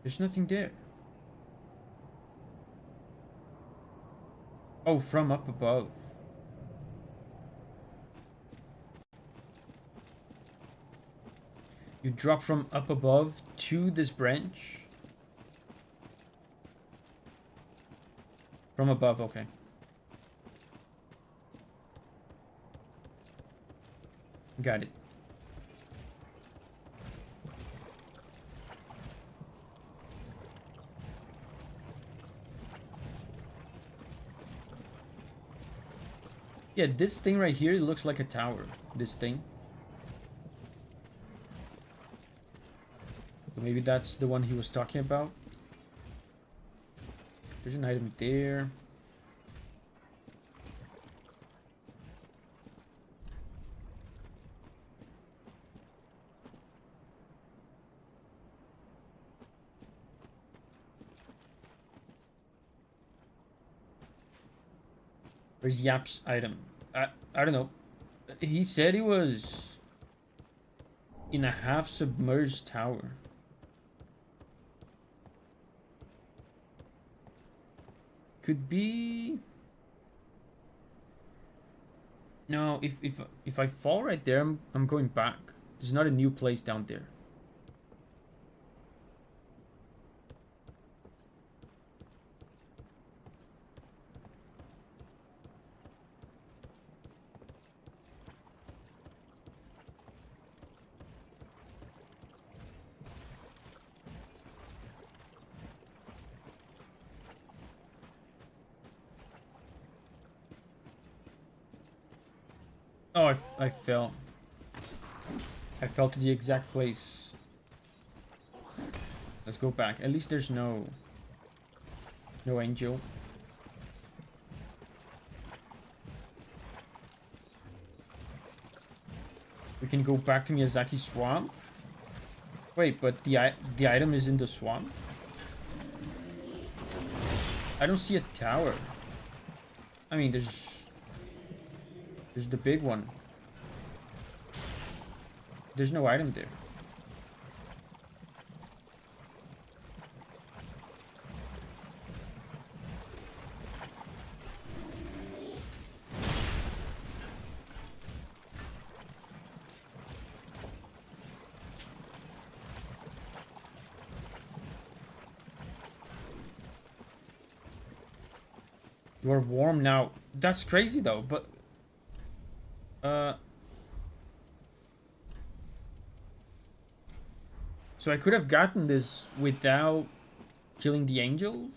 There's nothing there. Oh, from up above. You drop from up above to this branch? From above, okay. Got it. Yeah, this thing right here looks like a tower. This thing. So maybe that's the one he was talking about. There's an item there. Where's Yap's item? I don't know. He said he was in a half submerged tower. Could be. No, if I fall right there, I'm going back. There's not a new place down there. Oh, I fell. I fell to the exact place. Let's go back. At least there's no angel. We can go back to Miyazaki Swamp. Wait, but the item is in the swamp? I don't see a tower. I mean, there's the big one. There's no item there. You're warm now. That's crazy though, but so I could have gotten this without killing the angels?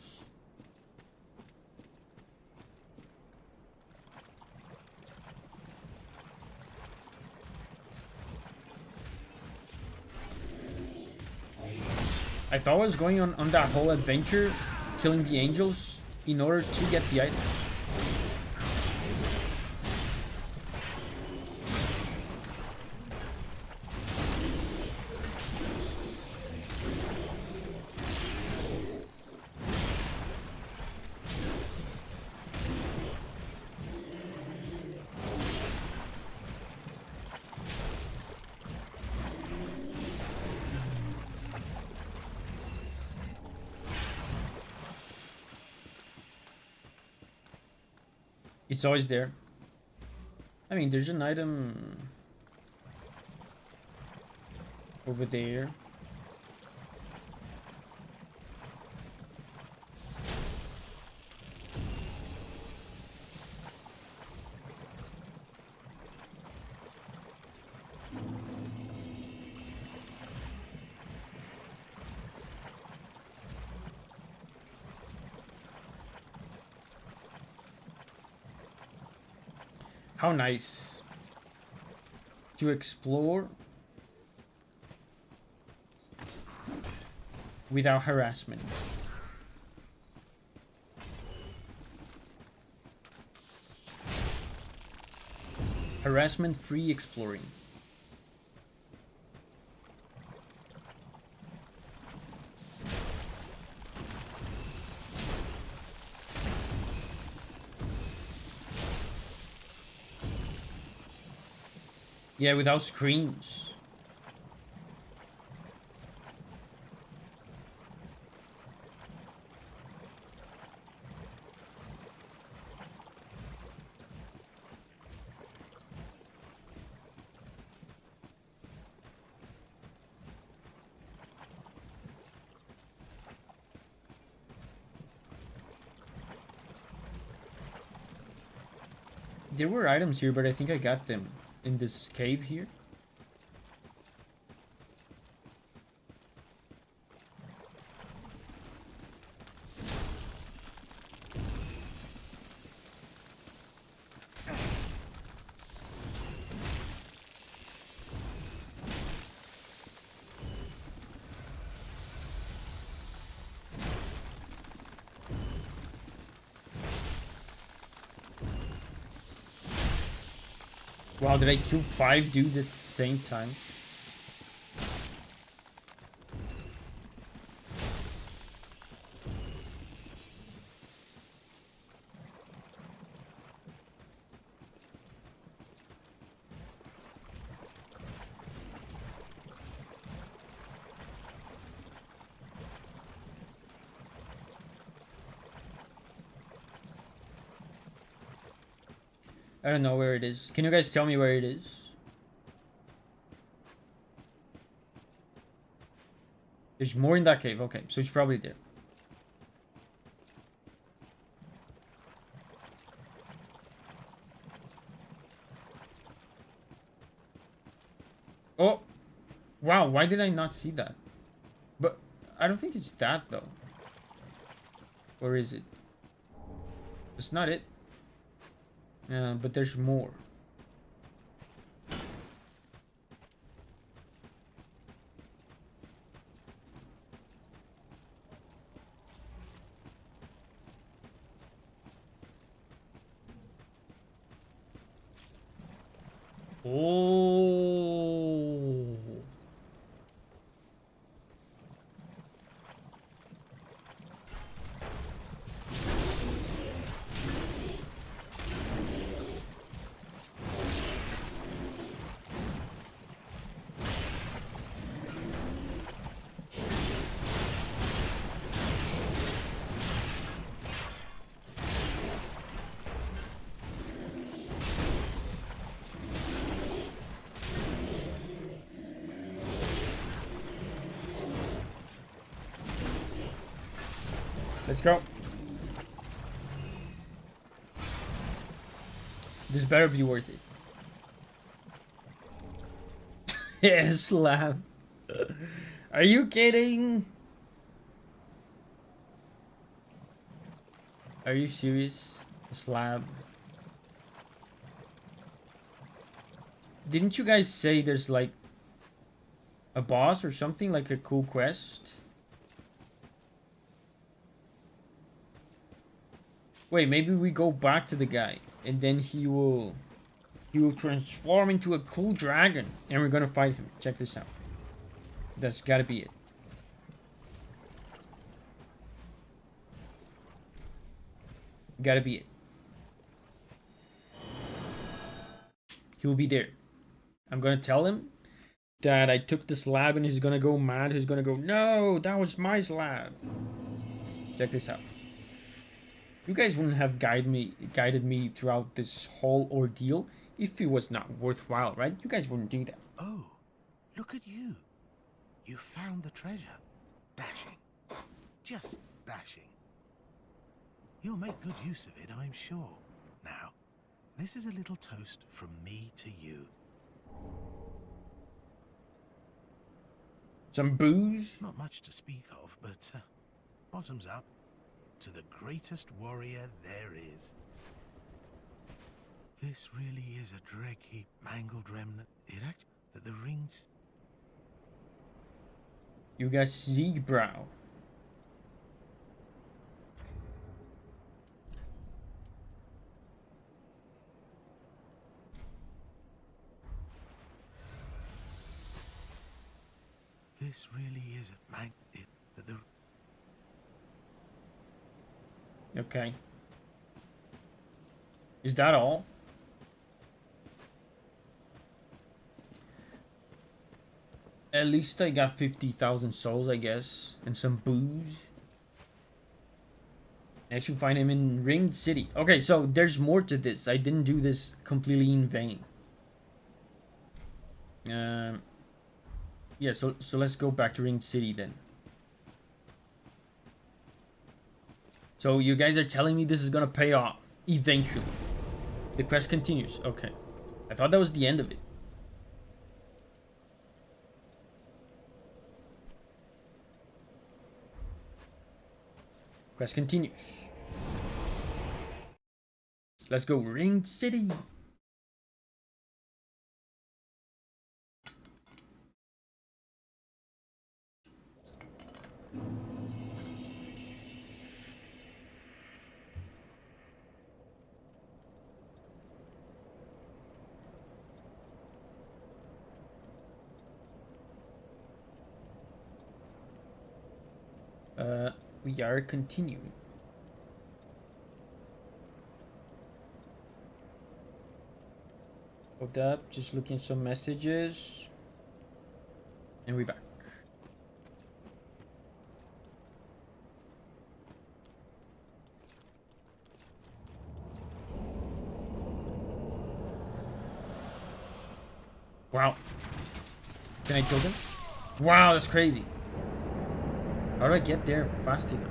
I thought I was going on that whole adventure, killing the angels in order to get the item. It's always there. I mean, there's an item over there. How nice to explore without harassment. Harassment-free exploring. Yeah, without screens. There were items here, but I think I got them in this cave here. Wow, did I kill 5 dudes at the same time? I don't know where it is. Can you guys tell me where it is? There's more in that cave. Okay, so it's probably there. Oh! Wow, why did I not see that? But I don't think it's that though. Or is it? It's not it. But there's more. Oh. Let's go. This better be worth it. Yeah, slab. Are you kidding? Are you serious? A slab. Didn't you guys say there's like a boss or something, like a cool quest? Wait, maybe we go back to the guy and then he will transform into a cool dragon and we're gonna fight him. Check this out. That's gotta be it. Gotta be it. He'll be there. I'm gonna tell him that I took the slab and he's gonna go mad. He's gonna go, no, that was my slab. Check this out. You guys wouldn't have guided me throughout this whole ordeal if it was not worthwhile, right? You guys wouldn't do that. Oh, look at you. You found the treasure. Dashing. Just dashing. You'll make good use of it, I'm sure. Now, this is a little toast from me to you. Some booze? Not much to speak of, but bottoms up to the greatest warrior there is. This really is a dreg heap, mangled remnant. It acts that the rings. You got Siegbrow. This really is a mag. That the. Okay. Is that all? At least I got 50,000 souls, I guess. And some booze. Next you find him in Ringed City. Okay, so there's more to this. I didn't do this completely in vain. Yeah, so let's go back to Ringed City then. So you guys are telling me this is gonna pay off eventually. The quest continues. Okay. I thought that was the end of it. Quest continues. Let's go Ringed City. We are continuing. Hold up, just looking at some messages. And we're back. Wow. Can I kill them? Wow, that's crazy. How do I get there fast enough?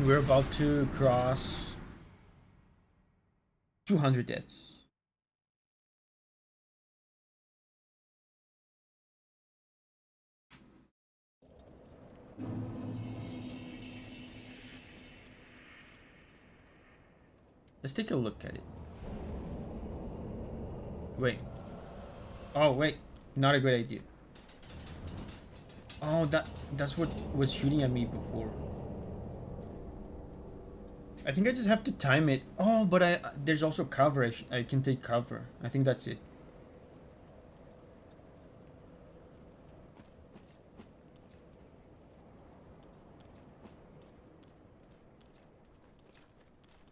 We're about to cross 200 deaths. Let's take a look at it. Wait. Oh, wait. Not a great idea. Oh, that's what was shooting at me before. I think I just have to time it. Oh, but there's also cover. I can take cover. I think that's it.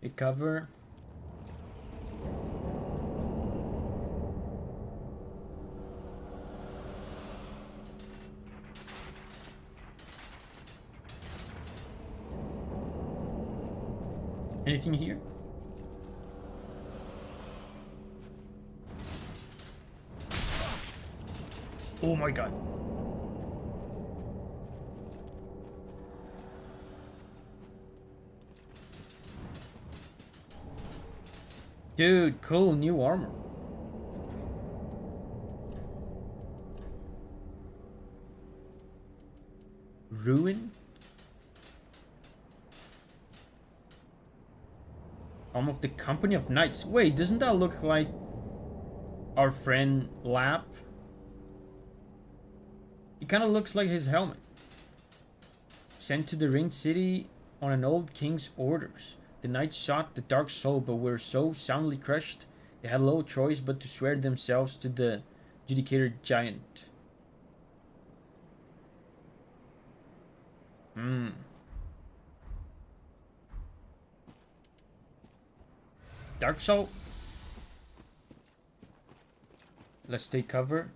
Take cover. Anything here? Oh my god. Dude, cool new armor. Ruin? Arm of the Company of Knights. Wait, doesn't that look like our friend Lap? It kind of looks like his helmet. Sent to the Ringed City on an old king's orders. The knights sought the dark soul, but were so soundly crushed, they had little choice but to swear themselves to the Judicator Giant. Dark soul. Let's take cover.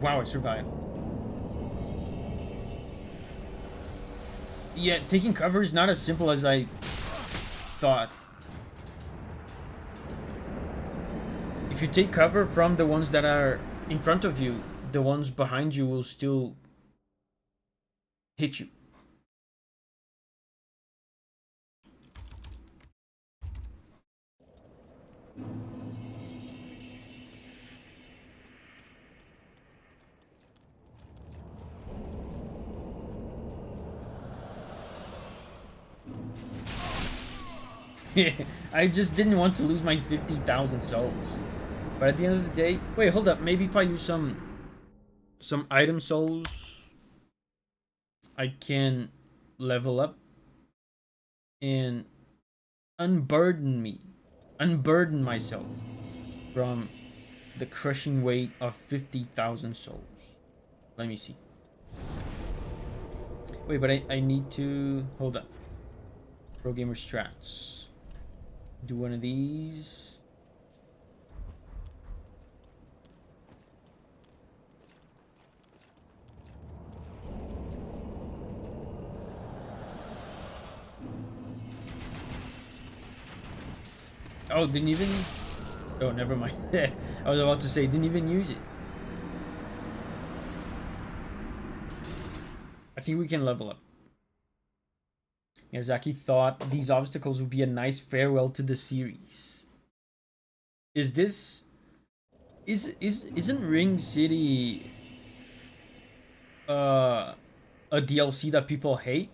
Wow, I survived. Yeah, taking cover is not as simple as I thought. If you take cover from the ones that are in front of you, the ones behind you will still hit you. I just didn't want to lose my 50,000 souls. But at the end of the day, wait, hold up. Maybe if I use some item souls, I can level up and unburden myself from the crushing weight of 50,000 souls. Let me see. Wait, but I need to hold up. Pro gamer strats. Do one of these. Oh, didn't even... Oh, never mind. I was about to say, didn't even use it. I think we can level up. Miyazaki thought these obstacles would be a nice farewell to the series. Is this... Isn't Ring City... a DLC that people hate?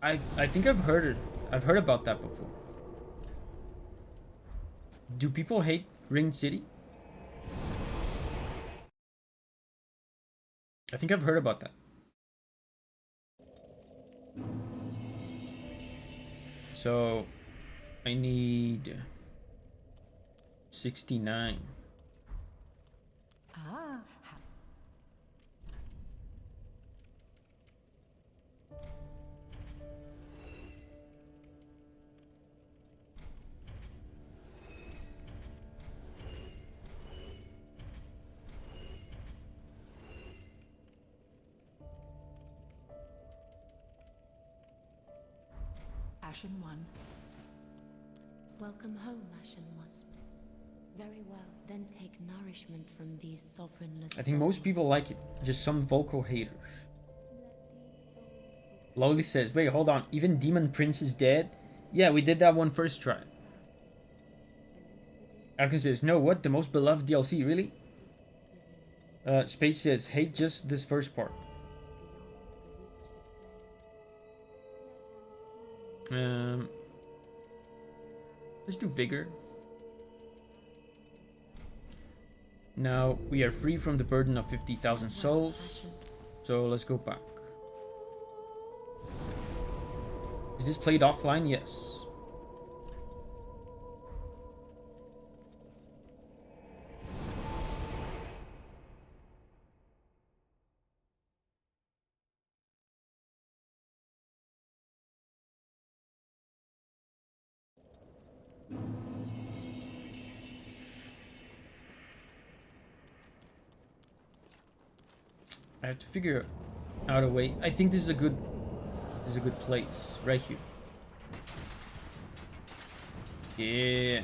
I think I've heard it. I've heard about that before. Do people hate Ring City? I think I've heard about that. So I need 69. Ah. Ashen One. Welcome home, Ashen Wasp. Very well, then take nourishment from these sovereignless I think most people souls. like it. Just some vocal haters. Lowly says, wait, hold on. Even Demon Prince is dead? Yeah, we did that one first try. Alkin says, no, what? The most beloved DLC? Really? Space says, hate just this first part. Let's do vigor. Now we are free from the burden of 50,000 souls. So let's go back. Is this played offline? Yes. I have to figure out a way. I think this is a good place right here. Yeah.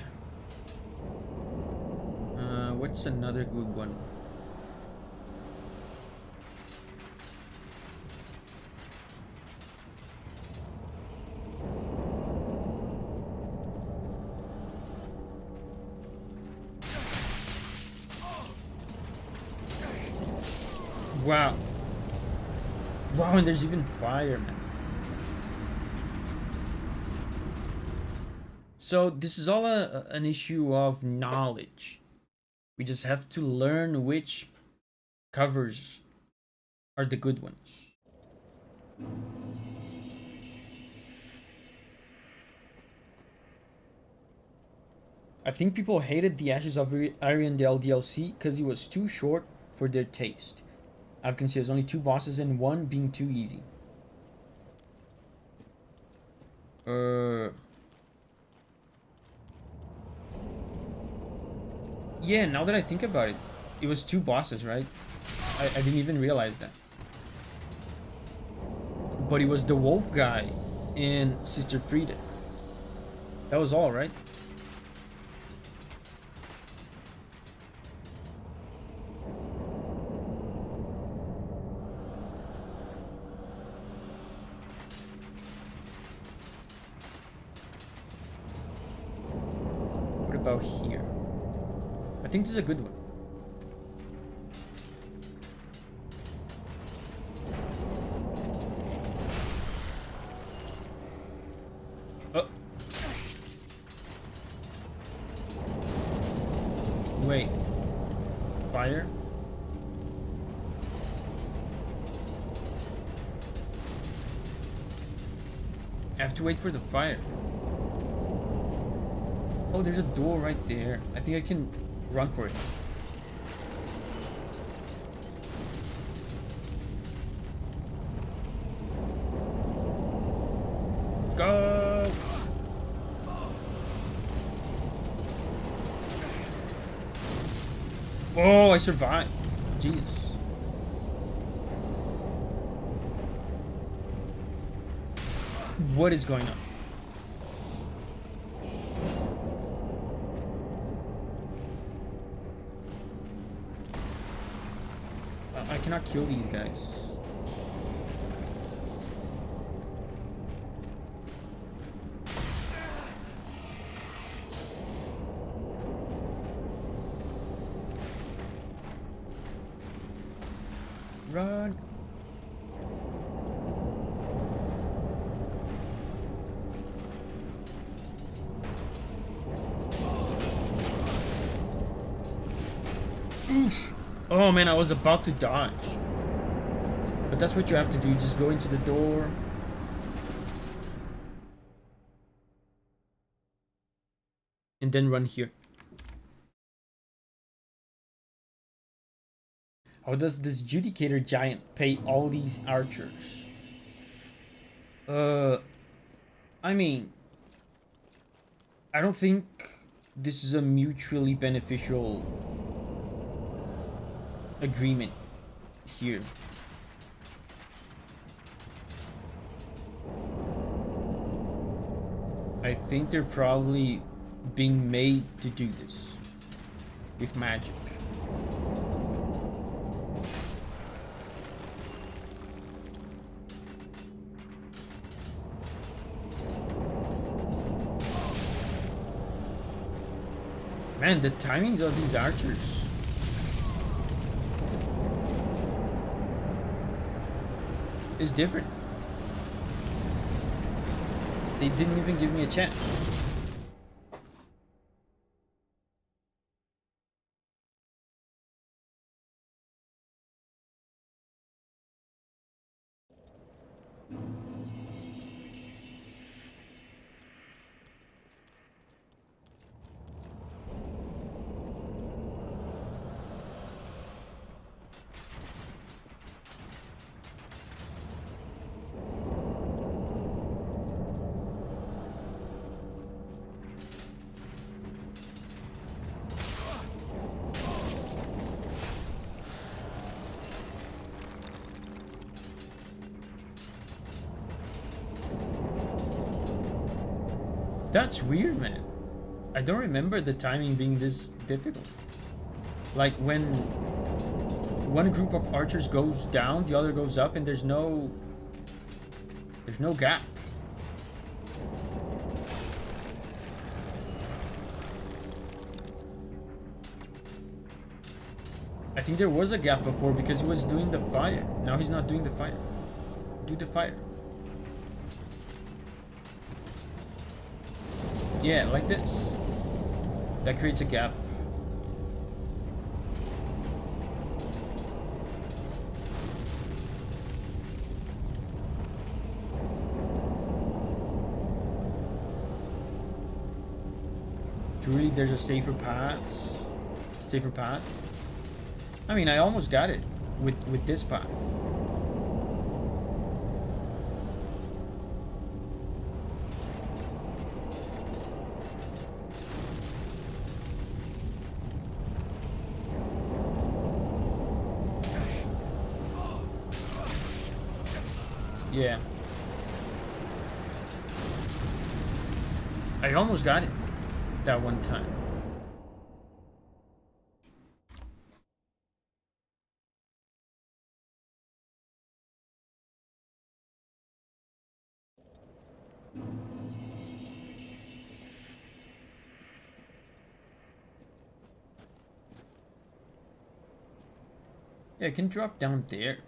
What's another good one? Wow. Wow, and there's even fire, man. So this is all an issue of knowledge. We just have to learn which covers are the good ones. I think people hated the Ashes of Ariandel DLC because it was too short for their taste. I can see there's only 2 bosses and one being too easy. Yeah, now that I think about it, it was 2 bosses, right? I didn't even realize that. But it was the wolf guy and Sister Frida. That was all, right? What about here? I think this is a good one. Oh. Wait. Fire? I have to wait for the fire. Oh, there's a door right there. I think I can run for it. Go! Oh, I survived. Jesus. What is going on? I cannot kill these guys. Run. Oof. Oh man, I was about to dodge. But that's what you have to do. You just go into the door. And then run here. How does this Judicator giant pay all these archers? I mean, I don't think this is a mutually beneficial agreement here. I think they're probably being made to do this with magic. Man, the timings of these archers. Is different. They didn't even give me a chance. That's weird, man. I don't remember the timing being this difficult. Like when one group of archers goes down, the other goes up, and there's no gap. I think there was a gap before because he was doing the fire. Now he's not doing the fire. Do the fire. Yeah, like this. That creates a gap. Truly, there's a safer path. Safer path. I mean, I almost got it with this path. Yeah. I almost got it that one time. Yeah, it can drop down there.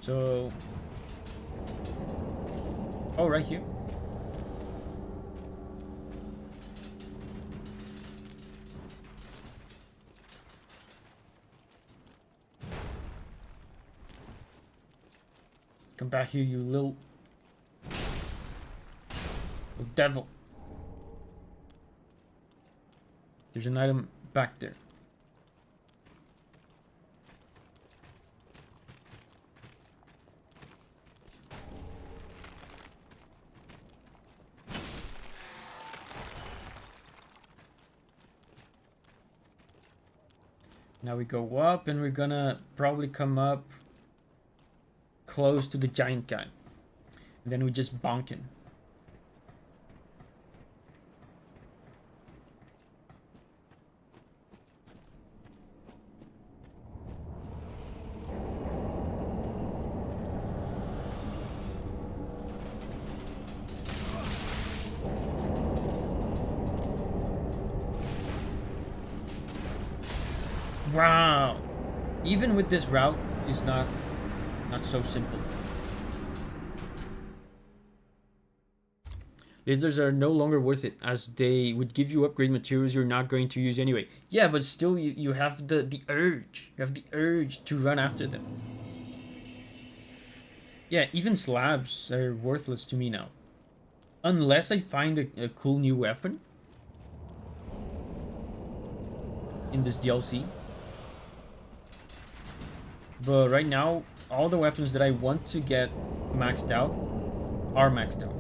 So, oh, right here. Come back here, you little devil. There's an item back there. Now we go up, and we're gonna probably come up close to the giant guy. And then we just bonk him. Wow! Even with this route, is not so simple. Lasers are no longer worth it, as they would give you upgrade materials you're not going to use anyway. Yeah, but still, you have the urge. You have the urge to run after them. Yeah, even slabs are worthless to me now. Unless I find a cool new weapon in this DLC. But right now, all the weapons that I want to get maxed out are maxed out.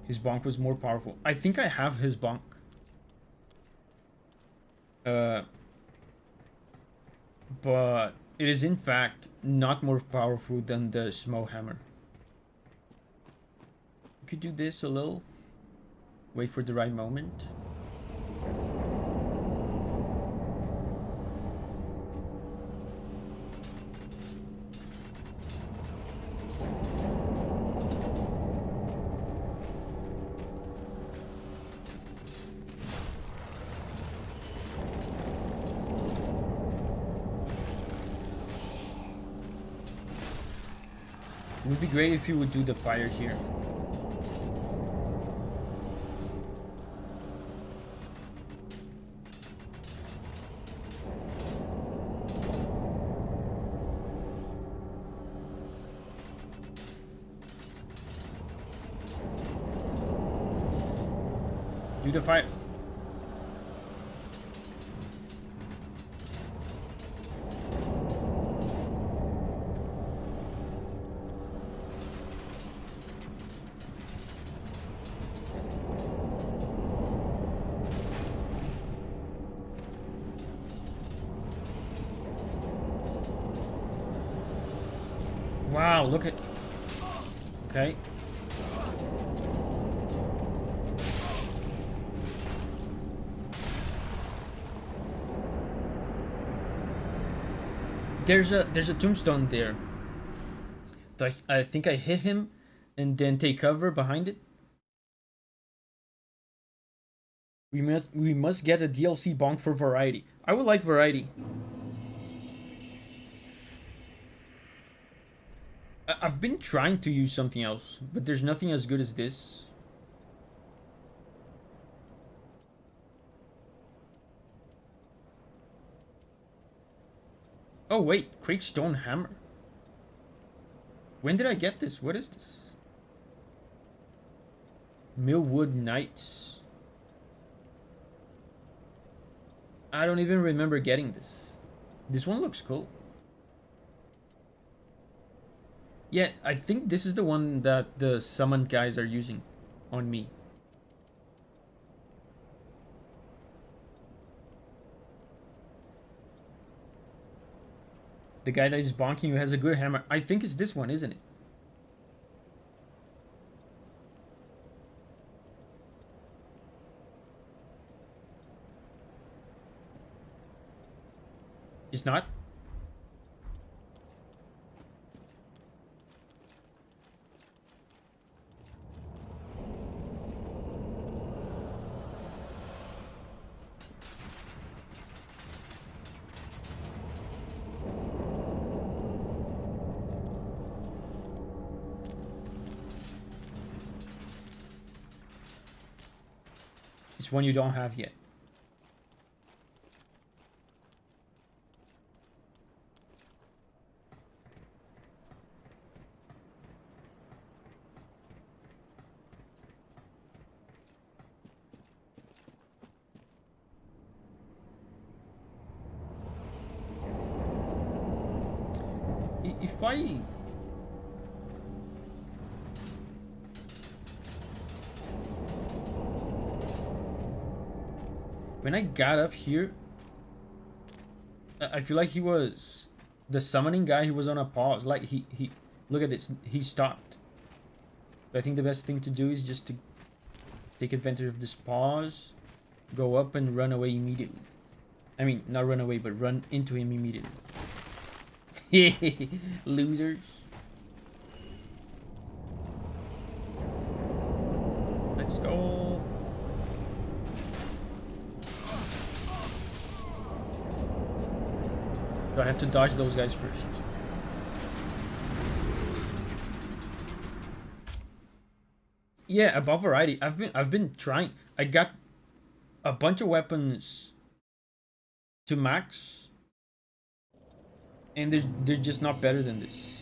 His bonk was more powerful. I think I have his bonk. But it is in fact not more powerful than the Smo Hammer. You could do this a little. Wait for the right moment. It would be great if you would do the fire here. Do the fire. Wow, look at... Okay. There's a tombstone there. Like, I think I hit him and then take cover behind it. We must get a DLC bonk for variety. I would like variety. I've been trying to use something else, but there's nothing as good as this. Oh wait, Quake Stone Hammer. When did I get this? What is this? Millwood Knights. I don't even remember getting this. This one looks cool. Yeah, I think this is the one that the summon guys are using on me. The guy that is bonking you has a good hammer. I think it's this one, isn't it? It's not? It's one you don't have yet. If I... When I got up here, I feel like he was... The summoning guy, he was on a pause. Like, he look at this. He stopped. But I think the best thing to do is just to take advantage of this pause, go up and run away immediately. I mean, not run away, but run into him immediately. Losers. Let's go. So I have to dodge those guys first. Yeah, above variety. I've been trying. I got a bunch of weapons to max. And they're just not better than this.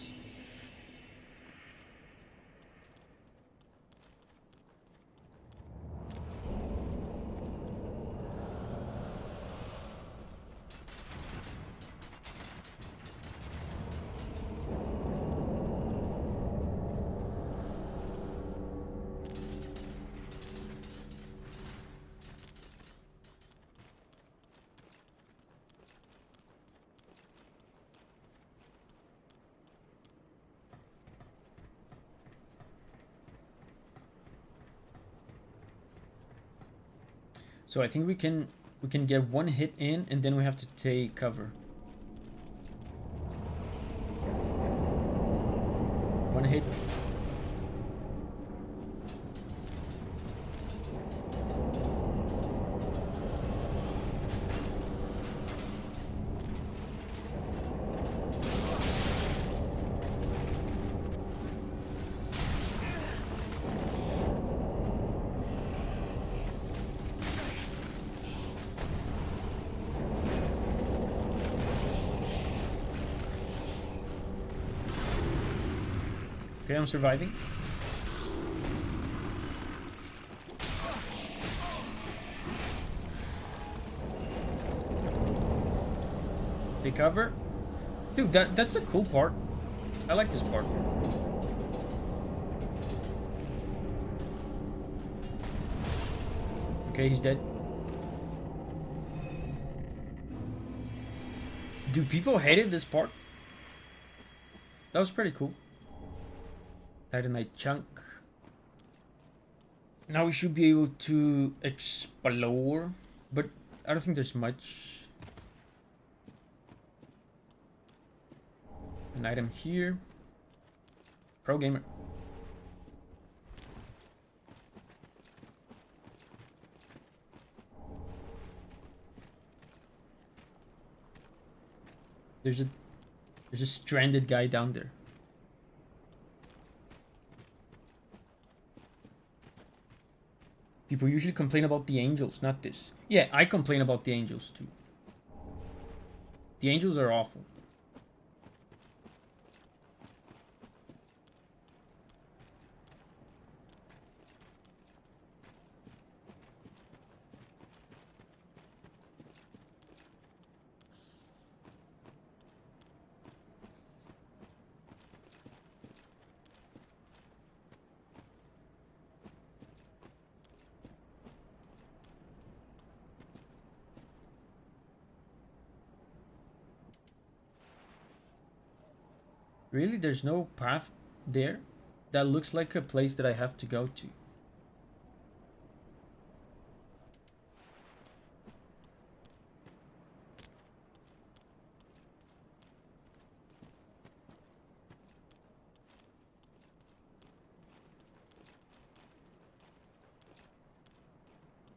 So I think we can get one hit in, and then we have to take cover. One hit. Okay, I'm surviving. They cover. Dude, that's a cool part. I like this part. Okay, he's dead. Dude, people hated this part. That was pretty cool. Titanite chunk. Now we should be able to explore, but I don't think there's much. An item here. Pro gamer. There's a stranded guy down there. People usually complain about the angels, not this. Yeah, I complain about the angels too. The angels are awful. Really? There's no path there? That looks like a place that I have to go to.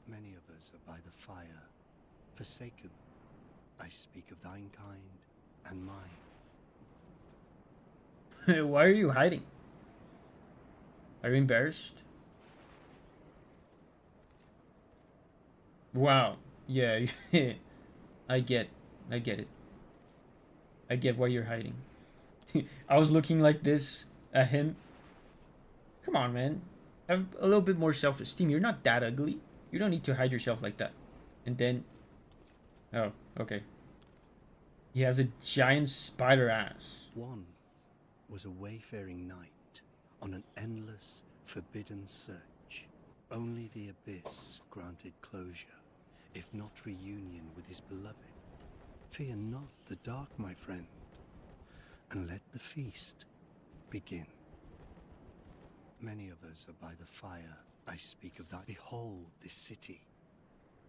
Many of us are by the fire, forsaken. I speak of thine kind and mine. Why are you hiding? Are you embarrassed? Wow. Yeah, I get it. I get why you're hiding. I was looking like this at him. Come on, man. Have a little bit more self-esteem. You're not that ugly. You don't need to hide yourself like that. And then... Oh, okay. He has a giant spider ass. One was a wayfaring knight on an endless, forbidden search. Only the abyss granted closure, if not reunion with his beloved. Fear not the dark, my friend, and let the feast begin. Many of us are by the fire. I speak of that. Behold this city.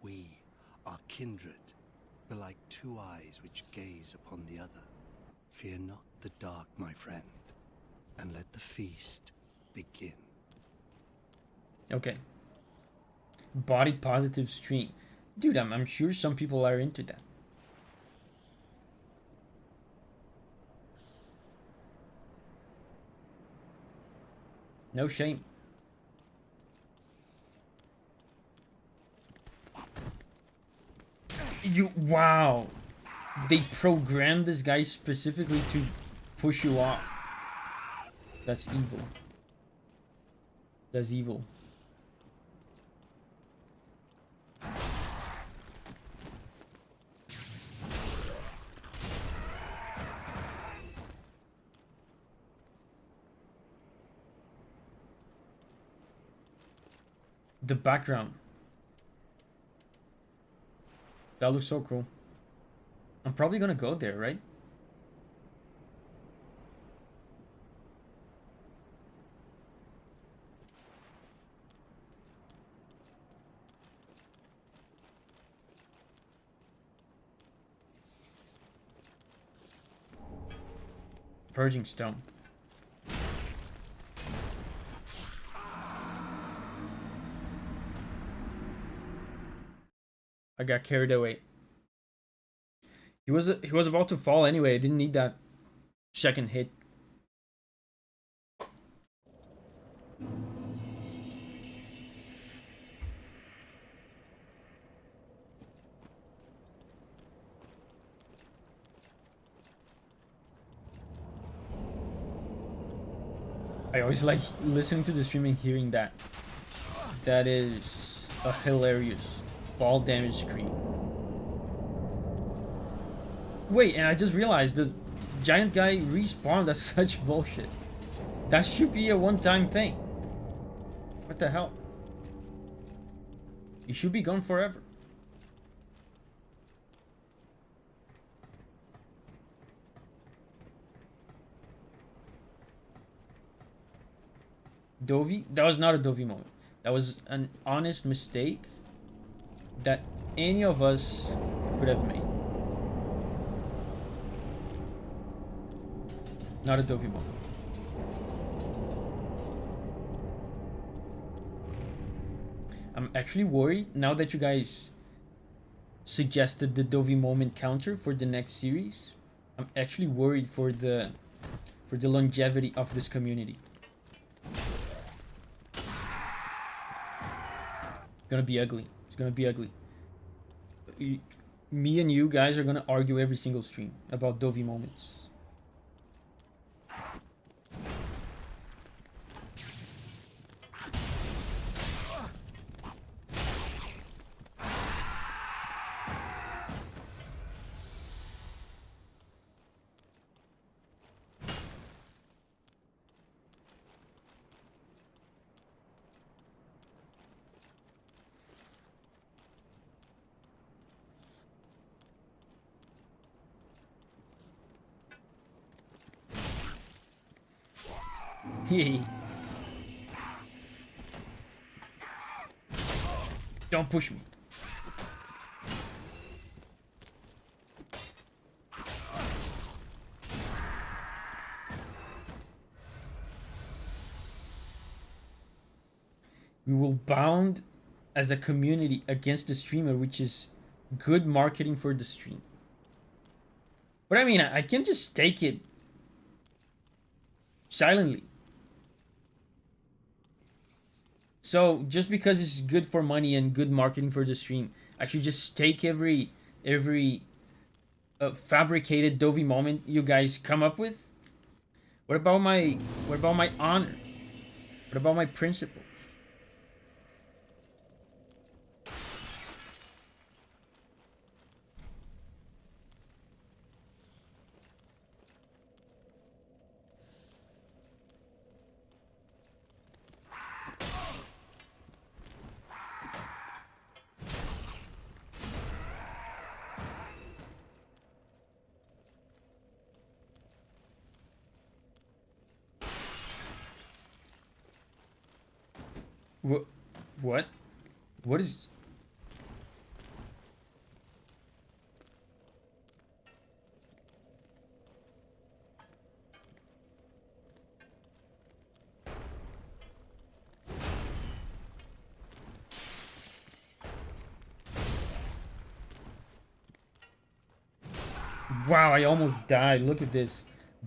We are kindred, but like two eyes which gaze upon the other. Fear not the dark, my friend, and let the feast begin. Okay. Body positive stream. Dude, I'm sure some people are into that. No shame. Wow. They programmed this guy specifically to push you off. That's evil. That's evil. The background. That looks so cool. I'm probably gonna go there, right? Purging stone. I got carried away. He was about to fall anyway. I didn't need that second hit. I always like listening to the stream and hearing that. That is a hilarious fall damage screen. Wait, and I just realized the giant guy respawned. That's such bullshit. That should be a one-time thing. What the hell? He should be gone forever. Davi? That was not a Davi moment. That was an honest mistake that any of us could have made. Not a Davi moment. I'm actually worried now that you guys suggested the Davi moment counter for the next series. I'm actually worried for the longevity of this community. It's gonna be ugly. It's gonna be ugly. Me and you guys are gonna argue every single stream about Davi moments. Don't push me. We will bound as a community against the streamer, which is good marketing for the stream. But I mean, I can just take it silently. So just because it's good for money and good marketing for the stream, I should just take every fabricated Davi moment you guys come up with. What about my honor? What about my principle? What? What? What is? Wow, I almost died. Look at this.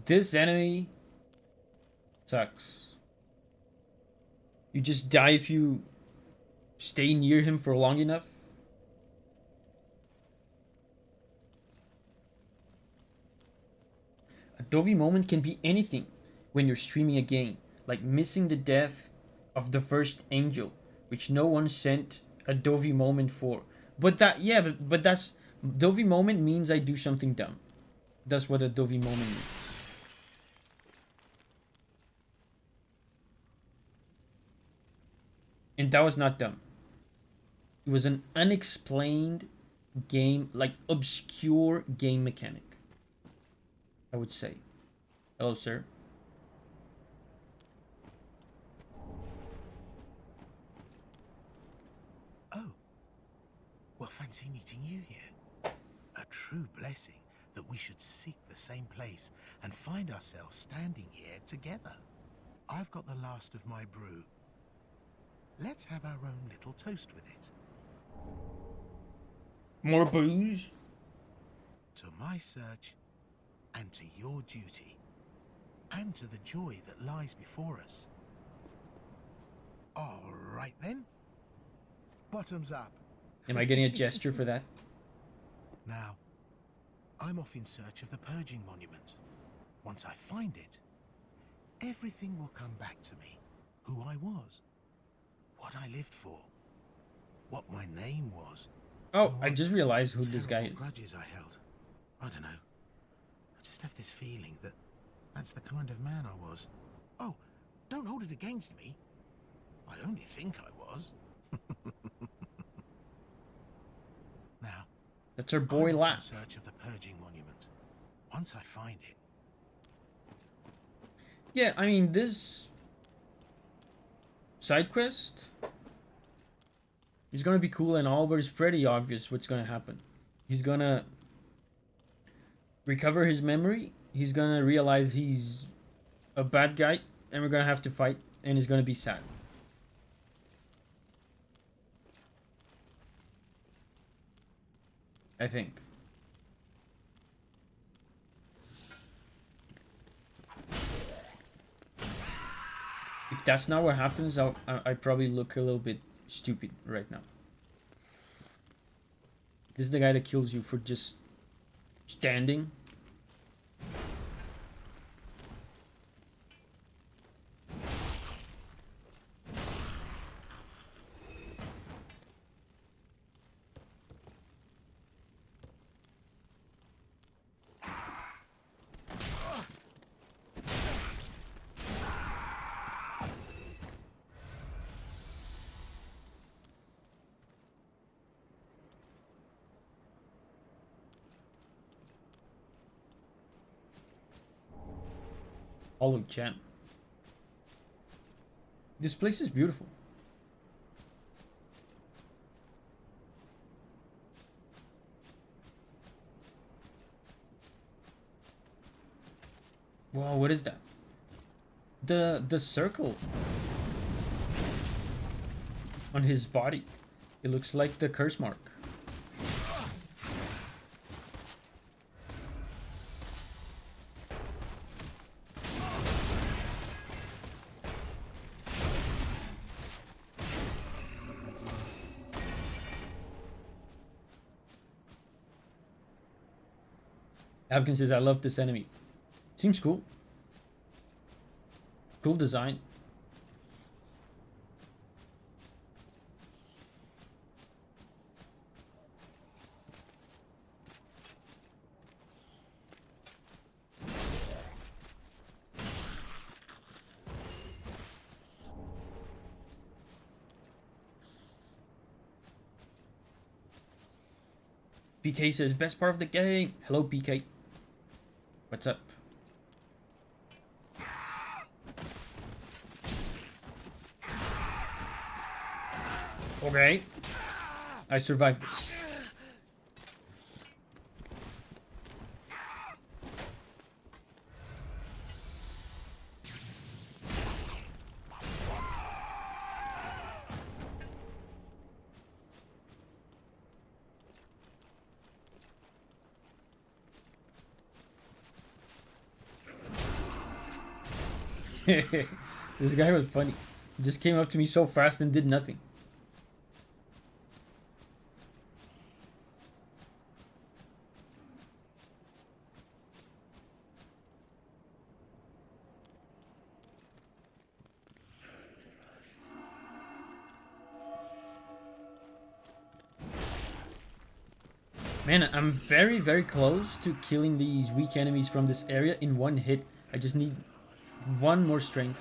This enemy sucks. You just die if you stay near him for long enough. A Davi moment can be anything when you're streaming a game, like missing the death of the first angel, which no one sent a Davi moment for. But that, yeah, but that's Davi moment means I do something dumb. That's what a Davi moment means. And that was not dumb. It was an unexplained game, like obscure game mechanic, I would say. Hello, sir. Oh. Well, fancy meeting you here. A true blessing that we should seek the same place and find ourselves standing here together. I've got the last of my brew. Let's have our own little toast with it. More booze? To my search, and to your duty, and to the joy that lies before us. All right then. Bottoms up. Am I getting a gesture for that? Now, I'm off in search of the purging monument. Once I find it, everything will come back to me. Who I was, what I lived for, what my name was. Oh, I just realized who this guy is. Grudges I held. I don't know. I just have this feeling that that's the kind of man I was. Oh, don't hold it against me. I only think I was. Now, That's our boy I'm off in Lap. search of the purging monument. Once I find it. Yeah, I mean, this side quest is gonna be cool and all, but it's pretty obvious what's gonna happen. He's gonna recover his memory. He's gonna realize he's a bad guy, and we're gonna have to fight, and he's gonna be sad. I think. If that's not what happens, I probably look a little bit stupid right now. This is the guy that kills you for just standing. Hollow gem. This place is beautiful. Wow, what is that? The circle on his body. It looks like the curse mark. Abkin says, I love this enemy. Seems cool. Cool design. PK says, best part of the game. Hello, PK. What's up? Okay. I survived this. This guy was funny. He just came up to me so fast and did nothing. Man, I'm very, very close to killing these weak enemies from this area in one hit. I just need one more strength.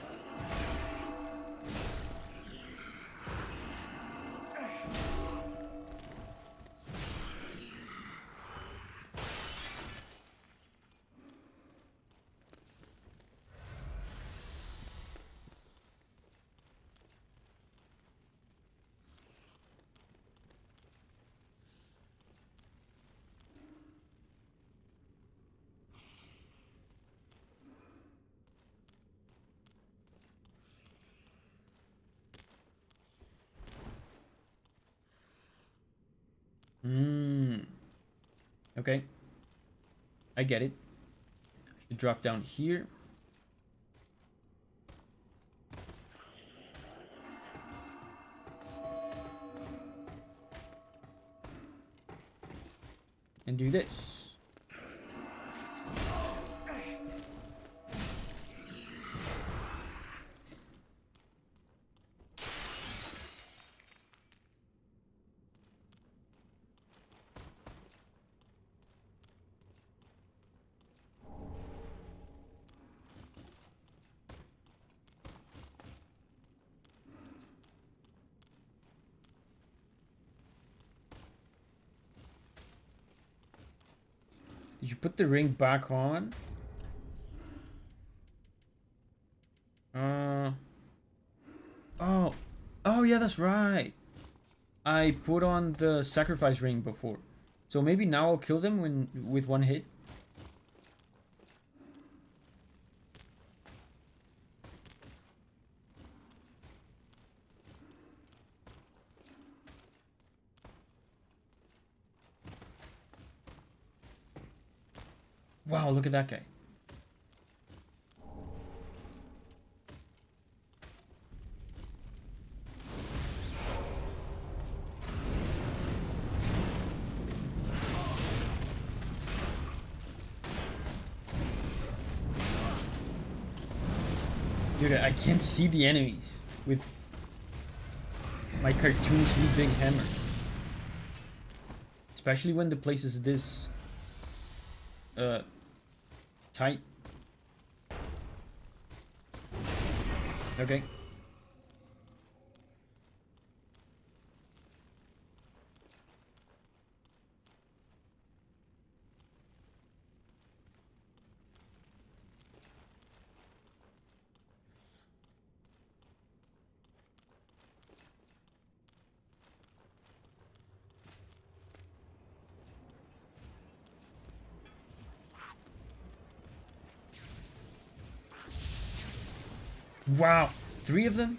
Okay. I get it. I should drop down here. And do this. Did you put the ring back on? Oh. Oh, yeah, that's right. I put on the sacrifice ring before. So maybe now I'll kill them with one hit. Wow, look at that guy. Dude, I can't see the enemies with my cartoonishly big hammer. Especially when the place is this tight. Okay. Wow, 3 of them?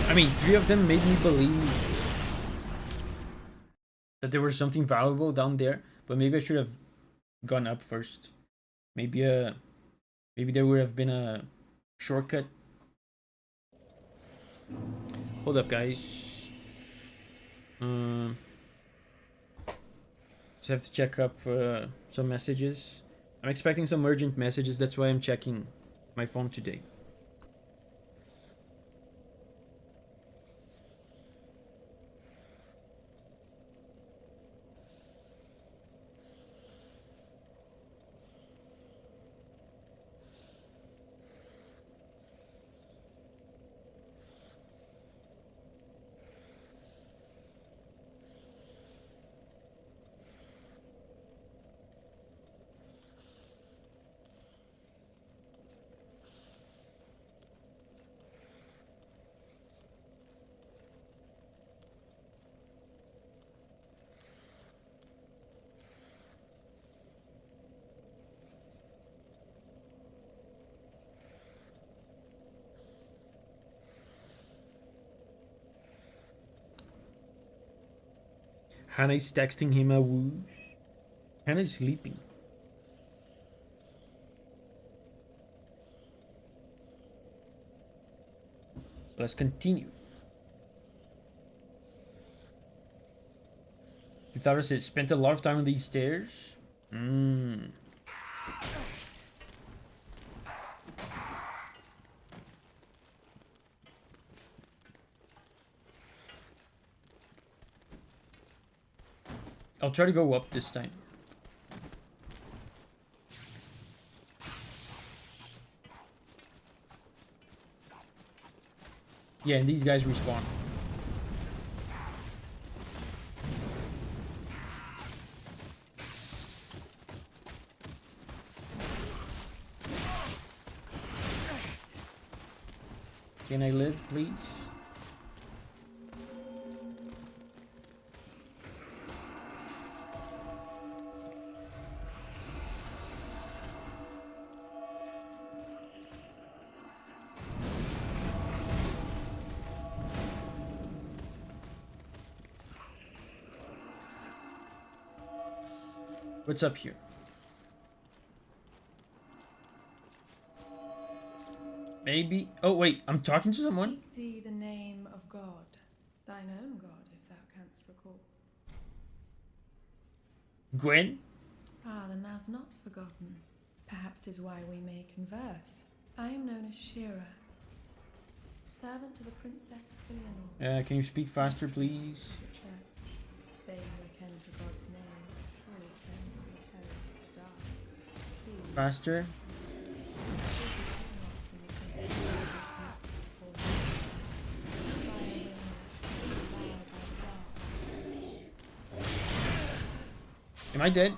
I mean, 3 of them made me believe that there was something valuable down there, but maybe I should have gone up first. Maybe maybe there would have been a shortcut. Hold up, guys. Just have to check up some messages. I'm expecting some urgent messages, that's why I'm checking my phone today. Hannah is texting him a whoosh. Hannah is sleeping. So let's continue. Pythagoras said, spent a lot of time on these stairs. I'll try to go up this time. Yeah, and these guys respawn. Can I live, please? What's up here? Maybe. Oh wait, I'm talking to someone. Speak thee the name of God, thine own God, if thou canst recall. Gwen? Ah, then thou'st not forgotten. Perhaps 'tis why we may converse. I am known as Shira, servant to the Princess Filianor. Can you speak faster, please? The church. They who ken to God's name surely ken to the terrors of the dark. Please, Faster? not from the Am I dead?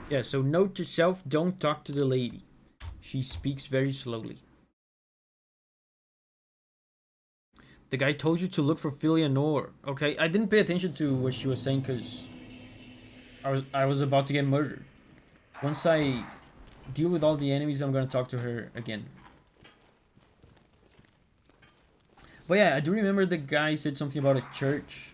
Yeah, so note to self, don't talk to the lady. She speaks very slowly. The guy told you to look for Filianor. Okay, I didn't pay attention to what she was saying because I was about to get murdered. Once I deal with all the enemies, I'm gonna talk to her again. But yeah, I do remember the guy said something about a church.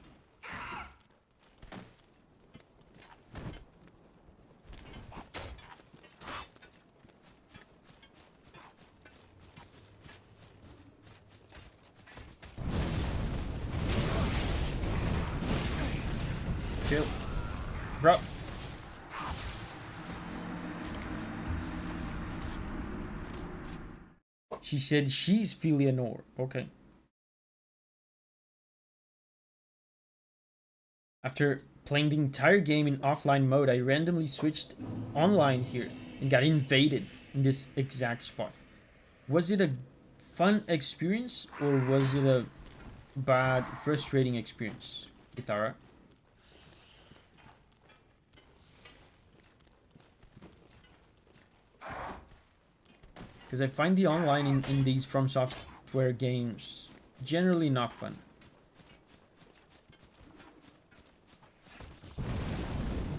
Chill. Bro. She said she's Filianor. Okay. After playing the entire game in offline mode, I randomly switched online here and got invaded in this exact spot. Was it a fun experience or was it a bad, frustrating experience, Ithara? Because I find the online in these From Software games generally not fun.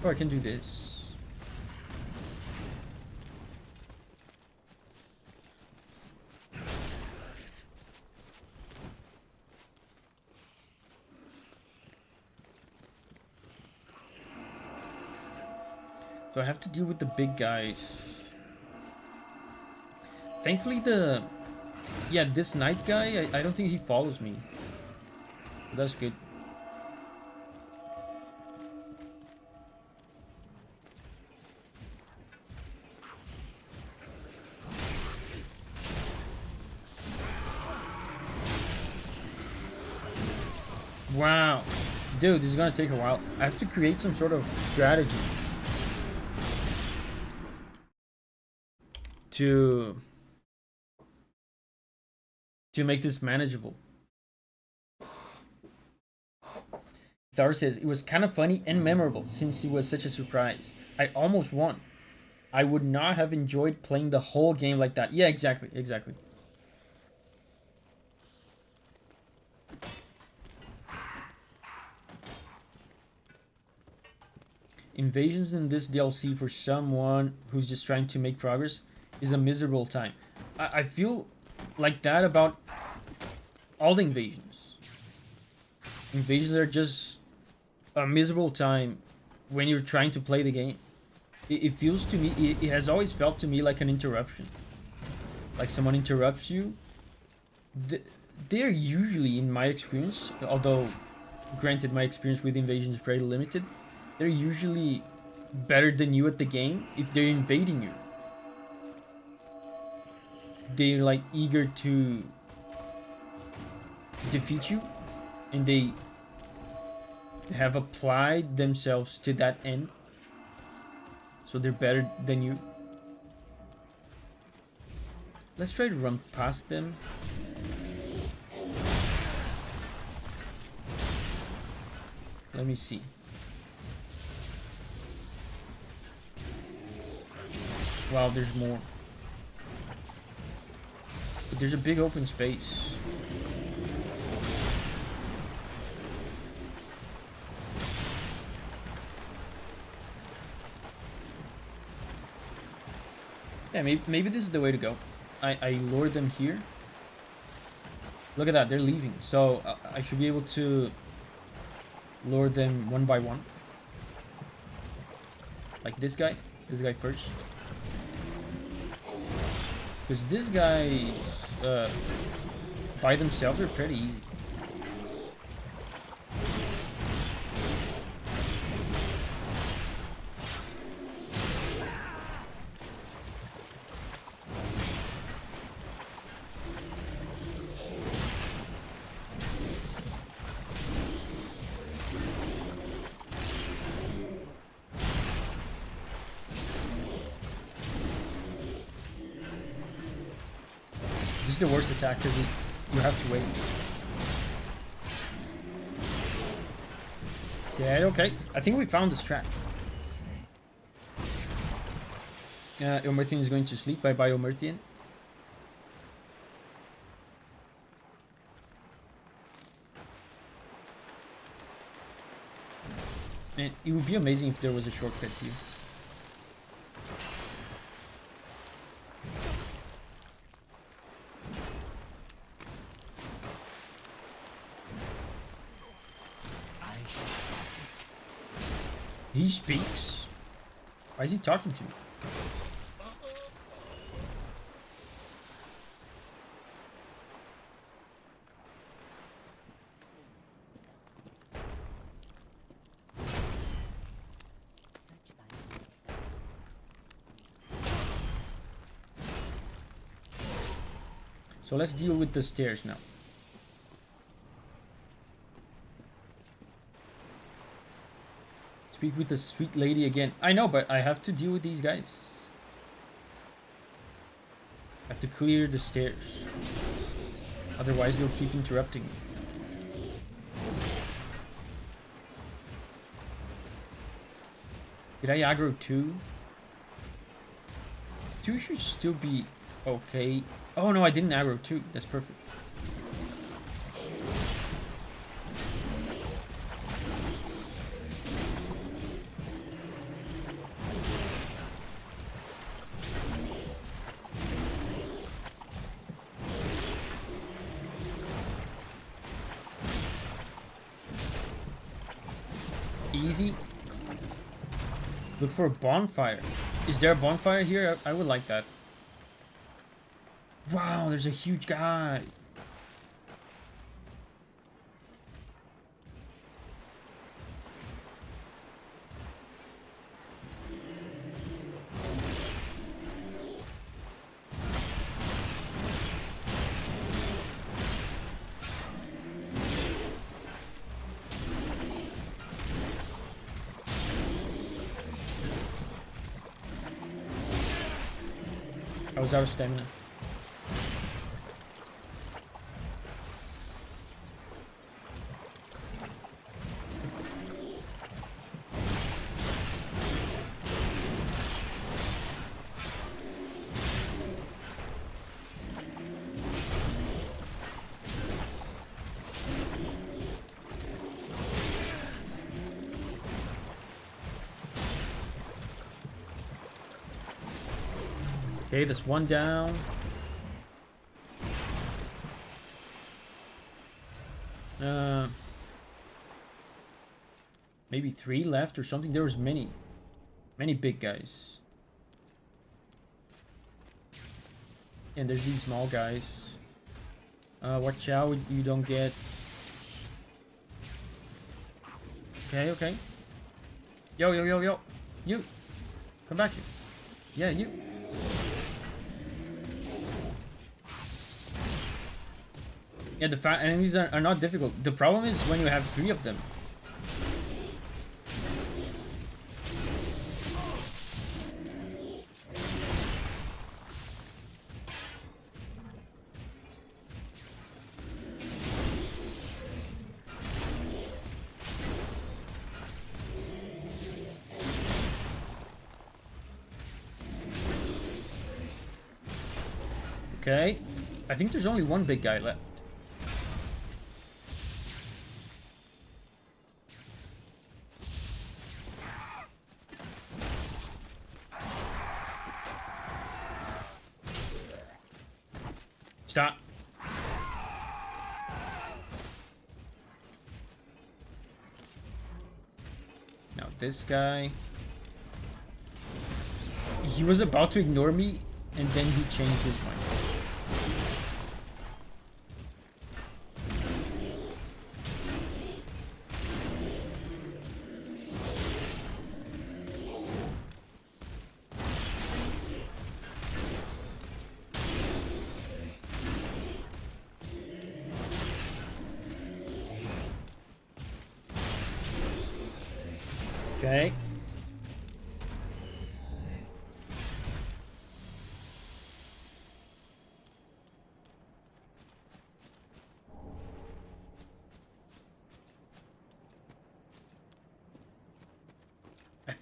Oh, I can do this. So I have to deal with the big guys. Thankfully this night guy, I don't think he follows me. But that's good. Wow. Dude, this is gonna take a while. I have to create some sort of strategy to make this manageable. Thar says, it was kind of funny and memorable since it was such a surprise. I almost won. I would not have enjoyed playing the whole game like that. Yeah, exactly. Invasions in this DLC for someone who's just trying to make progress is a miserable time. I feel like that about all the invasions. Invasions are just a miserable time when you're trying to play the game. It feels to me, it has always felt to me like an interruption. Like someone interrupts you. They're usually, in my experience, although granted my experience with invasions is pretty limited, they're usually better than you at the game if they're invading you. They're like eager to defeat you, and they have applied themselves to that end, so they're better than you. Let's try to run past them. Let me see. Wow, there's more. But there's a big open space. Yeah, maybe this is the way to go. I lure them here. Look at that, they're leaving. So I should be able to lure them one by one. Like this guy first. Because this guy, by themselves, are pretty easy. This is the worst attack because you have to wait. Yeah, okay. I think we found this trap. Omerthian is going to sleep. Bye bye, Omerthian. And it would be amazing if there was a shortcut here. He speaks? Why is he talking to me? So let's deal with the stairs now. Speak with the sweet lady again. I know, but I have to deal with these guys. I have to clear the stairs. Otherwise they'll keep interrupting me. Did I aggro 2? 2 should still be okay. Oh no, I didn't aggro 2. That's perfect. Easy. Look for a bonfire. Is there a bonfire here? I would like that. Wow, there's a huge guy. I was out of stamina. Okay, that's one down. Maybe 3 left or something. There was many big guys. And there's these small guys. Watch out, you don't get... Okay, okay. Yo, yo, yo, yo. You. Come back here. Yeah, you. Yeah, the enemies are not difficult. The problem is when you have 3 of them. Okay. I think there's only one big guy left. Stop. Now this guy. He was about to ignore me, and then he changed his mind. Okay.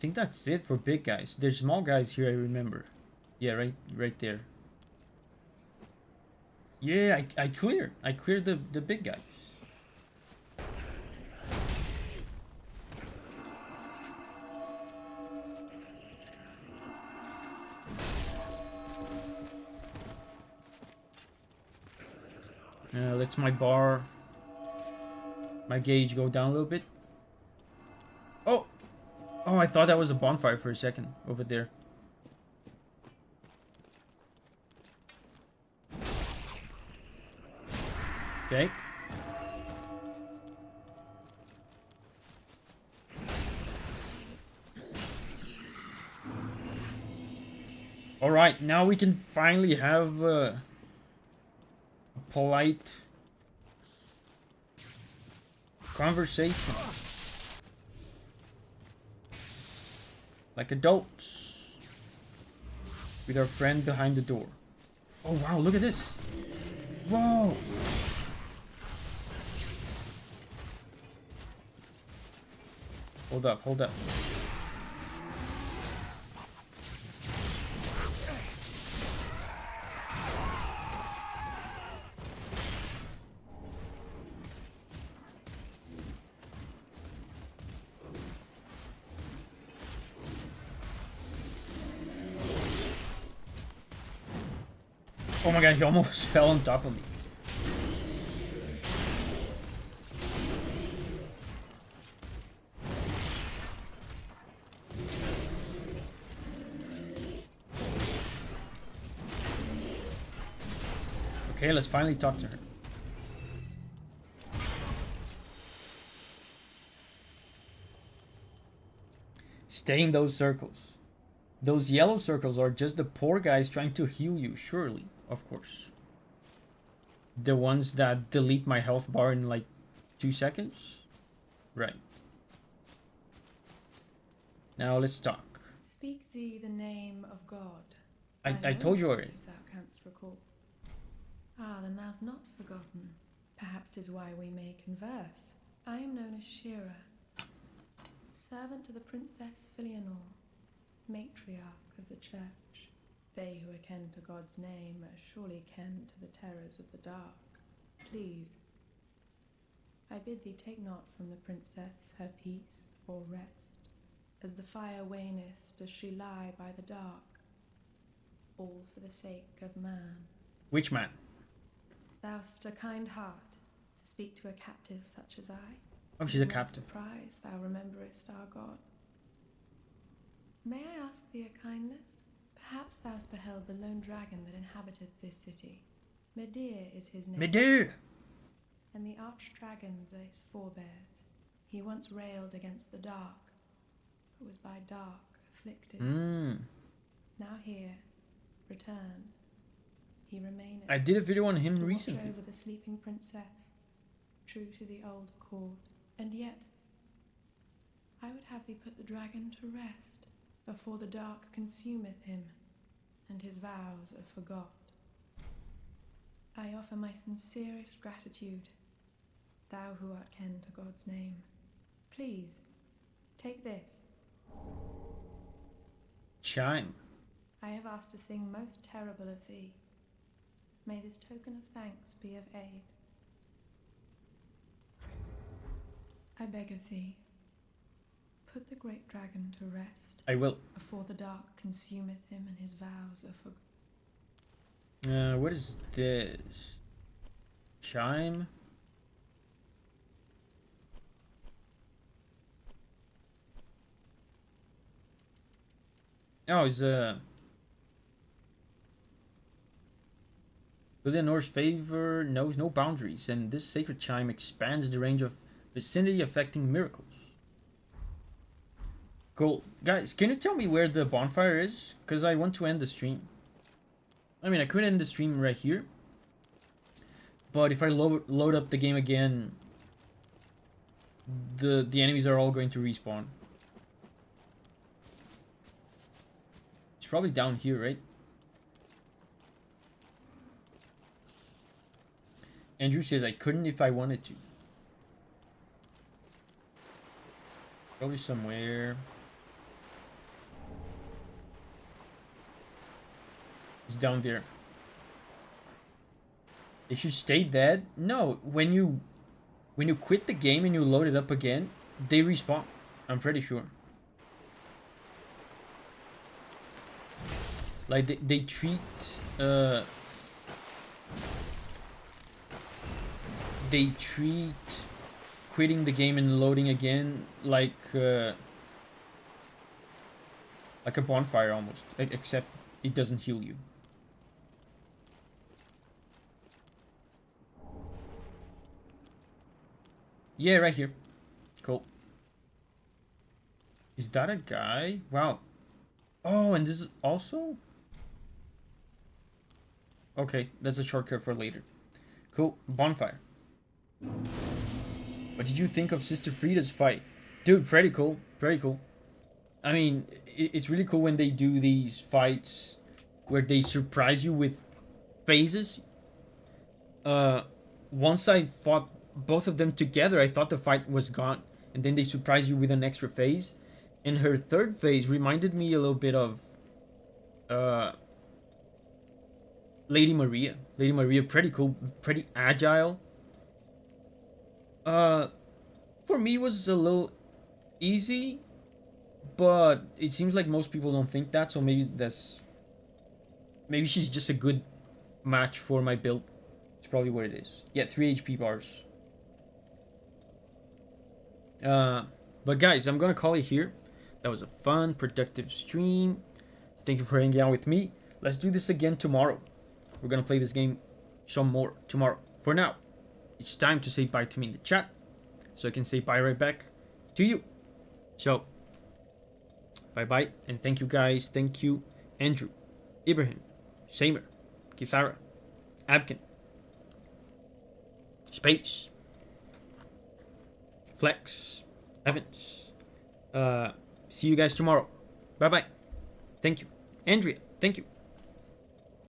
think that's it for big guys. There's small guys here, I remember. Yeah, right there. Yeah, I cleared the big guy. Let's my gauge go down a little bit. Oh! Oh, I thought that was a bonfire for a second over there. Okay. Alright, now we can finally have a polite conversation. Like adults. With our friend behind the door. Oh wow, look at this. Whoa! Hold up, hold up. Oh my god, he almost fell on top of me. Okay, let's finally talk to her. Stay in those circles. Those yellow circles are just the poor guys trying to heal you, surely. Of course. The ones that delete my health bar in like 2 seconds? Right. Now let's talk. Speak thee the name of God. I told you already. If thou canst recall. Ah, then thou'st not forgotten. Perhaps 'tis why we may converse. I am known as Shira, servant to the Princess Filianor, matriarch of the church. They who are ken to God's name are surely ken to the terrors of the dark. Please, I bid thee take not from the princess her peace or rest. As the fire waneth, does she lie by the dark, all for the sake of man. Which man? Thou'st a kind heart to speak to a captive such as I. Oh, she's a captive. Surprise, thou rememberest our God. May I ask thee a kindness? Perhaps thou'st beheld the lone dragon that inhabiteth this city. Medir is his name. Medir! And the arch-dragons are his forebears. He once railed against the dark, but was by dark afflicted. Now here, returned, he remaineth. I did a video on him to recently. watch over the sleeping princess, true to the old accord. And yet, I would have thee put the dragon to rest, before the dark consumeth him, and his vows are forgot. I offer my sincerest gratitude, thou who art ken to God's name. Please, take this. Chime. I have asked a thing most terrible of thee. May this token of thanks be of aid. I beg of thee, put the great dragon to rest. I will. Before the dark consumeth him and his vows are forgot. What is this? Chime? Oh, it's Eleanor's favor knows no boundaries, and this sacred chime expands the range of vicinity affecting miracles. Cool. Guys, can you tell me where the bonfire is? Because I want to end the stream. I mean, I could end the stream right here. But if I load up the game again, the enemies are all going to respawn. It's probably down here, right? Andrew says I couldn't if I wanted to. Probably somewhere. It's down there. They should stay dead? No, when you quit the game and you load it up again, they respawn. I'm pretty sure. Like they treat quitting the game and loading again like a bonfire almost, except it doesn't heal you. Yeah, right here. Cool. Is that a guy? Wow. Oh, and this is also... Okay, that's a shortcut for later. Cool. Bonfire. What did you think of Sister Frida's fight? Dude, pretty cool. Pretty cool. I mean, it's really cool when they do these fights where they surprise you with phases. Once I fought both of them together, I thought the fight was gone, and then they surprise you with an extra phase. And her third phase reminded me a little bit of Lady Maria. Lady Maria, pretty cool, pretty agile. For me, it was a little easy, but it seems like most people don't think that. So maybe she's just a good match for my build. It's probably what it is. Yeah, 3 HP bars. But guys, I'm gonna call it here. That was a fun, productive stream. Thank you for hanging out with me. Let's do this again tomorrow. We're gonna play this game some more tomorrow. For now, it's time to say bye to me in the chat, so I can say bye right back to you. So, bye-bye, and thank you guys. Thank you, Andrew, Ibrahim, Samer, Kithara, Abkin, Space, Flex, Evans. See you guys tomorrow. Bye-bye. Thank you. Andrea, thank you.